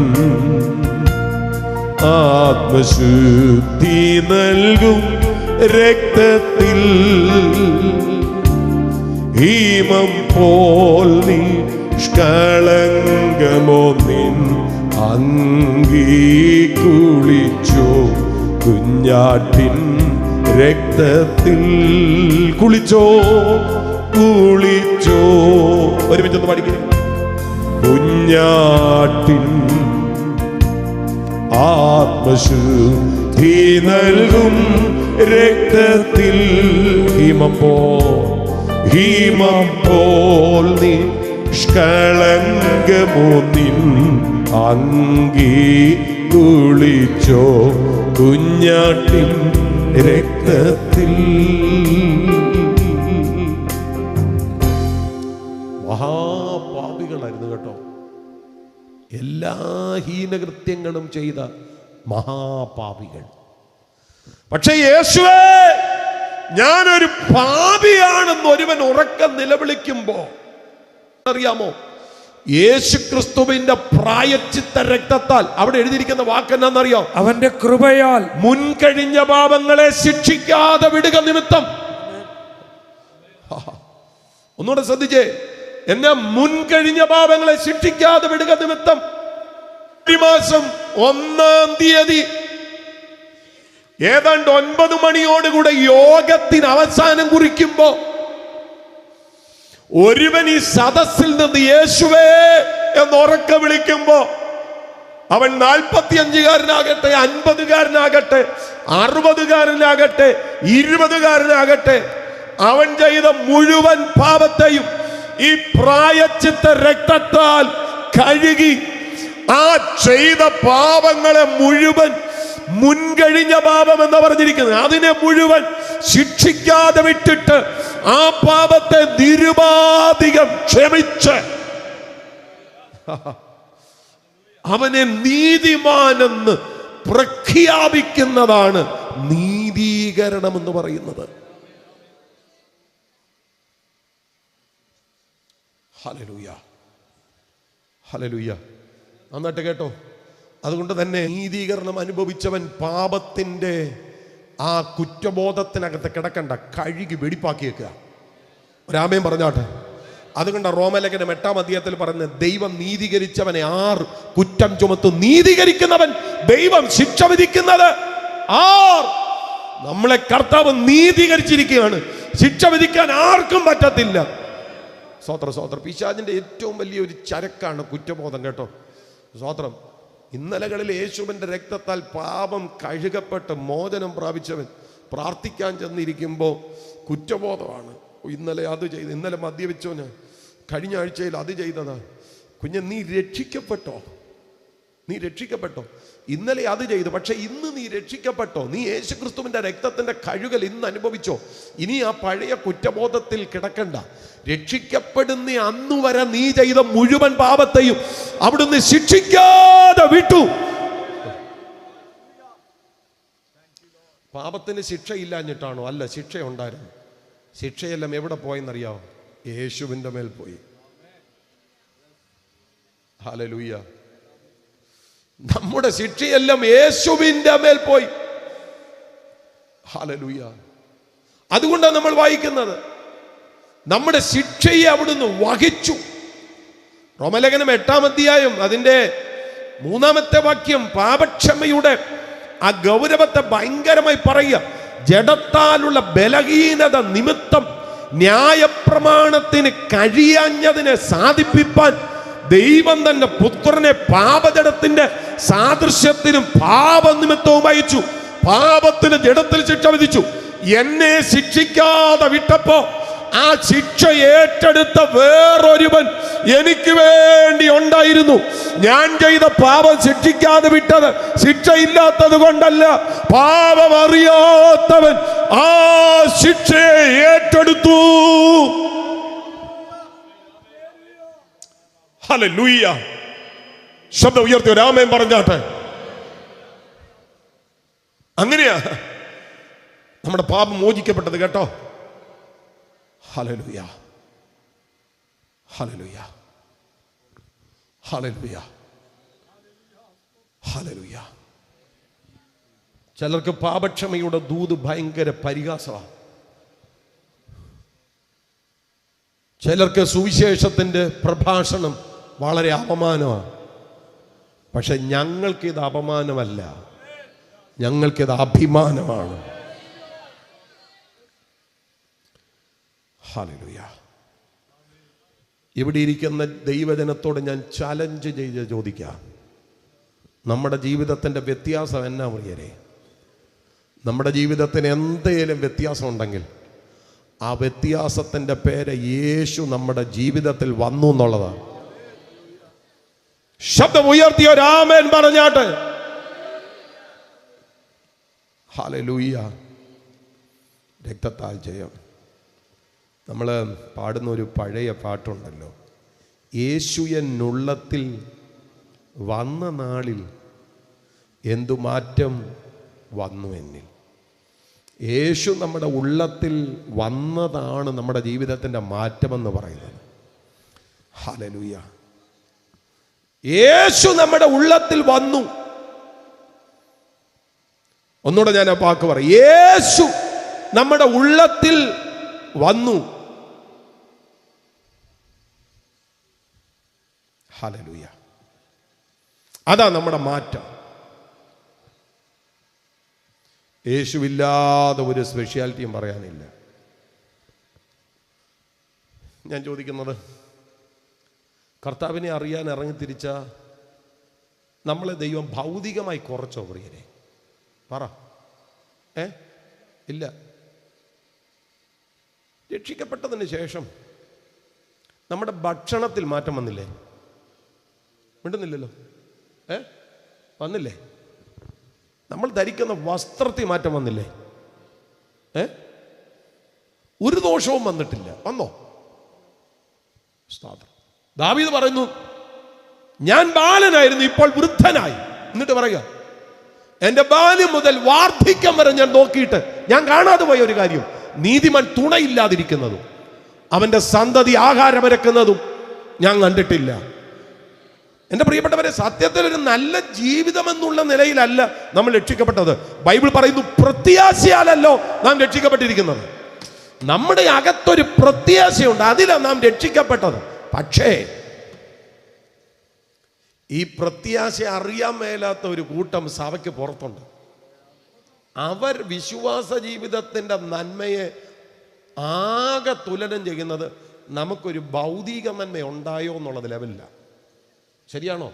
ആത്മശുദ്ധി നൽകും രക്തത്തിൽ ഹീമം പോൽ നിഷ്കളങ്കമോ നിൻ അങ്കി കുളിച്ചോ കുഞ്ഞാട്ടിൻ രക്തത്തിൽ കുളിച്ചോ കുളിച്ചോ ഒരുമിച്ചൊന്ന് പഠിക്കുക കുഞ്ഞാട്ടിൻ ആത്മശുദ്ധി നൽകും രക്തത്തിൽ ഹീമം പോൽ നിഷ്കളങ്കമോ നിൻ അങ്കി കുളിച്ചോ കുഞ്ഞാട്ടിൻ രക്തത്തിൽ. മഹാപാപികളായിരുന്നു കേട്ടോ, എല്ലാ ഹീനകൃത്യങ്ങളും ചെയ്ത മഹാപാപികൾ. പക്ഷെ യേശുവേ, ഞാനൊരു പാപിയാണെന്ന് ഒരുവൻ ഉറക്കം നിലവിളിക്കുമ്പോ അറിയാമോ, യേശുക്രിസ്തുവിന്റെ പ്രായശ്ചിത്ത രക്തത്താൽ, അവിടെ എഴുതിയിരിക്കുന്ന വാക്കെന്നറിയോ, അവന്റെ കൃപയാൽ മുൻകഴിഞ്ഞ പാപങ്ങളെ ശിക്ഷിക്കാതെ വിടുക നിമിത്തം. ഒന്നുകൂടെ ശ്രദ്ധിച്ചേ, എന്നെ മുൻകഴിഞ്ഞ പാപങ്ങളെ ശിക്ഷിക്കാതെ വിടുക നിമിത്തം. ഈ മാസം 1-ാം തീയതി ഏതാണ്ട് 9 മണിയോടുകൂടെ യോഗത്തിന് അവസാനം കുറിക്കുമ്പോ ഒരുവൻ ഈ സദസ്സിൽ നിന്ന് യേശുവേ എന്നുറക്ക വിളിക്കുമ്പോ അവൻ 45-കാരനാകട്ടെ, 50-കാരനാകട്ടെ, 60-കാരനാകട്ടെ, 20-കാരനാകട്ടെ, അവൻ ചെയ്ത മുഴുവൻ പാപത്തെയും ഈ പ്രായശ്ചിത്ത രക്തത്താൽ കഴുകി ആ ചെയ്ത പാപങ്ങളെ മുഴുവൻ, മുൻകഴിഞ്ഞ പാപം എന്ന് പറഞ്ഞിരിക്കുന്നത്, അതിനെ മുഴുവൻ ശിക്ഷിക്കാതെ വിട്ടിട്ട് ആ പാപത്തെ നിരുപാധികം ക്ഷമിച്ച് അവനെ നീതിമാനെന്ന് പ്രഖ്യാപിക്കുന്നതാണ് നീതീകരണം എന്ന് പറയുന്നത്. Hallelujah, hallelujah. എന്നിട്ട് കേട്ടോ, അതുകൊണ്ട് തന്നെ നീതീകരണം അനുഭവിച്ചവൻ പാപത്തിന്റെ ആ കുറ്റബോധത്തിനകത്ത് കിടക്കണ്ട, കഴുകി വെടിപ്പാക്കിയേക്കുക. ഒരാമയും പറഞ്ഞാട്ടെ. അതുകൊണ്ട് റോമലേഖനം 8-ാം അധ്യായത്തിൽ പറയുന്നത്, ദൈവം നീതീകരിച്ചവനെ ആർ കുറ്റം ചുമത്തും? നീതീകരിക്കുന്നവൻ ദൈവം ശിക്ഷ വിധിക്കുന്നത് ആർ? നമ്മളെ കർത്താവ് നീതീകരിച്ചിരിക്കുകയാണ്, ശിക്ഷ വിധിക്കാൻ ആർക്കും പറ്റത്തില്ല. സ്വോത്രം. പിശാചിന്റെ ഏറ്റവും വലിയൊരു ചരക്കാണ് കുറ്റബോധം കേട്ടോ. സ്വോത്രം. ഇന്നലകളിൽ യേശുവിന്റെ രക്തത്താൽ പാപം കഴുകപ്പെട്ട് മോചനം പ്രാപിച്ചവൻ പ്രാർത്ഥിക്കാൻ ചെന്നിരിക്കുമ്പോൾ കുറ്റബോധമാണ്. ഇന്നലെ അത് ചെയ്ത്, ഇന്നലെ മദ്യപിച്ചോന്, കഴിഞ്ഞ ആഴ്ചയിൽ അത് ചെയ്തതാ. കുഞ്ഞ്, നീ രക്ഷിക്കപ്പെട്ടോ? ഇന്നലെ അത് ചെയ്തു, പക്ഷെ ഇന്ന് നീ രക്ഷിക്കപ്പെട്ടോ? നീ യേശുക്രിസ്തുവിന്റെ രക്തത്തിന്റെ കഴുകൽ ഇന്ന് അനുഭവിച്ചോ? ഇനി ആ പഴയ കുറ്റബോധത്തിൽ കിടക്കണ്ട. രക്ഷിക്കപ്പെടുന്ന അന്നു വരെ നീ ചെയ്ത മുഴുവൻ പാപത്തെയും അവിടുന്ന് ശിക്ഷിക്കാതെ വിട്ടു. പാപത്തിന് ശിക്ഷയില്ലാഞ്ഞിട്ടാണോ? അല്ല, ശിക്ഷയുണ്ടായിരുന്നു. ശിക്ഷയെല്ലാം എവിടെ പോയെന്നറിയാമോ? യേശുവിൻ്റെ മേൽ പോയി. ഹല്ലേലൂയ. നമ്മുടെ ശിക്ഷയെല്ലാം യേശുവിൻ്റെ മേൽ പോയി. ഹല്ലേലൂയ. അതുകൊണ്ടാണ് നമ്മൾ വായിക്കുന്നത്, നമ്മുടെ ശിക്ഷയെ അവിടുന്ന് വഹിച്ചു. റോമലേഖനം 8-ാം അധ്യായം അതിൻ്റെ 3-ാമത്തെ വാക്യം പാപക്ഷമയുടെ ആ ഗൗരവത്തെ ഭയങ്കരമായി പറയുക. ജഡത്താലുള്ള ബലഹീനത നിമിത്തം ന്യായപ്രമാണത്തിന് കഴിയാഞ്ഞതിനെ സാധിപ്പിപ്പാൻ ദൈവം തന്റെ പുത്രനെ പാപജഡത്തിന്റെ സാദൃശ്യത്തിനും പാപനിമിത്തവും അയച്ചു. പാപത്തിന് ജഡത്തിൽ ശിക്ഷ വിധിച്ചു. എന്നെ ശിക്ഷിക്കാതെ വിട്ടപ്പോ ആ ശിക്ഷ ഏറ്റെടുത്ത വേറൊരുവൻ എനിക്ക് വേണ്ടി ഉണ്ടായിരുന്നു. ഞാൻ ചെയ്ത പാപം ശിക്ഷിക്കാതെ വിട്ടത് ശിക്ഷയില്ലാത്തത് കൊണ്ടല്ല, പാപം അറിയാത്തവൻ ആ ശിക്ഷയെ ഏറ്റെടുത്തു. ഹല്ലേലൂയ. ശബ്ദം ഉയർത്തി ഒരു ആമേൻ പറഞ്ഞാട്ടെ. അങ്ങനെയാ നമ്മുടെ പാപം മോചിക്കപ്പെട്ടത് കേട്ടോ. Hallelujah, hallelujah, hallelujah, hallelujah. ചിലർക്ക് പാപക്ഷമയുടെ ദൂത് ഭയങ്കര പരിഹാസമാണ്. ചിലർക്ക് സുവിശേഷത്തിൻ്റെ പ്രഭാഷണം വളരെ അപമാനമാണ്. പക്ഷെ ഞങ്ങൾക്കിത് അപമാനമല്ല, ഞങ്ങൾക്കിത് അഭിമാനമാണ്. ഹല്ലേലൂയ. ഇവിടെ ഇരിക്കുന്ന ദൈവജനത്തോട് ഞാൻ ചലഞ്ച് ചെയ്ത് ചോദിക്കാം, നമ്മുടെ ജീവിതത്തിൻ്റെ വ്യത്യാസം എന്നാ പ്രിയരെ? നമ്മുടെ ജീവിതത്തിന് എന്തെങ്കിലും വ്യത്യാസം ഉണ്ടെങ്കിൽ ആ വ്യത്യാസത്തിൻ്റെ പേര് യേശു നമ്മുടെ ജീവിതത്തിൽ വന്നു എന്നുള്ളതാണ്. ശബ്ദം ഉയർത്തിയ ഒരു ആമേൻ പറഞ്ഞാട്ടെ. ഹല്ലേലൂയ. രക്തത്താൽ ജയം. നമ്മൾ പാടുന്ന ഒരു പഴയ പാട്ടുണ്ടല്ലോ, യേശു എന്നുള്ളത്തിൽ വന്ന നാളിൽ എന്തു മാറ്റം വന്നു എന്നിൽ. യേശു നമ്മുടെ ഉള്ളത്തിൽ വന്നതാണ് നമ്മുടെ ജീവിതത്തിൻ്റെ മാറ്റമെന്ന് പറയുന്നത്. ഹല്ലേലൂയ. യേശു നമ്മുടെ ഉള്ളത്തിൽ വന്നു. ഒന്നുകൂടെ ഞാൻ ആ വാക്ക് പറയും, യേശു നമ്മുടെ ഉള്ളത്തിൽ വന്നു. ഹല്ലേലൂയ. അതാ നമ്മുടെ മാറ്റം. യേശുവില്ലാതെ ഒരു സ്പെഷ്യാലിറ്റിയും പറയാനില്ല. ഞാൻ ചോദിക്കുന്നത്, കർത്താവിനെ അറിയാൻ ഇറങ്ങിത്തിരിച്ച നമ്മളെ ദൈവം ഭൗതികമായി കുറച്ചോ പ്രിയരെ? പറ. ഇല്ല. രക്ഷിക്കപ്പെട്ടതിന് ശേഷം നമ്മുടെ ഭക്ഷണത്തിൽ മാറ്റം വന്നില്ലേ? മിണ്ടുന്നില്ലല്ലോ. വന്നില്ലേ? നമ്മൾ ധരിക്കുന്ന വസ്ത്രത്തിൽ മാറ്റം വന്നില്ലേ? ഒരു ദോഷവും വന്നിട്ടില്ല. വന്നോ? ദാവീദ് പറയുന്നു, ഞാൻ ബാലനായിരുന്നു, ഇപ്പോൾ വൃദ്ധനായി. എന്നിട്ട് പറയുക, എന്റെ ബാല്യം മുതൽ വാർദ്ധക്യം വരെ ഞാൻ നോക്കിയിട്ട് ഞാൻ കാണാതെ പോയ ഒരു കാര്യം, നീതിമാൻ തുണയില്ലാതിരിക്കുന്നതും അവന്റെ സന്തതി ആഹാരമിരക്കുന്നതും ഞാൻ കണ്ടിട്ടില്ല. എൻ്റെ പ്രിയപ്പെട്ടവരെ, സത്യത്തിൽ ഒരു നല്ല ജീവിതം എന്നുള്ള നിലയിലല്ല നമ്മൾ രക്ഷിക്കപ്പെട്ടത്. ബൈബിൾ പറയുന്നു, പ്രത്യാശയാലല്ലോ നാം രക്ഷിക്കപ്പെട്ടിരിക്കുന്നത്. നമ്മുടെ അകത്തൊരു പ്രത്യാശയുണ്ട്, അതിലാണ് നാം രക്ഷിക്കപ്പെട്ടത്. പക്ഷേ ഈ പ്രത്യാശ അറിയാൻ മേലാത്ത ഒരു കൂട്ടം സഭയ്ക്ക് പുറത്തുണ്ട്. അവർ വിശ്വാസ ജീവിതത്തിൻ്റെ നന്മയെ ആകെ തുലനം ചെയ്യുന്നത് നമുക്കൊരു ഭൗതിക നന്മ ഉണ്ടായോ എന്നുള്ളത് ലെവലില്ല. ശരിയാണോ?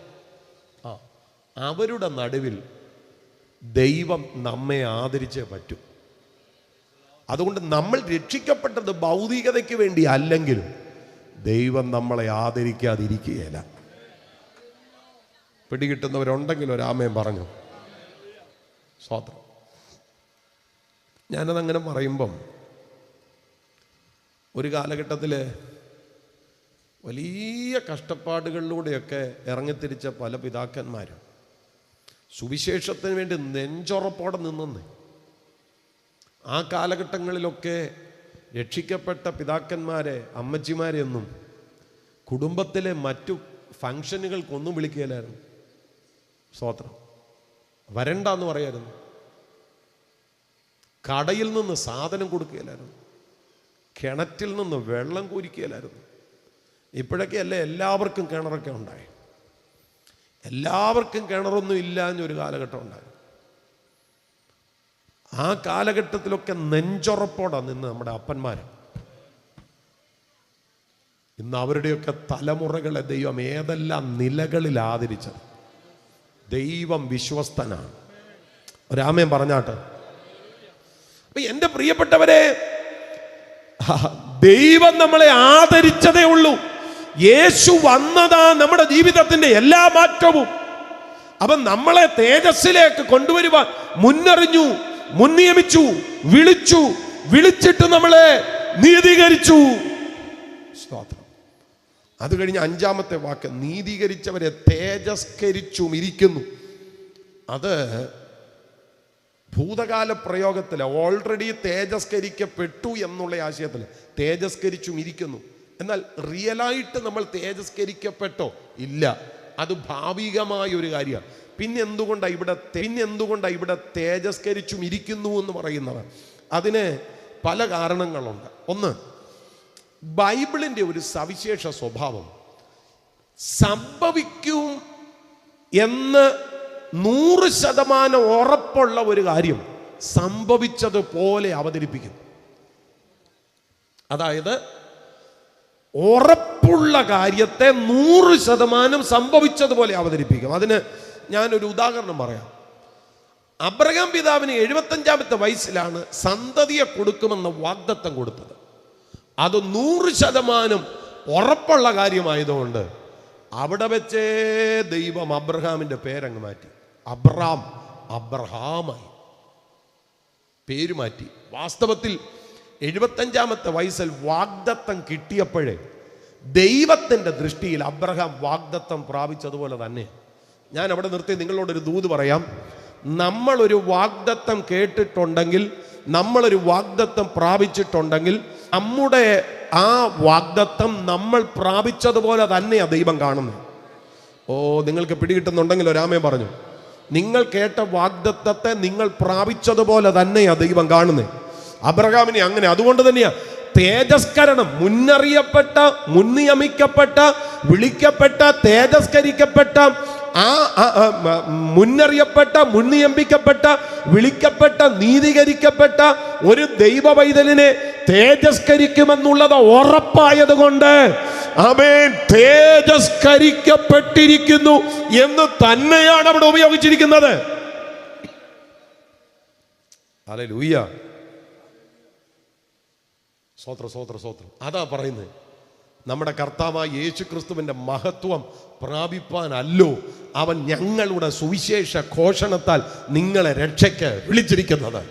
അവരുടെ നടുവിൽ ദൈവം നമ്മെ ആദരിച്ചേ പറ്റൂ. അതുകൊണ്ട് നമ്മൾ രക്ഷിക്കപ്പെട്ടത് ഭൗതികതയ്ക്ക് വേണ്ടി അല്ലെങ്കിലും ദൈവം നമ്മളെ ആദരിക്കാതിരിക്കുകയില്ല. പിടികിട്ടുന്നവരുണ്ടെങ്കിൽ ഒരാമയും പറഞ്ഞു. സ്തോത്രം. ഞാനതങ്ങനെ പറയുമ്പം ഒരു കാലഘട്ടത്തിൽ വലിയ കഷ്ടപ്പാടുകളിലൂടെയൊക്കെ ഇറങ്ങിത്തിരിച്ച പല പിതാക്കന്മാരും സുവിശേഷത്തിന് വേണ്ടി നെഞ്ചുറപ്പോടെ നിന്നെന്ന്. ആ കാലഘട്ടങ്ങളിലൊക്കെ രക്ഷിക്കപ്പെട്ട പിതാക്കന്മാരെ, അമ്മച്ചിമാരെയൊന്നും കുടുംബത്തിലെ മറ്റു ഫങ്ഷനുകൾക്കൊന്നും വിളിക്കുകയില്ലായിരുന്നു. സ്തോത്രം. വരണ്ടെന്ന് പറയായിരുന്നു. കടയിൽ നിന്ന് സാധനം കൊടുക്കുകയില്ലായിരുന്നു. കിണറ്റിൽ നിന്ന് വെള്ളം കോരിക്കുകയില്ലായിരുന്നു. ഇപ്പോഴൊക്കെ അല്ലേ എല്ലാവർക്കും കിണറൊക്കെ ഉണ്ടായി. എല്ലാവർക്കും കിണറൊന്നും ഇല്ലാഞ്ഞൊരു കാലഘട്ടം ഉണ്ടായി. ആ കാലഘട്ടത്തിലൊക്കെ നെഞ്ചുറപ്പോടെ നിന്ന് നമ്മുടെ അപ്പന്മാർ. ഇന്ന് അവരുടെയൊക്കെ തലമുറകളെ ദൈവം ഏതെല്ലാം നിലകളിൽ ആദരിച്ചത്. ദൈവം വിശ്വസ്തനാണ്. ഒരാമയും പറഞ്ഞാട്ടെ. അപ്പൊ എൻ്റെ പ്രിയപ്പെട്ടവരെ, ദൈവം നമ്മളെ ആദരിച്ചതേ ഉള്ളൂ. യേശു വന്നതാ നമ്മുടെ ജീവിതത്തിന്റെ എല്ലാ മാറ്റവും. അവൻ നമ്മളെ തേജസ്സിലേക്ക് കൊണ്ടുവരുവാൻ മുന്നറിഞ്ഞു, മുൻനിയമിച്ചു, വിളിച്ചിട്ട് നമ്മളെ നീതീകരിച്ചു. സ്തോത്രം. അത് കഴിഞ്ഞ് 5-ാമത്തെ വാക്ക്, നീതീകരിച്ചവരെ തേജസ്കരിച്ചും ഇരിക്കുന്നു. അത് ഭൂതകാല പ്രയോഗത്തിൽ ഓൾറെഡി തേജസ്കരിക്കപ്പെട്ടു എന്നുള്ള ആശയത്തിൽ തേജസ്കരിച്ചും ഇരിക്കുന്നു. എന്നാൽ റിയലായിട്ട് നമ്മൾ തേജസ്കരിക്കപ്പെട്ടോ? ഇല്ല, അത് ഭാവികമായ ഒരു കാര്യമാണ്. പിന്നെ എന്തുകൊണ്ടാണ് ഇവിടെ തേജസ്കരിച്ചും ഇരിക്കുന്നു എന്ന് പറയുന്നത്? അതിന് പല കാരണങ്ങളുണ്ട്. ഒന്ന്, ബൈബിളിൻ്റെ ഒരു സവിശേഷ സ്വഭാവം സംഭവിക്കും എന്ന് 100% ഉറപ്പുള്ള ഒരു കാര്യം സംഭവിച്ചതുപോലെ അവതരിപ്പിക്കും. അതായത് ഉറപ്പുള്ള കാര്യത്തെ 100% സംഭവിച്ചതുപോലെ അവതരിപ്പിക്കും. അതിന് ഞാനൊരു ഉദാഹരണം പറയാം. അബ്രഹാം പിതാവിന് 75-ാമത്തെ വയസ്സിലാണ് സന്തതിയെ കൊടുക്കുമെന്ന വാഗ്ദത്തം കൊടുത്തത്. അത് 100% ഉറപ്പുള്ള കാര്യമായതുകൊണ്ട് അവിടെ വെച്ചേ ദൈവം അബ്രഹാമിൻ്റെ പേരങ്ങ് മാറ്റി. അബ്രഹാമായി പേര് മാറ്റി. വാസ്തവത്തിൽ 75-ാമത്തെ വയസ്സിൽ വാഗ്ദത്തം കിട്ടിയപ്പോഴേ ദൈവത്തിൻ്റെ ദൃഷ്ടിയിൽ അബ്രഹാം വാഗ്ദത്തം പ്രാപിച്ചതുപോലെ തന്നെ. ഞാൻ അവിടെ നിർത്തി നിങ്ങളോടൊരു ദൂത് പറയാം. നമ്മളൊരു വാഗ്ദത്തം കേട്ടിട്ടുണ്ടെങ്കിൽ, നമ്മളൊരു വാഗ്ദത്തം പ്രാപിച്ചിട്ടുണ്ടെങ്കിൽ, നമ്മുടെ ആ വാഗ്ദത്തം നമ്മൾ പ്രാപിച്ചതുപോലെ തന്നെയാണ് ദൈവം കാണുന്നത്. ഓ, നിങ്ങൾക്ക് പിടികിട്ടുന്നുണ്ടെങ്കിൽ ഒരാമേ പറഞ്ഞു. നിങ്ങൾ കേട്ട വാഗ്ദത്തത്തെ നിങ്ങൾ പ്രാപിച്ചതുപോലെ തന്നെയാണ് ദൈവം കാണുന്നത്. അബ്രഹാമിനെ അങ്ങനെ. അതുകൊണ്ട് തന്നെയാ തേജസ്കരണം, മുന്നറിയപ്പെട്ട, മുൻനിയമിക്കപ്പെട്ട, വിളിക്കപ്പെട്ട, തേജസ്കരിക്കപ്പെട്ട, മുന്നറിയപ്പെട്ട, മുൻനിയമിക്കപ്പെട്ട, വിളിക്കപ്പെട്ട, നീതീകരിക്കപ്പെട്ട ഒരു ദൈവ പൈതലിനെ തേജസ്കരിക്കുമെന്നുള്ളത് ഉറപ്പായത് കൊണ്ട് ആമേൻ, തേജസ്കരിക്കപ്പെട്ടിരിക്കുന്നു എന്ന് തന്നെയാണ് അവിടെ ഉപയോഗിച്ചിരിക്കുന്നത്. ഹല്ലേലൂയ, സ്തോത്രം. അതാ പറയുന്നത്, നമ്മുടെ കർത്താവായ യേശു ക്രിസ്തുവിൻ്റെ മഹത്വം പ്രാപിപ്പാനല്ലോ അവൻ ഞങ്ങളുടെ സുവിശേഷ ഘോഷണത്താൽ നിങ്ങളെ രക്ഷയ്ക്ക് വിളിച്ചിരിക്കുന്നത്.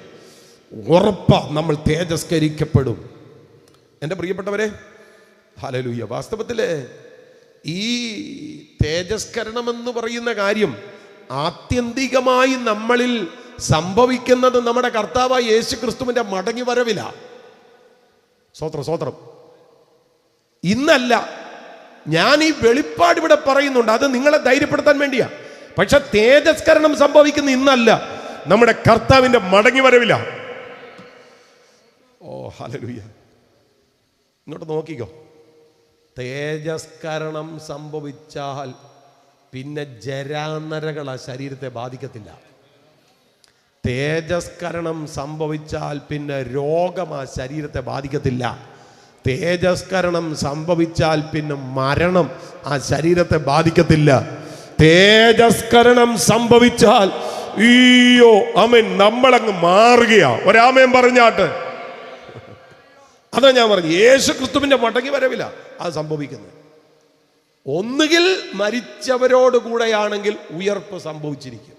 ഉറപ്പാ നമ്മൾ തേജസ്കരിക്കപ്പെടും. എൻ്റെ പ്രിയപ്പെട്ടവരെ, ഹല്ലേലൂയ. വാസ്തവത്തിൽ ഈ തേജസ്കരണമെന്ന് പറയുന്ന കാര്യം ആത്യന്തികമായി നമ്മളിൽ സംഭവിക്കുന്നത് നമ്മുടെ കർത്താവായ യേശു ക്രിസ്തുവിൻ്റെ മടങ്ങി വരവിലാണ്. സ്തോത്രം. ഇന്നല്ല. ഞാൻ ഈ വെളിപ്പാട് ഇവിടെ പറയുന്നുണ്ട്, അത് നിങ്ങളെ ധൈര്യപ്പെടുത്താൻ വേണ്ടിയാ. പക്ഷെ തേജസ്കരണം സംഭവിക്കുന്ന ഇന്നല്ല, നമ്മുടെ കർത്താവിൻ്റെ മടങ്ങി വരവില്ല. ഓ ഹല്ലേലൂയ. ഇങ്ങോട്ട് നോക്കിക്കോ. തേജസ്കരണം സംഭവിച്ചാൽ പിന്നെ ജരാനരകൾ ആ ശരീരത്തെ ബാധിക്കത്തില്ല. തേജസ്കരണം സംഭവിച്ചാൽ പിന്നെ രോഗം ആ ശരീരത്തെ ബാധിക്കത്തില്ല. തേജസ്കരണം സംഭവിച്ചാൽ പിന്നെ മരണം ആ ശരീരത്തെ ബാധിക്കത്തില്ല. തേജസ്കരണം സംഭവിച്ചാൽ ഈയോ ആമേൻ, നമ്മളങ്ങ് മാറുകയാ. ഒരാമേൻ പറഞ്ഞാട്ട്. അതാ ഞാൻ പറഞ്ഞു, യേശു ക്രിസ്തുവിന്റെ മടങ്ങി വരവില്ല അത് സംഭവിക്കുന്നത്. ഒന്നുകിൽ മരിച്ചവരോട് കൂടെയാണെങ്കിൽ ഉയർപ്പ് സംഭവിച്ചിരിക്കും,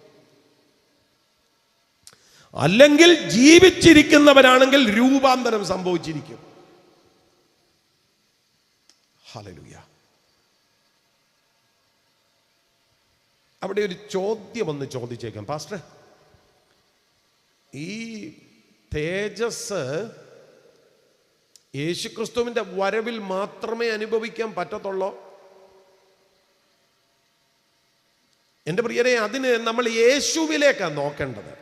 അല്ലെങ്കിൽ ജീവിച്ചിരിക്കുന്നവരാണെങ്കിൽ രൂപാന്തരം സംഭവിച്ചിരിക്കും. ഹല്ലേലൂയ. അവിടെ ഒരു ചോദ്യം ഒന്ന് ചോദിച്ചേക്കാം. പാസ്റ്റർ, ഈ തേജസ് യേശുക്രിസ്തുവിന്റെ വരവിൽ മാത്രമേ അനുഭവിക്കാൻ പറ്റത്തുള്ളൂ? എൻ്റെ പ്രിയരെ, അതിന് നമ്മൾ യേശുവിലേക്കാണ് നോക്കേണ്ടത്.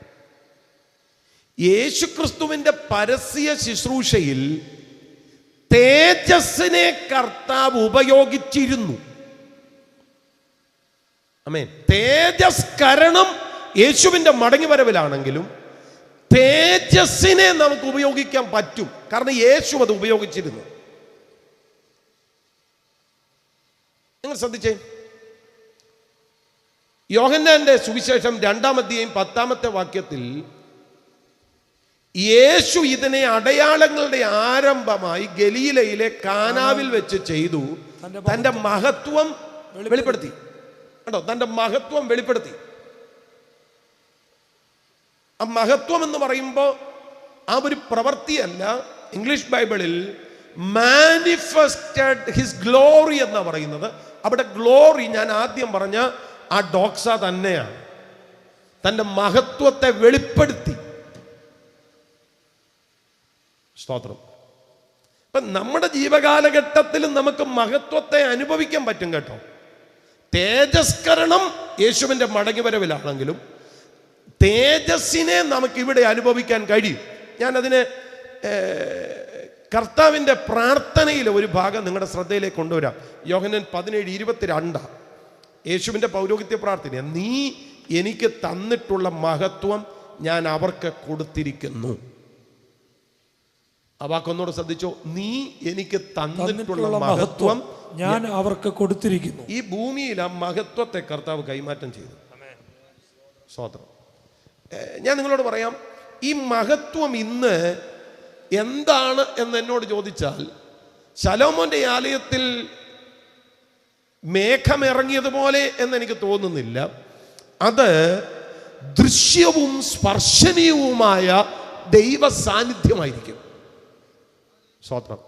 യേശുക്രിസ്തുവിന്റെ പരസ്യ ശുശ്രൂഷയിൽ തേജസ്സിനെ കർത്താവ് ഉപയോഗിച്ചിരുന്നു. ആമേൻ. തേജസ്കരണം യേശുവിന്റെ മടങ്ങി വരവിലാണെങ്കിലും തേജസ്സിനെ നമുക്ക് ഉപയോഗിക്കാൻ പറ്റും, കാരണം യേശു അത് ഉപയോഗിച്ചിരുന്നു. നിങ്ങൾ ശ്രദ്ധിച്ചേ, യോഹന്നാന്റെ സുവിശേഷം 2-ാം അധ്യായം 10-ാമത്തെ വാക്യത്തിൽ യേശു ഇതിനെ അടയാളങ്ങളുടെ ആരംഭമായി ഗലീലയിലെ കാനാവിൽ വെച്ച് ചെയ്തു, തന്റെ മഹത്വം വെളിപ്പെടുത്തി. കേട്ടോ, തന്റെ മഹത്വം വെളിപ്പെടുത്തി. ആ മഹത്വം എന്ന് പറയുമ്പോൾ ആ ഒരു പ്രവൃത്തിയല്ല. ഇംഗ്ലീഷ് ബൈബിളിൽ മാനിഫെസ്റ്റഡ് ഹിസ് ഗ്ലോറി എന്നാ പറയുന്നത്. അവിടെ ഗ്ലോറി ഞാൻ ആദ്യം പറഞ്ഞ ആ ഡോക്സ തന്നെയാണ്. തൻ്റെ മഹത്വത്തെ വെളിപ്പെടുത്തി. സ്തോത്രം. ഇപ്പം നമ്മുടെ ജീവകാലഘട്ടത്തിലും നമുക്ക് മഹത്വത്തെ അനുഭവിക്കാൻ പറ്റും കേട്ടോ. തേജസ്കരണം യേശുവിൻ്റെ മടങ്ങിവരവിലാണെങ്കിലും തേജസ്സിനെ നമുക്കിവിടെ അനുഭവിക്കാൻ കഴിയും. ഞാനതിനെ കർത്താവിൻ്റെ പ്രാർത്ഥനയിലെ ഒരു ഭാഗം നിങ്ങളുടെ ശ്രദ്ധയിലേക്ക് കൊണ്ടുവരാം. യോഹന്നാൻ 17:22 യേശുവിൻ്റെ പൗരോഹിത്യ പ്രാർത്ഥന. നീ എനിക്ക് തന്നിട്ടുള്ള മഹത്വം ഞാൻ അവർക്ക് കൊടുത്തിരിക്കുന്നു. ആ വാക്കൊന്നോട് ശ്രദ്ധിച്ചോ. നീ എനിക്ക് തന്നിട്ടുള്ള മഹത്വം ഞാൻ അവർക്ക് കൊടുത്തിരിക്കുന്നു. ഈ ഭൂമിയിൽ ആ മഹത്വത്തെ കർത്താവ് കൈമാറ്റം ചെയ്തു. സ്തോത്രം. ഞാൻ നിങ്ങളോട് പറയാം, ഈ മഹത്വം ഇന്ന് എന്താണ് എന്ന് എന്നോട് ചോദിച്ചാൽ, ശലോമോന്റെ ആലയത്തിൽ മേഘമിറങ്ങിയതുപോലെ എന്ന് എനിക്ക് തോന്നുന്നില്ല. അത് ദൃശ്യവും സ്പർശനീയവുമായ ദൈവ സാന്നിധ്യമായിരിക്കും. സ്തോത്രം.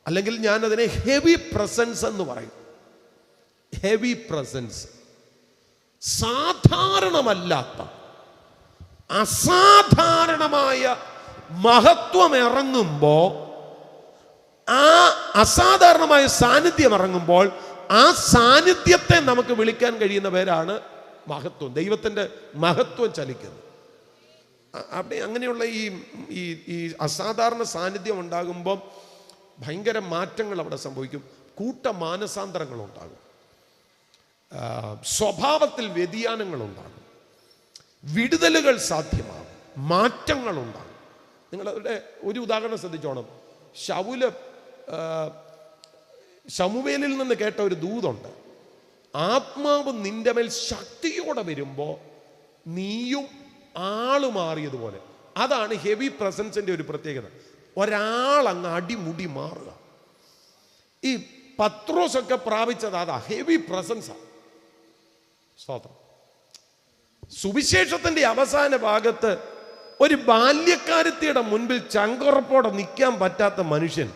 അല്ലെങ്കിൽ ഞാൻ അതിനെ ഹെവി പ്രസൻസ് എന്ന് പറയും. Heavy presence. സാധാരണമല്ലാത്ത അസാധാരണമായ മഹത്വം ഇറങ്ങുമ്പോൾ, ആ അസാധാരണമായ സാന്നിധ്യം ഇറങ്ങുമ്പോൾ ആ സാന്നിധ്യത്തെ നമുക്ക് വിളിക്കാൻ കഴിയുന്ന പേരാണ് മഹത്വം. ദൈവത്തിൻ്റെ മഹത്വം ചലിക്കുന്നത്. അവിടെ അങ്ങനെയുള്ള ഈ അസാധാരണ സാന്നിധ്യം ഉണ്ടാകുമ്പം ഭയങ്കര മാറ്റങ്ങൾ അവിടെ സംഭവിക്കും. കൂട്ട മാനസാന്തരങ്ങൾ ഉണ്ടാകും. സ്വഭാവത്തിൽ വ്യതിയാനങ്ങൾ ഉണ്ടാകും. വിടുതലുകൾ സാധ്യമാകും. മാറ്റങ്ങൾ ഉണ്ടാകും. നിങ്ങളുടെ ഒരു ഉദാഹരണം ശ്രദ്ധിച്ചോണം. ശമൂവേലിൽ നിന്ന് കേട്ട ഒരു ദൂതുണ്ട്. ആത്മാവ് നിന്റെ മേൽ ശക്തിയോടെ വരുമ്പോൾ നീയും ആള് മാറിയതുപോലെ. അതാണ് ഹെവി പ്രസൻസിന്റെ ഒരു പ്രത്യേകത. ഒരാളങ്ങ് അടിമുടി മാറുക. ഈ പത്രോസൊക്കെ പ്രാപിച്ചത് അതാ, ഹെവി പ്രസൻസാണ്. സ്തോത്രം. സുവിശേഷത്തിന്റെ അവസാന ഭാഗത്ത് ഒരു ബാല്യക്കാരത്തിയുടെ മുൻപിൽ ചങ്കുറപ്പോടെ നിൽക്കാൻ പറ്റാത്ത മനുഷ്യൻ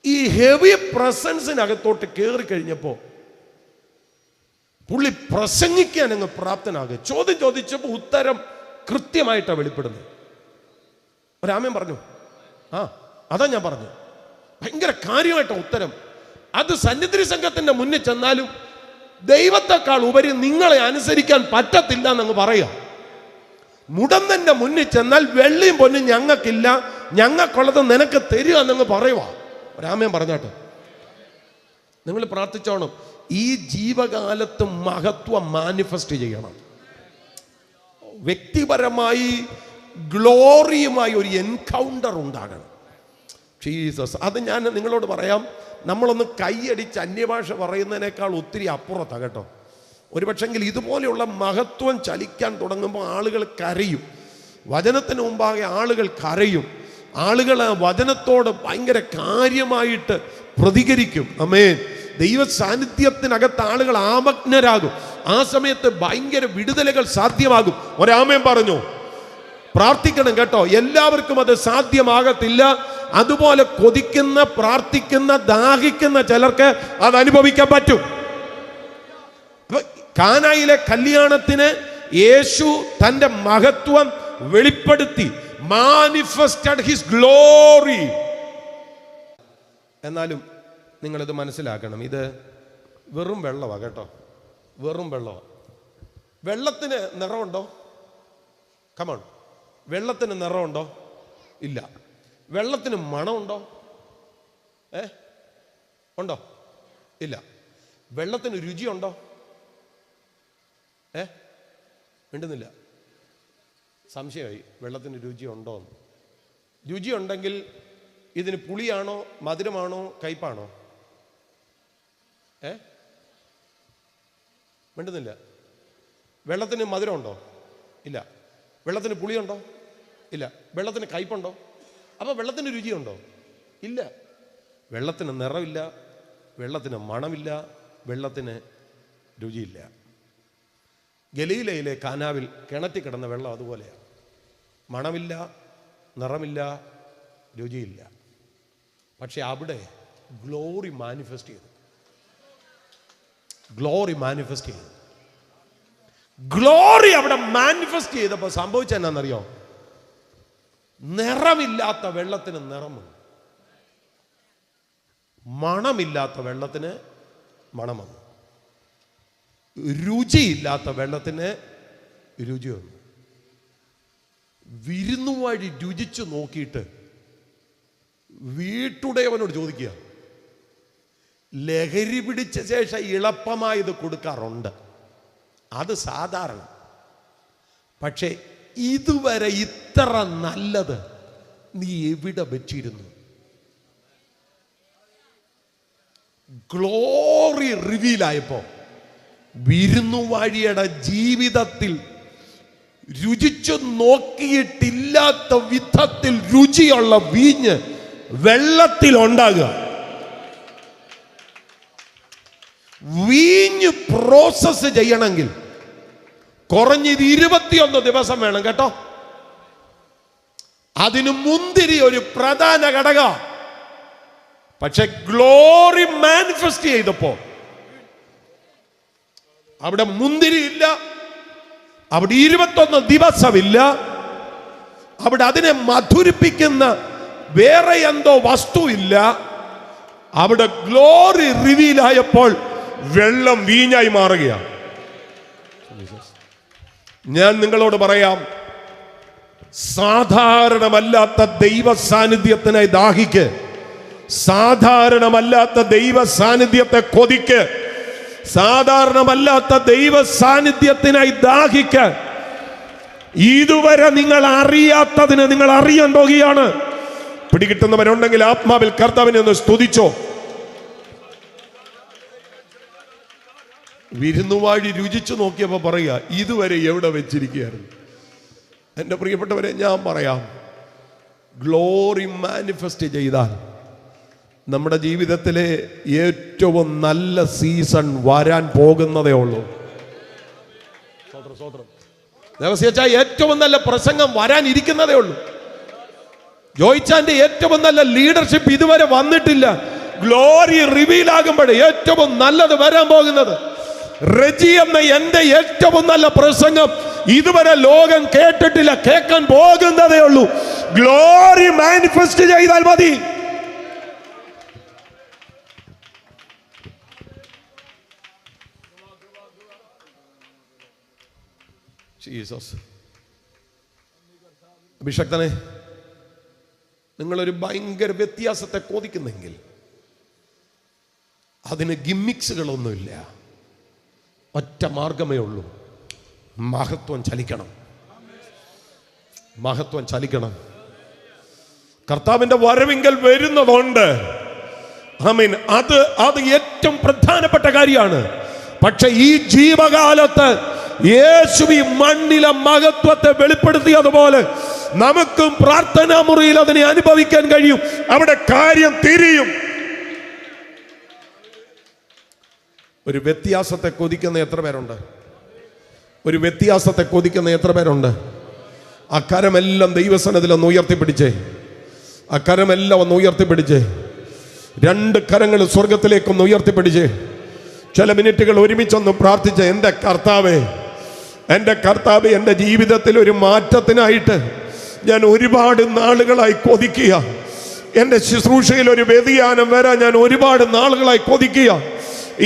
ഈ ഹെവി പ്രസൻസിനകത്തോട്ട് കയറി കഴിഞ്ഞപ്പോൾ പുള്ളി പ്രസംഗിക്കാൻ അങ്ങ് പ്രാപ്തനാകുക. ചോദ്യം ചോദിച്ചപ്പോൾ ഉത്തരം കൃത്യമായിട്ടാണ് വെളിപ്പെടുന്നത്. ഒരാമൻ പറഞ്ഞു. അതാ ഞാൻ പറഞ്ഞു, ഭയങ്കര കാര്യമായിട്ടാണ് ഉത്തരം. അത് സന്നിധി സംഘത്തിന്റെ മുന്നിൽ ചെന്നാലും ദൈവത്തെക്കാൾ ഉപരി നിങ്ങളെ അനുസരിക്കാൻ പറ്റത്തില്ല എന്നങ്ങ് പറയുക. മുടന്തന്റെ മുന്നിൽ ചെന്നാൽ വെള്ളിയും പൊന്നും ഞങ്ങൾക്കില്ല, ഞങ്ങൾക്കുള്ളത് നിനക്ക് തരിക എന്നങ്ങ് പറയുക. ഒരാമൻ പറഞ്ഞാട്ടെ. നിങ്ങൾ പ്രാർത്ഥിച്ചോണം, ഈ ജീവകാലത്ത് മഹത്വം മാനിഫെസ്റ്റ് ചെയ്യണം. വ്യക്തിപരമായി ഗ്ലോറിയുമായി ഒരു എൻകൗണ്ടർ ഉണ്ടാകണം. ജീസസ്. അത് ഞാൻ നിങ്ങളോട് പറയാം, നമ്മളൊന്ന് കൈയടിച്ച് അന്യഭാഷ പറയുന്നതിനേക്കാൾ ഒത്തിരി അപ്പുറത്താണ് കേട്ടോ. ഒരുപക്ഷെങ്കിൽ ഇതുപോലെയുള്ള മഹത്വം ചലിക്കാൻ തുടങ്ങുമ്പോൾ ആളുകൾ കരയും. വചനത്തിന് മുമ്പാകെ ആളുകൾ കരയും. ആളുകൾ വചനത്തോട് ഭയങ്കര കാര്യമായിട്ട് പ്രതികരിക്കും. ആമേൻ. ദൈവ സാന്നിധ്യത്തിനകത്ത് ആളുകൾ ആമഗ്നരാകും. ആ സമയത്ത് ഭയങ്കര വിടുതലുകൾ സാധ്യമാകും. ഒരാമേൻ പറഞ്ഞു. പ്രാർത്ഥിക്കണം കേട്ടോ. എല്ലാവർക്കും അത് സാധ്യമാകത്തില്ല. അതുപോലെ കൊതിക്കുന്ന, പ്രാർത്ഥിക്കുന്ന, ദാഹിക്കുന്ന ചിലർക്ക് അത് അനുഭവിക്കാൻ പറ്റും. കാനായിലെ കല്യാണത്തിന് യേശു തന്റെ മഹത്വം വെളിപ്പെടുത്തി. Manifested his glory. എന്നാലും നിങ്ങളിത് മനസ്സിലാക്കണം, ഇത് വെറും വെള്ളമാണ് കേട്ടോ. വെറും വെള്ളമാണ്. വെള്ളത്തിന് നിറമുണ്ടോ? കമോൺ. വെള്ളത്തിന് നിറമുണ്ടോ? ഇല്ല. വെള്ളത്തിന് മണമുണ്ടോ? ഉണ്ടോ? ഇല്ല. വെള്ളത്തിന് രുചിയുണ്ടോ? മിണ്ടുന്നില്ല. സംശയമായി. വെള്ളത്തിന് രുചിയുണ്ടോ എന്ന്. രുചിയുണ്ടെങ്കിൽ ഇതിന് പുളിയാണോ, മധുരമാണോ, കയ്പാണോ? മിണ്ടുന്നില്ല. വെള്ളത്തിന് മധുരമുണ്ടോ? ഇല്ല. വെള്ളത്തിന് പുളിയുണ്ടോ? ഇല്ല. വെള്ളത്തിന് കയ്പുണ്ടോ? അപ്പോൾ വെള്ളത്തിന് രുചിയുണ്ടോ? ഇല്ല. വെള്ളത്തിന് നിറമില്ല, വെള്ളത്തിന് മണമില്ല, വെള്ളത്തിന് രുചിയില്ല. ഗലീലയിലെ കാനാവിൽ കിണറ്റി കിടന്ന വെള്ളം അതുപോലെയാണ്. മണമില്ല, നിറമില്ല, രുചിയില്ല. പക്ഷെ അവിടെ ഗ്ലോറി മാനിഫെസ്റ്റ് ചെയ്തു. ഗ്ലോറി മാനിഫെസ്റ്റ് ചെയ്തു. ഗ്ലോറി അവിടെ മാനിഫെസ്റ്റ് ചെയ്തപ്പോൾ സംഭവിച്ചത് എന്നാണെന്നറിയോ? നിറമില്ലാത്ത വെള്ളത്തിന് നിറം വന്നു, മണമില്ലാത്ത വെള്ളത്തിന് മണം വന്നു, രുചിയില്ലാത്ത വെള്ളത്തിന് രുചി വന്നു. വിരുന്നുവഴി രുചിച്ചു നോക്കിയിട്ട് വീട്ടുടയവനോട് ചോദിക്കുക, ലഹരി പിടിച്ച ശേഷം ഇളപ്പമായത് കൊടുക്കാറുണ്ട്, അത് സാധാരണ. പക്ഷെ ഇതുവരെ ഇത്ര നല്ലത് നീ എവിടെ വെച്ചിരുന്നു? ഗ്ലോറി റിവീലായപ്പോ വിരുന്നുവാഴിയുടെ ജീവിതത്തിൽ രുചിച്ചു നോക്കിയിട്ടില്ലാത്ത വിധത്തിൽ രുചിയുള്ള വീഞ്ഞ് വെള്ളത്തിൽ ഉണ്ടാകുക. വീഞ്ഞ് പ്രോസസ് ചെയ്യണമെങ്കിൽ കുറഞ്ഞത് 21 ദിവസം വേണം കേട്ടോ. അതിന് മുന്തിരി ഒരു പ്രധാന ഘടക. പക്ഷെ ഗ്ലോറി മാനിഫെസ്റ്റ് ചെയ്തപ്പോ അവിടെ മുന്തിരി ഇല്ല, അവിടെ 21 ദിവസമില്ല, അവിടെ അതിനെ മധുരിപ്പിക്കുന്ന വേറെ എന്തോ വസ്തു ഇല്ല. അവിടെ ഗ്ലോറി റിവീലായപ്പോൾ വെള്ളം വീഞ്ഞായി മാറുകയാണ്. ഞാൻ നിങ്ങളോട് പറയാം, സാധാരണമല്ലാത്ത ദൈവ സാന്നിധ്യത്തിനായി ദാഹിക്ക്, സാധാരണമല്ലാത്ത ദൈവ സാന്നിധ്യത്തെ കൊതിക്ക്, സാധാരണമല്ലാത്ത ദൈവ സാന്നിധ്യത്തിനായി ദാഹിക്ക്. ഇതുവരെ നിങ്ങൾ അറിയാത്തതിന് നിങ്ങൾ അറിയാൻ പോകുകയാണ്. പിടികിട്ടുന്നവരുണ്ടെങ്കിൽ ആത്മാവിൽ കർത്താവിനെ ഒന്ന് സ്തുതിച്ചോ. വിരുന്നുവാഴി രുചിച്ചു നോക്കിയപ്പോൾ പറയുക, ഇതുവരെ എവിടെ വെച്ചിരിക്കുകയായിരുന്നു? എൻ്റെ പ്രിയപ്പെട്ടവരെ, ഞാൻ പറയാം, ഗ്ലോറി മാനിഫെസ്റ്റ് ചെയ്താൽ നമ്മുടെ ജീവിതത്തിലെ ഏറ്റവും നല്ല സീസൺ വരാൻ പോകുന്നതേ ഉള്ളൂ. ദേവസ്യച്ചാ, ഏറ്റവും നല്ല പ്രസംഗം വരാനിരിക്കുന്നതേ ഉള്ളൂ. ജോയിച്ചാന്റെ ഏറ്റവും നല്ല ലീഡർഷിപ്പ് ഇതുവരെ വന്നിട്ടില്ല. ഗ്ലോറി റിവീൽ ആകുമ്പോഴേ ഏറ്റവും നല്ലത് വരാൻ പോകുന്നത്. റെജി എന്ന എന്റെ ഏറ്റവും നല്ല പ്രസംഗം ഇതുവരെ ലോകം കേട്ടിട്ടില്ല, കേൾക്കാൻ പോകുന്നതേ ഉള്ളൂ. ഗ്ലോറി മാനിഫെസ്റ്റ് ചെയ്താൽ മതി. ജീസസ്. അഭിഷക്തനെ, നിങ്ങളൊരു ഭയങ്കര വ്യത്യാസത്തെ കൊതിക്കുന്നെങ്കിൽ അതിന് ഗിമ്മിക്സുകളൊന്നുമില്ല. ഒറ്റ മാർഗമേ ഉള്ളൂ, മഹത്വം ചലിക്കണം. മഹത്വം ചലിക്കണം. കർത്താവിന്റെ വരവിങ്കൽ വരുന്നതുണ്ട്. ആമീൻ. അത് ഏറ്റവും പ്രധാനപ്പെട്ട കാര്യമാണ്. പക്ഷെ ഈ ജീവകാലത്ത് യേശു ഈ മണ്ണിലെ മഹത്വത്തെ വെളിപ്പെടുത്തിയതുപോലെ നമുക്കും പ്രാർത്ഥനാ മുറിയിൽ അതിനെ അനുഭവിക്കാൻ കഴിയും. അവിടെ കാര്യം തിരിയും. ഒരു വ്യത്യാസത്തെ കൊതിക്കുന്ന എത്ര പേരുണ്ട്? ഒരു വ്യത്യാസത്തെ കൊതിക്കുന്ന എത്ര പേരുണ്ട്? അക്കരമെല്ലാം ദൈവസന്നിധിയിൽ ഒന്ന് ഉയർത്തിപ്പിടിച്ചേ. അക്കരമെല്ലാം ഒന്ന് ഉയർത്തിപ്പിടിച്ചേ. രണ്ട് കരങ്ങൾ സ്വർഗത്തിലേക്കൊന്ന് ഉയർത്തിപ്പിടിച്ചേ. ചില മിനിറ്റുകൾ ഒരുമിച്ചൊന്ന് പ്രാർത്ഥിച്ചേ. എൻ്റെ കർത്താവേ, എൻ്റെ കർത്താവേ, എൻ്റെ ജീവിതത്തിൽ ഒരു മാറ്റത്തിനായിട്ട് ഞാൻ ഒരുപാട് നാളുകളായി കൊതിക്കുക. എൻ്റെ ശുശ്രൂഷയിൽ ഒരു വ്യതിയാനം വരാൻ ഞാൻ ഒരുപാട് നാളുകളായി കൊതിക്കുക.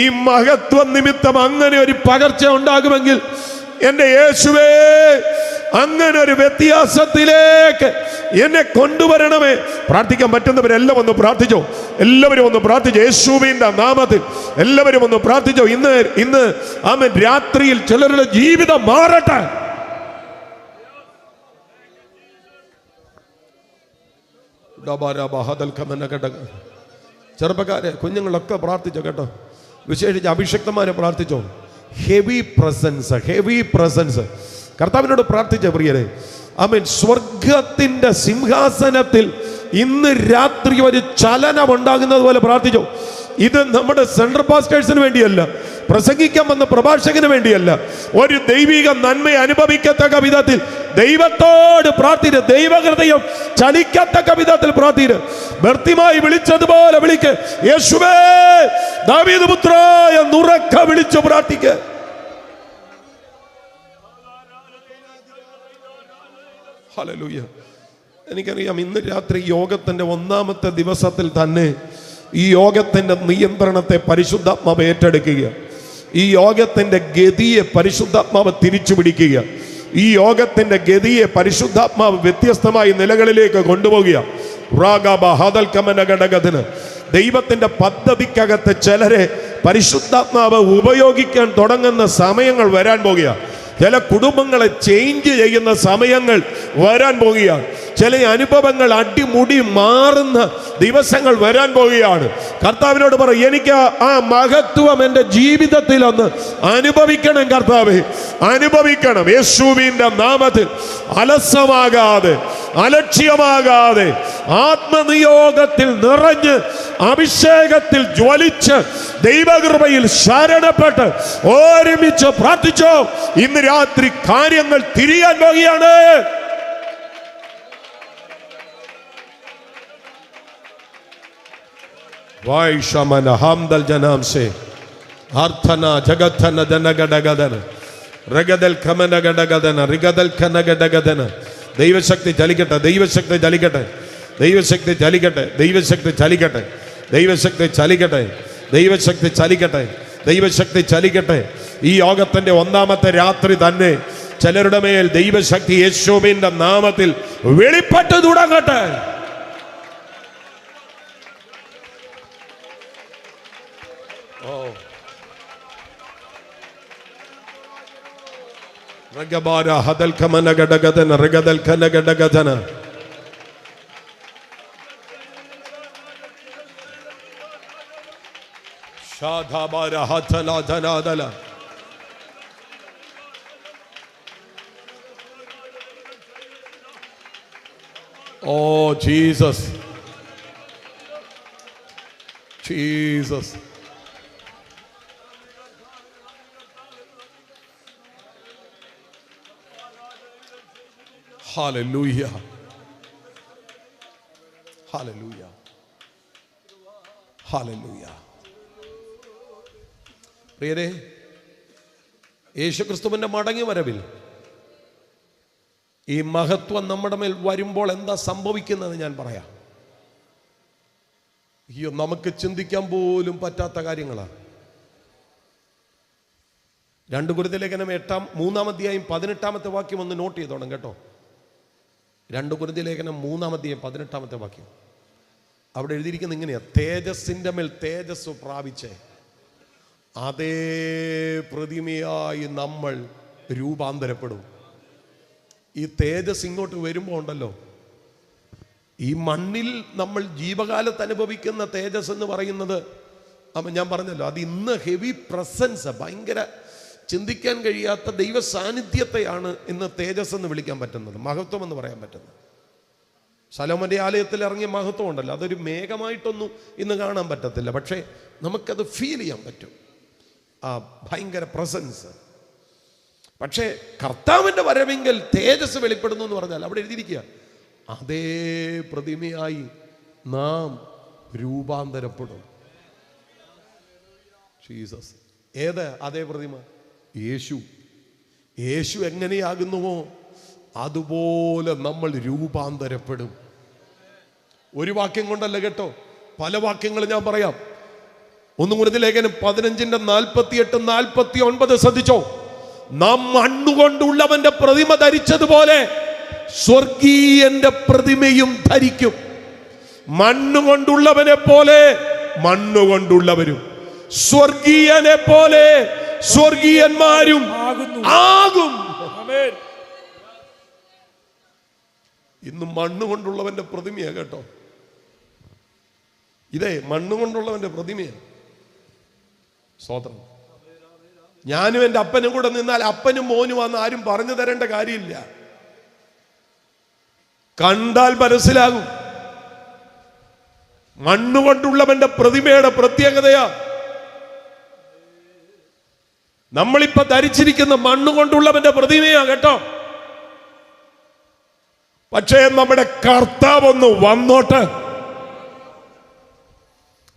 ഈ മഹത്വ നിമിത്തം അങ്ങനെ ഒരു പകർച്ച ഉണ്ടാകുമെങ്കിൽ എൻ്റെ യേശുവേ, അങ്ങനെ ഒരു വ്യത്യാസത്തിലേക്ക് എന്നെ കൊണ്ടുവരണമേ. പ്രാർത്ഥിക്കാൻ പറ്റുന്നവരെല്ലാം ഒന്ന് പ്രാർത്ഥിച്ചോ. എല്ലാവരും ഒന്ന് പ്രാർത്ഥിച്ചോ. യേശുവിന്റെ നാമത്തിൽ എല്ലാവരും ഒന്ന് പ്രാർത്ഥിച്ചോ. ഇന്ന് ആമേൻ, രാത്രിയിൽ ചിലരുടെ ജീവിതം മാറട്ടെ. ചെറുപ്പക്കാരെ, കുഞ്ഞുങ്ങളൊക്കെ പ്രാർത്ഥിച്ചോ കേട്ടോ. വിശേഷിച്ച് അഭിഷക്തന്മാരെ പ്രാർത്ഥിച്ചോ. Heavy presence, heavy presence. കർത്താവിനോട് പ്രാർത്ഥിച്ച പ്രിയരെ, ആമേൻ. സ്വർഗത്തിന്റെ സിംഹാസനത്തിൽ ഇന്ന് രാത്രി ഒരു ചലനം ഉണ്ടാകുന്നത് പോലെ പ്രാർത്ഥിച്ചോ. ഇത് നമ്മുടെ സെൻട്രൽ പാസ്റ്റേഴ്സിന് വേണ്ടിയല്ല, പ്രസംഗിക്കാൻ വന്ന പ്രഭാഷകന് വേണ്ടിയല്ല. ഒരു ദൈവിക നന്മ അനുഭവിക്കത്തക്ക വിധത്തിൽ ദൈവത്തോട് പ്രാർത്ഥിര്. ദൈവഹൃദയം ചലിക്കത്തക്ക വിധത്തിൽ പ്രാർത്ഥിര്. ഭർത്തിമായി വിളിച്ചതുപോലെ വിളിക്ക്. യേശുവേ ദാവീദ് പുത്ര എന്നുറക്ക വിളിച്ചു പ്രാർത്ഥിക്ക്. ഹല്ലേലൂയ. എനിക്കറിയാം, ഇന്ന് രാത്രി യോഗത്തിന്റെ 1-ാമത്തെ ദിവസത്തിൽ തന്നെ ഈ യോഗത്തിന്റെ നിയന്ത്രണത്തെ പരിശുദ്ധാത്മാവ് ഏറ്റെടുക്കുക. ഈ യോഗത്തിന്റെ ഗതിയെ പരിശുദ്ധാത്മാവ് തിരിച്ചു പിടിക്കുക. ഈ യോഗത്തിന്റെ ഗതിയെ പരിശുദ്ധാത്മാവ് വ്യത്യസ്തമായ നിലകളിലേക്ക് കൊണ്ടുപോകുക. ദൈവത്തിന്റെ പദ്ധതിക്കകത്ത് ചിലരെ പരിശുദ്ധാത്മാവ് ഉപയോഗിക്കാൻ തുടങ്ങുന്ന സമയങ്ങൾ വരാൻ പോകുക. ചില കുടുംബങ്ങളെ ചേഞ്ച് ചെയ്യുന്ന സമയങ്ങൾ വരാൻ പോകുകയാണ്. ചില അനുഭവങ്ങൾ അടിമുടി മാറുന്ന ദിവസങ്ങൾ വരാൻ പോവുകയാണ്. കർത്താവിനോട് പറ, എനിക്ക് ആ മഹത്വം എൻ്റെ ജീവിതത്തിൽ ഒന്ന് അനുഭവിക്കണം കർത്താവേ, അനുഭവിക്കണം. യേശുവിൻ്റെ നാമത്തിൽ അലസമാകാതെ, അലക്ഷ്യമാകാതെ, ആത്മനിയോഗത്തിൽ നിറഞ്ഞ് അഭിഷേകത്തിൽ ജ്വലിച്ച് ദൈവകൃപയിൽ ശരണപ്പെട്ട് ഒരുമിച്ച് പ്രാർത്ഥിച്ചോ. ഇന്ന് രാത്രി കാര്യങ്ങൾ തിരിയാൻ പോകുകയാണ്. വായിഷമന ഹംദൽ ജനാംസേ അർത്ഥന ജഗത്തന ദനഗടഗദന രഗദൽ ഖമനഗടഗദന റിഗദൽ ഖനഗടഗദന. ദൈവശക്തി ചലിക്കട്ടെ, ദൈവശക്തി ചലിക്കട്ടെ, ദൈവശക്തി ചലിക്കട്ടെ, ദൈവശക്തി ചലിക്കട്ടെ, ദൈവശക്തി ചലിക്കട്ടെ, ദൈവശക്തി ചലിക്കട്ടെ, ദൈവശക്തി ചലിക്കട്ടെ. ഈ യോഗത്തിന്റെ 1-ാമത്തെ രാത്രി തന്നെ ചിലരുടെ മേൽ ദൈവശക്തി യേശുവിന്റെ നാമത്തിൽ വെളിപ്പെട്ട് തുടങ്ങട്ടെ. റഗബാര Hadal ഖമനഗടഗദന റഗദൽ ഖനഗടഗദന. ഷാദബാര ഹതല ധനാദല. Oh Jesus, Jesus. Hallelujah, hallelujah, hallelujah. പ്രിയരേ, യേശുക്രിസ്തുവിന്റെ മടങ്ങി വരവിൽ ഈ മഹത്വം നമ്മുടെ മേൽ വരുമ്പോൾ എന്താ സംഭവിക്കുന്നത് ഞാൻ പറയാം. അയ്യോ, നമുക്ക് ചിന്തിക്കാൻ പോലും പറ്റാത്ത കാര്യങ്ങളാണ്. 2 കൊരിന്ത്യർ ലേഖനം 3-ാം അധ്യായം 18-ാമത്തെ വാക്യം ഒന്ന് നോട്ട് ചെയ്തോണം കേട്ടോ. 2 കൊരിന്ത്യർ ലേഖനം 3-ാം അധ്യായം 18-ാമത്തെ വാക്യം. അവിടെ എഴുതിയിരിക്കുന്നത് ഇങ്ങനെയാ: തേജസ്സിന്റെ മേൽ തേജസ് പ്രാപിച്ചേ അതേ പ്രതിമയായി നമ്മൾ രൂപാന്തരപ്പെടും. ഈ തേജസ് ഇങ്ങോട്ട് വരുമ്പോൾ ഉണ്ടല്ലോ, ഈ മണ്ണിൽ നമ്മൾ ജീവകാലത്ത് അനുഭവിക്കുന്ന തേജസ് എന്ന് പറയുന്നത്, അപ്പം ഞാൻ പറഞ്ഞല്ലോ, അത് ഇന്ന് ഹെവി പ്രസൻസ്, ഭയങ്കര ചിന്തിക്കാൻ കഴിയാത്ത ദൈവ സാന്നിധ്യത്തെയാണ് ഇന്ന് തേജസ് എന്ന് വിളിക്കാൻ പറ്റുന്നത്, മഹത്വം എന്ന് പറയാൻ പറ്റുന്നത്. ശലോമോന്റെ ആലയത്തിൽ ഇറങ്ങിയ മഹത്വം ഉണ്ടല്ലോ, അതൊരു മേഘമായിട്ടൊന്നും ഇന്ന് കാണാൻ പറ്റത്തില്ല, പക്ഷേ നമുക്കത് ഫീൽ ചെയ്യാൻ പറ്റും, ആ ഭയങ്കര പ്രസൻസ്. പക്ഷേ കർത്താവിൻ്റെ വരവെങ്കിൽ തേജസ് വെളിപ്പെടുന്നു എന്ന് പറഞ്ഞാൽ അവിടെ എഴുതിയിരിക്കുക, അതേ പ്രതിമയായി നാം രൂപാന്തരപ്പെടും. ജീസസ്. ഏത് അതേ പ്രതിമ? യേശു. യേശു എങ്ങനെയാകുന്നുവോ അതുപോലെ നമ്മൾ രൂപാന്തരപ്പെടും. ഒരു വാക്യം കൊണ്ടല്ല കേട്ടോ, പല വാക്യങ്ങൾ ഞാൻ പറയാം. 1 കൊരിന്ത്യർ ലേഖനം 15:48-49 ശ്രദ്ധിച്ചോ. നാം മണ്ണുകൊണ്ടുള്ളവന്റെ പ്രതിമ ധരിച്ചതുപോലെ സ്വർഗീയന്റെ പ്രതിമയും ധരിക്കും. മണ്ണുകൊണ്ടുള്ളവനെ പോലെ മണ്ണുകൊണ്ടുള്ളവരും, സ്വർഗീയനെ പോലെ സ്വർഗീയന്മാരും ആകും. ഇന്ന് മണ്ണുകൊണ്ടുള്ളവന്റെ പ്രതിമയാ കേട്ടോ, ഇതേ മണ്ണുകൊണ്ടുള്ളവന്റെ പ്രതിമയാണ്. സ്തോത്രം. ഞാനും എൻ്റെ അപ്പനും കൂടെ നിന്നാൽ അപ്പനും മോനും വന്ന് ആരും പറഞ്ഞു തരേണ്ട കാര്യമില്ല, കണ്ടാൽ മനസ്സിലാകും. മണ്ണുകൊണ്ടുള്ളവന്റെ പ്രതിമയുടെ പ്രത്യേകതയാ, നമ്മളിപ്പോ ധരിച്ചിരിക്കുന്ന മണ്ണുകൊണ്ടുള്ളവന്റെ പ്രതിമയാ കേട്ടോ. പക്ഷേ നമ്മുടെ കർത്താവ് ഒന്ന് വന്നോട്ട്.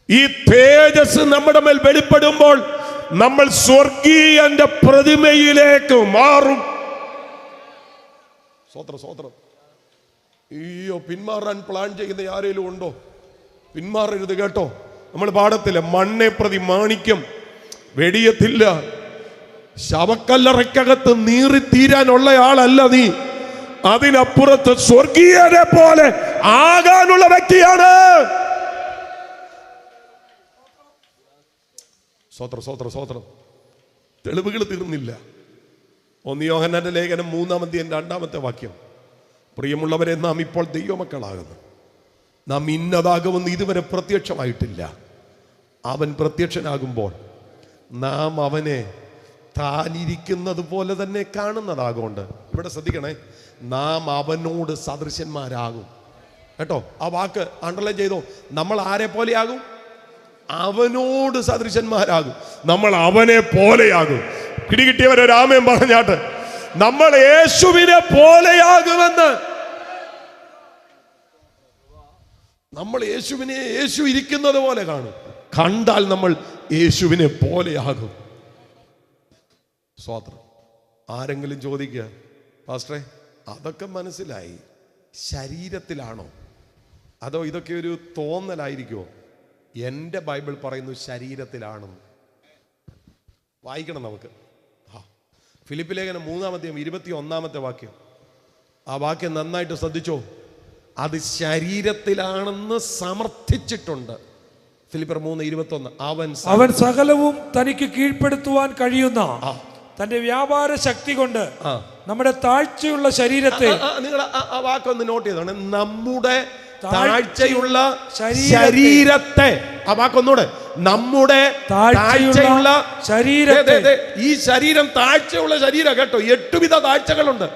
ഈ തേജസ് നമ്മുടെ മേൽ വെളിപ്പെടുമ്പോൾ നമ്മൾ സ്വർഗീയന്റെ പ്രതിമയിലേക്ക് മാറും. സ്വത്രം. അയ്യോ, പിന്മാറാൻ പ്ലാൻ ചെയ്യുന്ന ആരെങ്കിലും ഉണ്ടോ? പിന്മാറരുത് കേട്ടോ. നമ്മൾ പാടത്തില്ല, മണ്ണെ പ്രതി മാണിക്യം വെടിയത്തില്ല. ശവക്കല്ലറയ്ക്കകത്ത് നീറിത്തീരാനുള്ള ആളല്ല നീ. അതിനപ്പുറത്ത് സ്വർഗീയനെ പോലെ ആകാനുള്ള വ്യക്തിയാണ്. സ്വത്രം. തെളിവുകൾ തീർന്നില്ല. 1 യോഹന്നാന്റെ ലേഖനം 3-ാം അധ്യായം 2-ാമത്തെ വാക്യം. പ്രിയമുള്ളവരെ, നാം ഇപ്പോൾ ദൈവമക്കളാകുന്നു. നാം ഇന്നതാകുമെന്ന് ഇതുവരെ പ്രത്യക്ഷമായിട്ടില്ല. അവൻ പ്രത്യക്ഷനാകുമ്പോൾ നാം അവനെ താനിരിക്കുന്നത് പോലെ തന്നെ കാണുന്നതാകൊണ്ട്. ഇവിടെ ശ്രദ്ധിക്കണേ, നാം അവനോട് സദൃശന്മാരാകും കേട്ടോ. ആ വാക്ക് അണ്ടർലൈൻ ചെയ്തോ. നമ്മൾ ആരെ പോലെയാകും? അവനോട് സദൃശന്മാരാകും. നമ്മൾ അവനെ പോലെയാകും. കിട്ടിയവരൊരു ആമേൻ പറഞ്ഞാട്ട്. നമ്മൾ യേശുവിനെ പോലെയാകുമെന്ന്. നമ്മൾ യേശു ഇരിക്കുന്നത് പോലെ കാണും. കണ്ടാൽ നമ്മൾ യേശുവിനെ പോലെയാകും. സ്തോത്രം. ആരെങ്കിലും ചോദിക്കുക, പാസ്റ്ററെ അതൊക്കെ മനസ്സിലായി, ശരീരത്തിലാണോ അതോ ഇതൊക്കെ ഒരു തോന്നലായിരിക്കുമോ? എൻ്റെ ബൈബിൾ പറയുന്നു ശരീരത്തിലാണെന്ന്. വായിക്കണം നമുക്ക്. ഫിലിപ്പി ലേഖനം 3-ാം അധ്യായം 21-ാമത്തെ വാക്യം. ആ വാക്യം നന്നായിട്ട് ശ്രദ്ധിച്ചോ. അത് ശരീരത്തിലാണെന്ന് സമർത്ഥിച്ചിട്ടുണ്ട്. ഫിലിപ്പിയർ 3:21. അവൻ സകലവും തനിക്ക് കീഴ്പ്പെടുത്തുവാൻ കഴിയുന്ന തന്റെ വ്യാപാര ശക്തി കൊണ്ട് നമ്മുടെ താഴ്ചയുള്ള ശരീരത്തെ. നിങ്ങൾ ആ വാക്കൊന്ന് നോട്ട് ചെയ്തോണേ. നമ്മുടെ താഴ്ചയുള്ള ശരീരത്തെ. ആ വാക്കൊന്നൂടെ. നമ്മുടെ താഴ്ചയുള്ള ശരീരത്തെ. ഈ ശരീരം താഴ്ചയുള്ള ശരീരം കേട്ടോ. 8 വിധ താഴ്ചകളുണ്ട്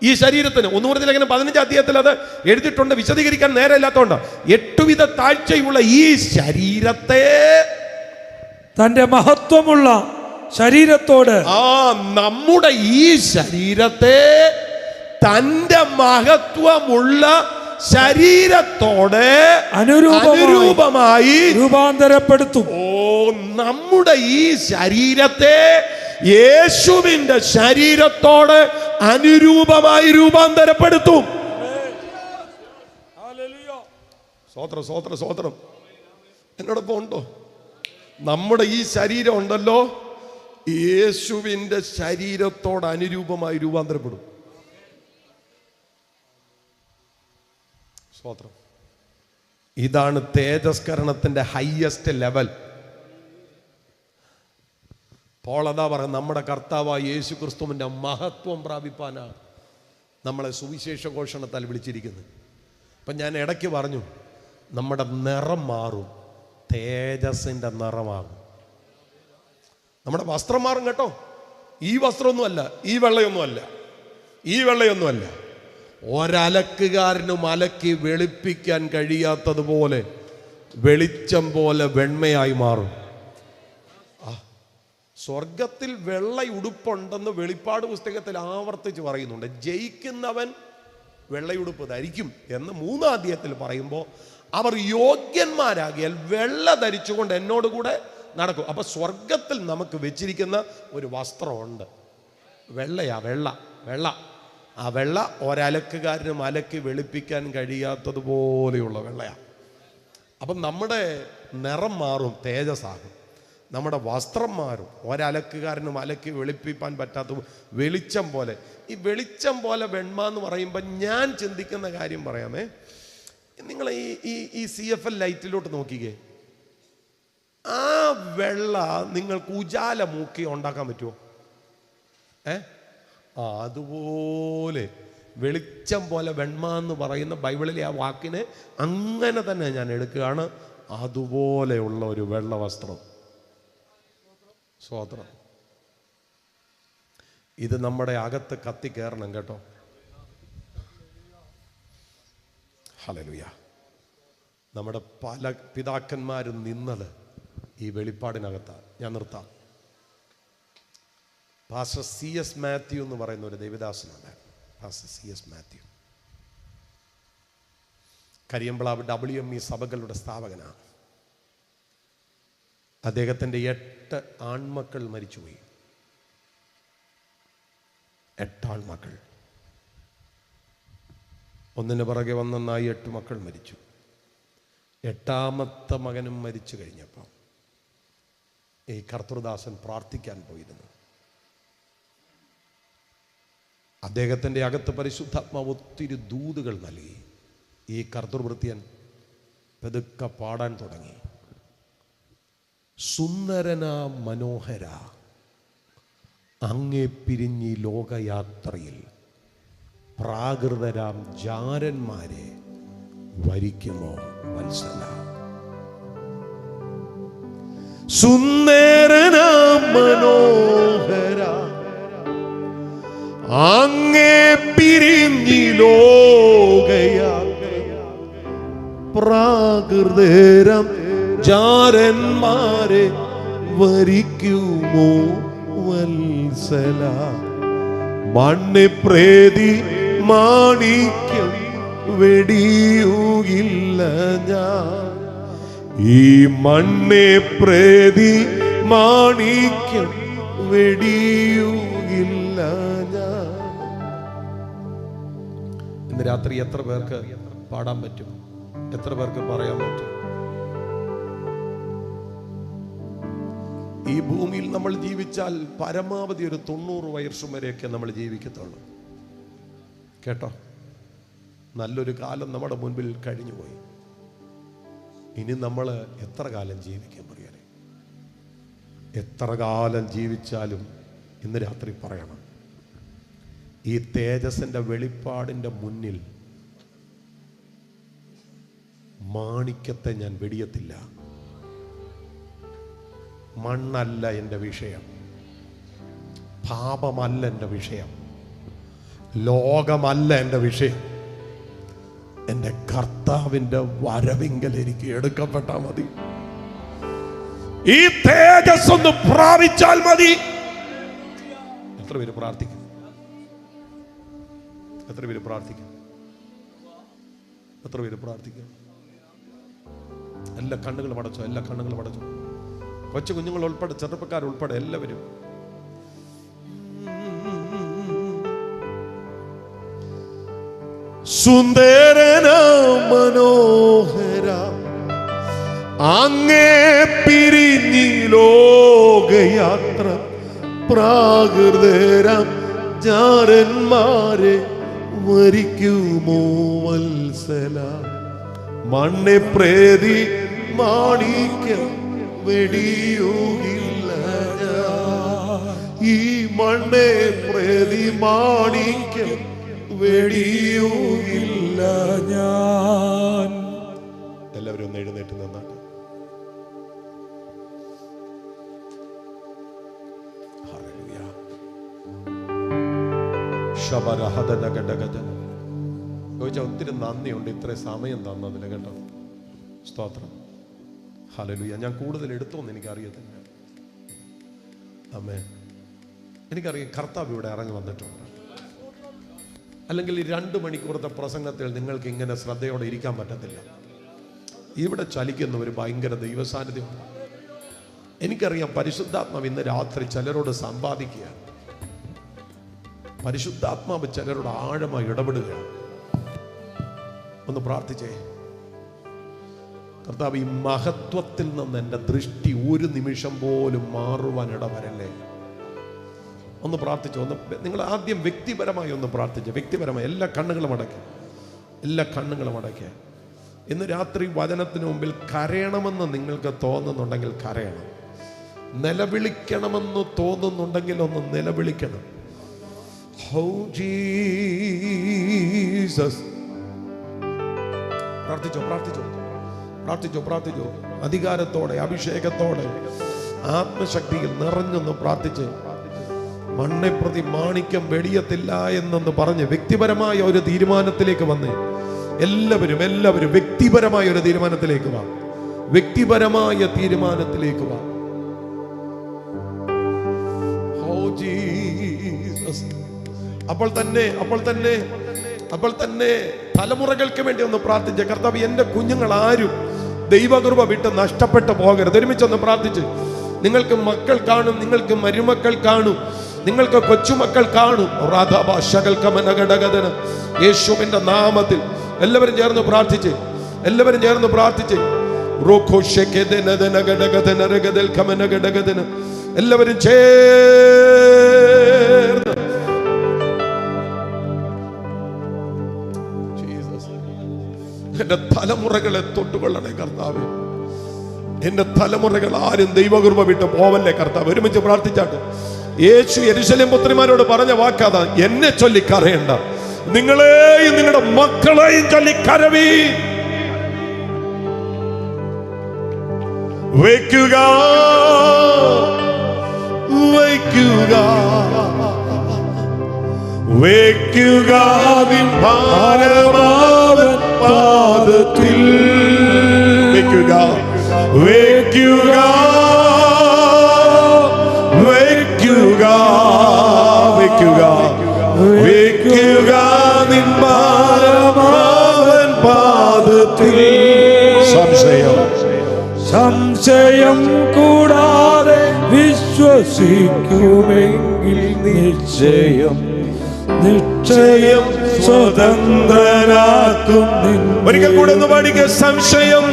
ഈ ശരീരത്തിന്. 1 കൊരിന്ത്യർ ലേഖനം 15-ാം അധ്യായത്തിൽ അത് എഴുതിയിട്ടുണ്ട്. വിശദീകരിക്കാൻ നേരമില്ലാത്തതുകൊണ്ട് 8 വിധ താഴ്ചയുള്ള ഈ ശരീരത്തെ തന്റെ മഹത്വമുള്ള ശരീരത്തോട്. നമ്മുടെ ഈ ശരീരത്തെ തന്റെ മഹത്വമുള്ള ശരീരത്തോട് അനുരൂപമായി രൂപാന്തരപ്പെടുത്തും. നമ്മുടെ ഈ ശരീരത്തെ യേശുവിന്റെ ശരീരത്തോട് അനുരൂപമായി രൂപാന്തരപ്പെടുത്തും. സ്വത്രം. എന്നോടൊപ്പം ഉണ്ടോ? നമ്മുടെ ഈ ശരീരം ഉണ്ടല്ലോ, യേശുവിന്റെ ശരീരത്തോട് അനുരൂപമായി രൂപാന്തരപ്പെടും. സ്തോത്രം. ഇതാണ് തേജസ്കരണത്തിന്റെ ഹൈയസ്റ്റ് ലെവൽ. പോളതാ പറയുന്നത്, നമ്മുടെ കർത്താവായ യേശു ക്രിസ്തുവിന്റെ മഹത്വം പ്രാപിപ്പാനാണ് നമ്മളെ സുവിശേഷ ഘോഷണത്താൽ വിളിച്ചിരിക്കുന്നത്. അപ്പം ഞാൻ ഇടയ്ക്ക് പറഞ്ഞു, നമ്മുടെ നിറം മാറും, തേജസ്സിന്റെ നിറമാകും. നമ്മുടെ വസ്ത്രം മാറും കേട്ടോ. ഈ വസ്ത്രമൊന്നുമല്ല, ഈ വെള്ളയൊന്നുമല്ല. ഒരലക്കുകാരനും അലക്കി വെളുപ്പിക്കാൻ കഴിയാത്തതുപോലെ വെളിച്ചം പോലെ വെണ്മയായി മാറും. സ്വർഗത്തിൽ വെള്ള ഉടുപ്പുണ്ടെന്ന് വെളിപ്പാട് പുസ്തകത്തിൽ ആവർത്തിച്ച് പറയുന്നുണ്ട്. ജയിക്കുന്നവൻ വെള്ളയുടുപ്പ് ധരിക്കും എന്ന് 3-ാം അധ്യായത്തിൽ പറയുമ്പോൾ അവർ യോഗ്യന്മാരാകിയാൽ വെള്ള ധരിച്ചുകൊണ്ട് എന്നോട് കൂടെ നടക്കും. അപ്പൊ സ്വർഗത്തിൽ നമുക്ക് വെച്ചിരിക്കുന്ന ഒരു വസ്ത്രമുണ്ട്, വെള്ള. ആ വെള്ള ഒരലക്കുകാരനും അലക്കി വെളുപ്പിക്കാൻ കഴിയാത്തതുപോലെയുള്ള വെള്ളയാണ്. അപ്പം നമ്മുടെ നിറം മാറും, തേജസ്സാകും. നമ്മുടെ വസ്ത്രം മാറും, ഒരലക്കുകാരനും അലക്കി വെളുപ്പിക്കാൻ പറ്റാത്ത വെളിച്ചം പോലെ. ഈ വെളിച്ചം പോലെ വെണ്മ എന്ന് പറയുമ്പോൾ ഞാൻ ചിന്തിക്കുന്ന കാര്യം പറയാമേ. നിങ്ങൾ ഈ CFL ലൈറ്റിലോട്ട് നോക്കിക്കേ. ആ വെള്ള നിങ്ങൾക്ക് ഉജാല മൂക്കി ഉണ്ടാക്കാൻ പറ്റുമോ? അതുപോലെ വെളിച്ചം പോലെ വെണ്മ എന്ന് പറയുന്ന ബൈബിളിലെ ആ വാക്കിനെ അങ്ങനെ തന്നെ ഞാൻ എടുക്കുകയാണ്. അതുപോലെയുള്ള ഒരു വെള്ള വസ്ത്രം. സ്വതന്ത്രം. ഇത് നമ്മുടെ അകത്ത് കത്തി കയറണം കേട്ടോ. ഹല്ലേലൂയ. നമ്മുടെ പല പിതാക്കന്മാരും നിന്നത് ഈ വെളിപ്പാടിനകത്താണ്. ഞാൻ നിർത്താം. പാസ്റ്റർ CS മാത്യു എന്ന് പറയുന്ന ഒരു ദേവദാസനുണ്ട്. പാസ്റ്റർ CS മാത്യു കരിയമ്പ്ലാവ് WME സഭകളുടെ സ്ഥാപകനാണ്. അദ്ദേഹത്തിൻ്റെ 8 ആൺമക്കൾ മരിച്ചുപോയി. 8 ആൺമക്കൾ, ഒന്നിന് പുറകെ ഒന്നൊന്നായി 8 മക്കൾ മരിച്ചു. 8ാമത്തെ മകനും മരിച്ചു കഴിഞ്ഞപ്പോൾ ഈ കർത്തൃദാസൻ പ്രാർത്ഥിക്കാൻ പോയിരുന്നു. അദ്ദേഹത്തിൻ്റെ അകത്ത് പരിശുദ്ധാത്മാവ് ഒത്തിരി ദൂതുകൾ നൽകി. ഈ കർത്തൃവൃത്യൻ പതുക്കെ പാടാൻ തുടങ്ങി. സുന്ദരനാ മനോഹര, അങ്ങേ പിരിഞ്ഞി ലോകയാത്രയിൽ പ്രാകൃതരാം ജാരന്മാരെ വരിക്കുമോ വത്സല. സുന്ദരനാ മനോഹര, അങ്ങേ പിരിഞ്ഞി ലോകയാത്ര പ്രാകൃതരാം ജാരന്മാരെ വരിക്കുമോ വത്സല. മണ്ണ് പ്രേതി മാണിക്യം വെടിയുകില്ല ഞാൻ, ഈ മണ്ണ് പ്രേതി മാണിക്യം വെടിയുകില്ല ഞാൻ. ഇന്ന് രാത്രി എത്ര പേർക്ക് പാടാൻ പറ്റും? എത്ര പേർക്ക് പറയാൻ പറ്റും? ഈ ഭൂമിയിൽ നമ്മൾ ജീവിച്ചാൽ പരമാവധി ഒരു 90 വയസ്സും വരെയൊക്കെ നമ്മൾ ജീവിക്കത്തുള്ളൂ. കേട്ടോ, നല്ലൊരു കാലം നമ്മുടെ മുൻപിൽ കഴിഞ്ഞുപോയി. ഇനി നമ്മൾ എത്ര കാലം ജീവിക്കാൻ പറയാനേ? എത്ര കാലം ജീവിച്ചാലും ഇന്ന് രാത്രി പറയണം, ഈ തേജസ്സിൻ്റെ വെളിപ്പാടിൻ്റെ മുന്നിൽ മാണിക്യത്തെ ഞാൻ വെടിയത്തില്ല. മണ്ണല്ല എൻ്റെ വിഷയം, പാപമല്ല എൻ്റെ വിഷയം, ലോകമല്ല എൻ്റെ വിഷയം. എൻ്റെ കർത്താവിൻ്റെ വരവിങ്കൽ എനിക്ക് എടുക്കപ്പെട്ടാൽ മതി. ഈ തേജസ് ഒന്ന് പ്രാപിച്ചാൽ മതി. എത്ര പേര് പ്രാർത്ഥിക്കും? എത്ര പേര് പ്രാർത്ഥിക്കും? എത്ര പേര് പ്രാർത്ഥിക്കും? എല്ലാ കണ്ണുകളും അടച്ചോ, എല്ലാ കണ്ണുകളും അടച്ചോ. കൊച്ചു കുഞ്ഞുങ്ങൾ ഉൾപ്പെടെ, ചെറുപ്പക്കാർ ഉൾപ്പെടെ എല്ലാവരും. സുന്ദരന മനോഹര, അങ്ങേ പിരിഞ്ഞി ലോകയാത്ര പ്രാകൃതരാം ജാരന്മാരെ വരിക്കുമോ വത്സല. മണ്ണെ പ്രേതി മാണിക്യം വെടിയുകില്ല ഞാൻ, ഈ മണ്ണെ പ്രേതി മാണിക്യം വെടിയുകില്ല ഞാൻ. എല്ലാവരും ഒന്ന് എഴുന്നേറ്റ് നിന്നാട്ടെ. ചോദിച്ചാൽ ഒത്തിരി നന്ദിയുണ്ട് ഇത്ര സമയം തന്നതിന് കേട്ടോ. സ്തോത്രം. ഹല്ലേലൂയ. ഞാൻ കൂടുതൽ എടുത്തോന്ന് എനിക്കറിയത്തില്ല. ആമേൻ. എനിക്കറിയാം കർത്താവ് ഇവിടെ ഇറങ്ങി വന്നിട്ടുണ്ട്. അല്ലെങ്കിൽ ഈ 2 മണിക്കൂറത്തെ പ്രസംഗത്തിൽ നിങ്ങൾക്ക് ഇങ്ങനെ ശ്രദ്ധയോടെ ഇരിക്കാൻ പറ്റത്തില്ല. ഇവിടെ ചലിക്കുന്ന ഒരു ഭയങ്കര ദൈവസാന്നിധ്യം. എനിക്കറിയാം പരിശുദ്ധാത്മാവ് ഇന്ന് രാത്രി ചിലരോട് സമ്പാദിക്കുക. പരിശുദ്ധാത്മാവ് ചിലരോട് ആഴമായി ഇടപെടുക. ഒന്ന് പ്രാർത്ഥിച്ചേ. കർത്താവ്, ഈ മഹത്വത്തിൽ നിന്ന് എൻ്റെ ദൃഷ്ടി ഒരു നിമിഷം പോലും മാറുവാൻ ഇടവരല്ലേ. ഒന്ന് പ്രാർത്ഥിച്ചു. ഒന്ന് നിങ്ങൾ ആദ്യം വ്യക്തിപരമായി ഒന്ന് പ്രാർത്ഥിച്ചു. വ്യക്തിപരമായി എല്ലാ കണ്ണുകളും അടയ്ക്കുക, എല്ലാ കണ്ണുകളും അടയ്ക്കുക. ഇന്ന് രാത്രി വചനത്തിന് മുമ്പിൽ കരയണമെന്ന് നിങ്ങൾക്ക് തോന്നുന്നുണ്ടെങ്കിൽ കരയണം. നിലവിളിക്കണമെന്ന് തോന്നുന്നുണ്ടെങ്കിൽ ഒന്ന് നിലവിളിക്കണം. Oh Jesus. പ്രാർത്ഥിച്ചോ, പ്രാർത്ഥിച്ചോ, പ്രാർത്ഥിച്ചോ, പ്രാർത്ഥിച്ചോ. അധികാരത്തോടെ, അഭിഷേകത്തോടെ, ആത്മശക്തിയിൽ നിറഞ്ഞൊന്ന് പ്രാർത്ഥിച്ച്, മണ്ണെ പ്രതി മാണിക്യം വെടിയത്തില്ല എന്നൊന്ന് പറഞ്ഞ് വ്യക്തിപരമായ ഒരു തീരുമാനത്തിലേക്ക് വന്ന് എല്ലാവരും എല്ലാവരും വ്യക്തിപരമായ ഒരു തീരുമാനത്തിലേക്ക് വാ. വ്യക്തിപരമായ തീരുമാനത്തിലേക്ക് വാ. അപ്പോൾ തന്നെ അപ്പോൾ തന്നെ തലമുറകൾക്ക് വേണ്ടി ഒന്ന് പ്രാർത്ഥിച്ച്, കർത്താവ് എൻ്റെ കുഞ്ഞുങ്ങൾ ആരും ദൈവകൃപ വിട്ട് നഷ്ടപ്പെട്ടു പോകരുത്. ഒരുമിച്ചൊന്ന് പ്രാർത്ഥിച്ച്. നിങ്ങൾക്ക് മക്കൾ കാണും, നിങ്ങൾക്ക് മരുമക്കൾ കാണും, നിങ്ങൾക്ക് കൊച്ചുമക്കൾ കാണും. യേശുവിന്റെ നാമത്തിൽ എല്ലാവരും ചേർന്ന് പ്രാർത്ഥിച്ച്, എല്ലാവരും ചേർന്ന് പ്രാർത്ഥിച്ച്. എല്ലാവരും ചേർന്ന് എന്റെ തലമുറകളെ തൊട്ടുകൊള്ളണേ കർത്താവേ. എന്റെ തലമുറകൾ ആരും ദൈവകൃപ വിട്ട് പോവല്ലേ കർത്താവ്. ഒരുമിച്ച് പ്രാർത്ഥിച്ചാട്ട്. യേശു യെരൂശലേം പുത്രിമാരോട് പറഞ്ഞ വാക്കാതാ, എന്നെ ചൊല്ലി കരയണ്ട, നിങ്ങളെയും നിങ്ങളുടെ മക്കളെയും ചൊല്ലി കരവീ. വയ്ക്കുക വയ്ക്കുക വയ്ക്കുക നിൻ ഭാരമാവൻ പാദത്തിൽ. വയ്ക്കുക വയ്ക്കുക വയ്ക്കുക വയ്ക്കുക വയ്ക്കുക നിൻ ഭാരമാവൻ പാദത്തിൽ. സംശയം കൂടാതെ വിശ്വസിക്കുമെങ്കിൽ നിശ്ചയം നിശ്ചയം സ്വതന്ത്രനാക്കും. ഒരിക്കൽ കൂടെ ഒന്ന് പാടിക്കുക. സംശയം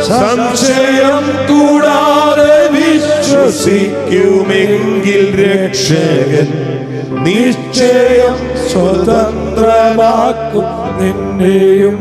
സംശയം കൂടാതെ വിശ്വസിക്കുമെങ്കിൽ രക്ഷകൻ നിശ്ചയം സ്വതന്ത്രമാക്കും നിന്നെയും.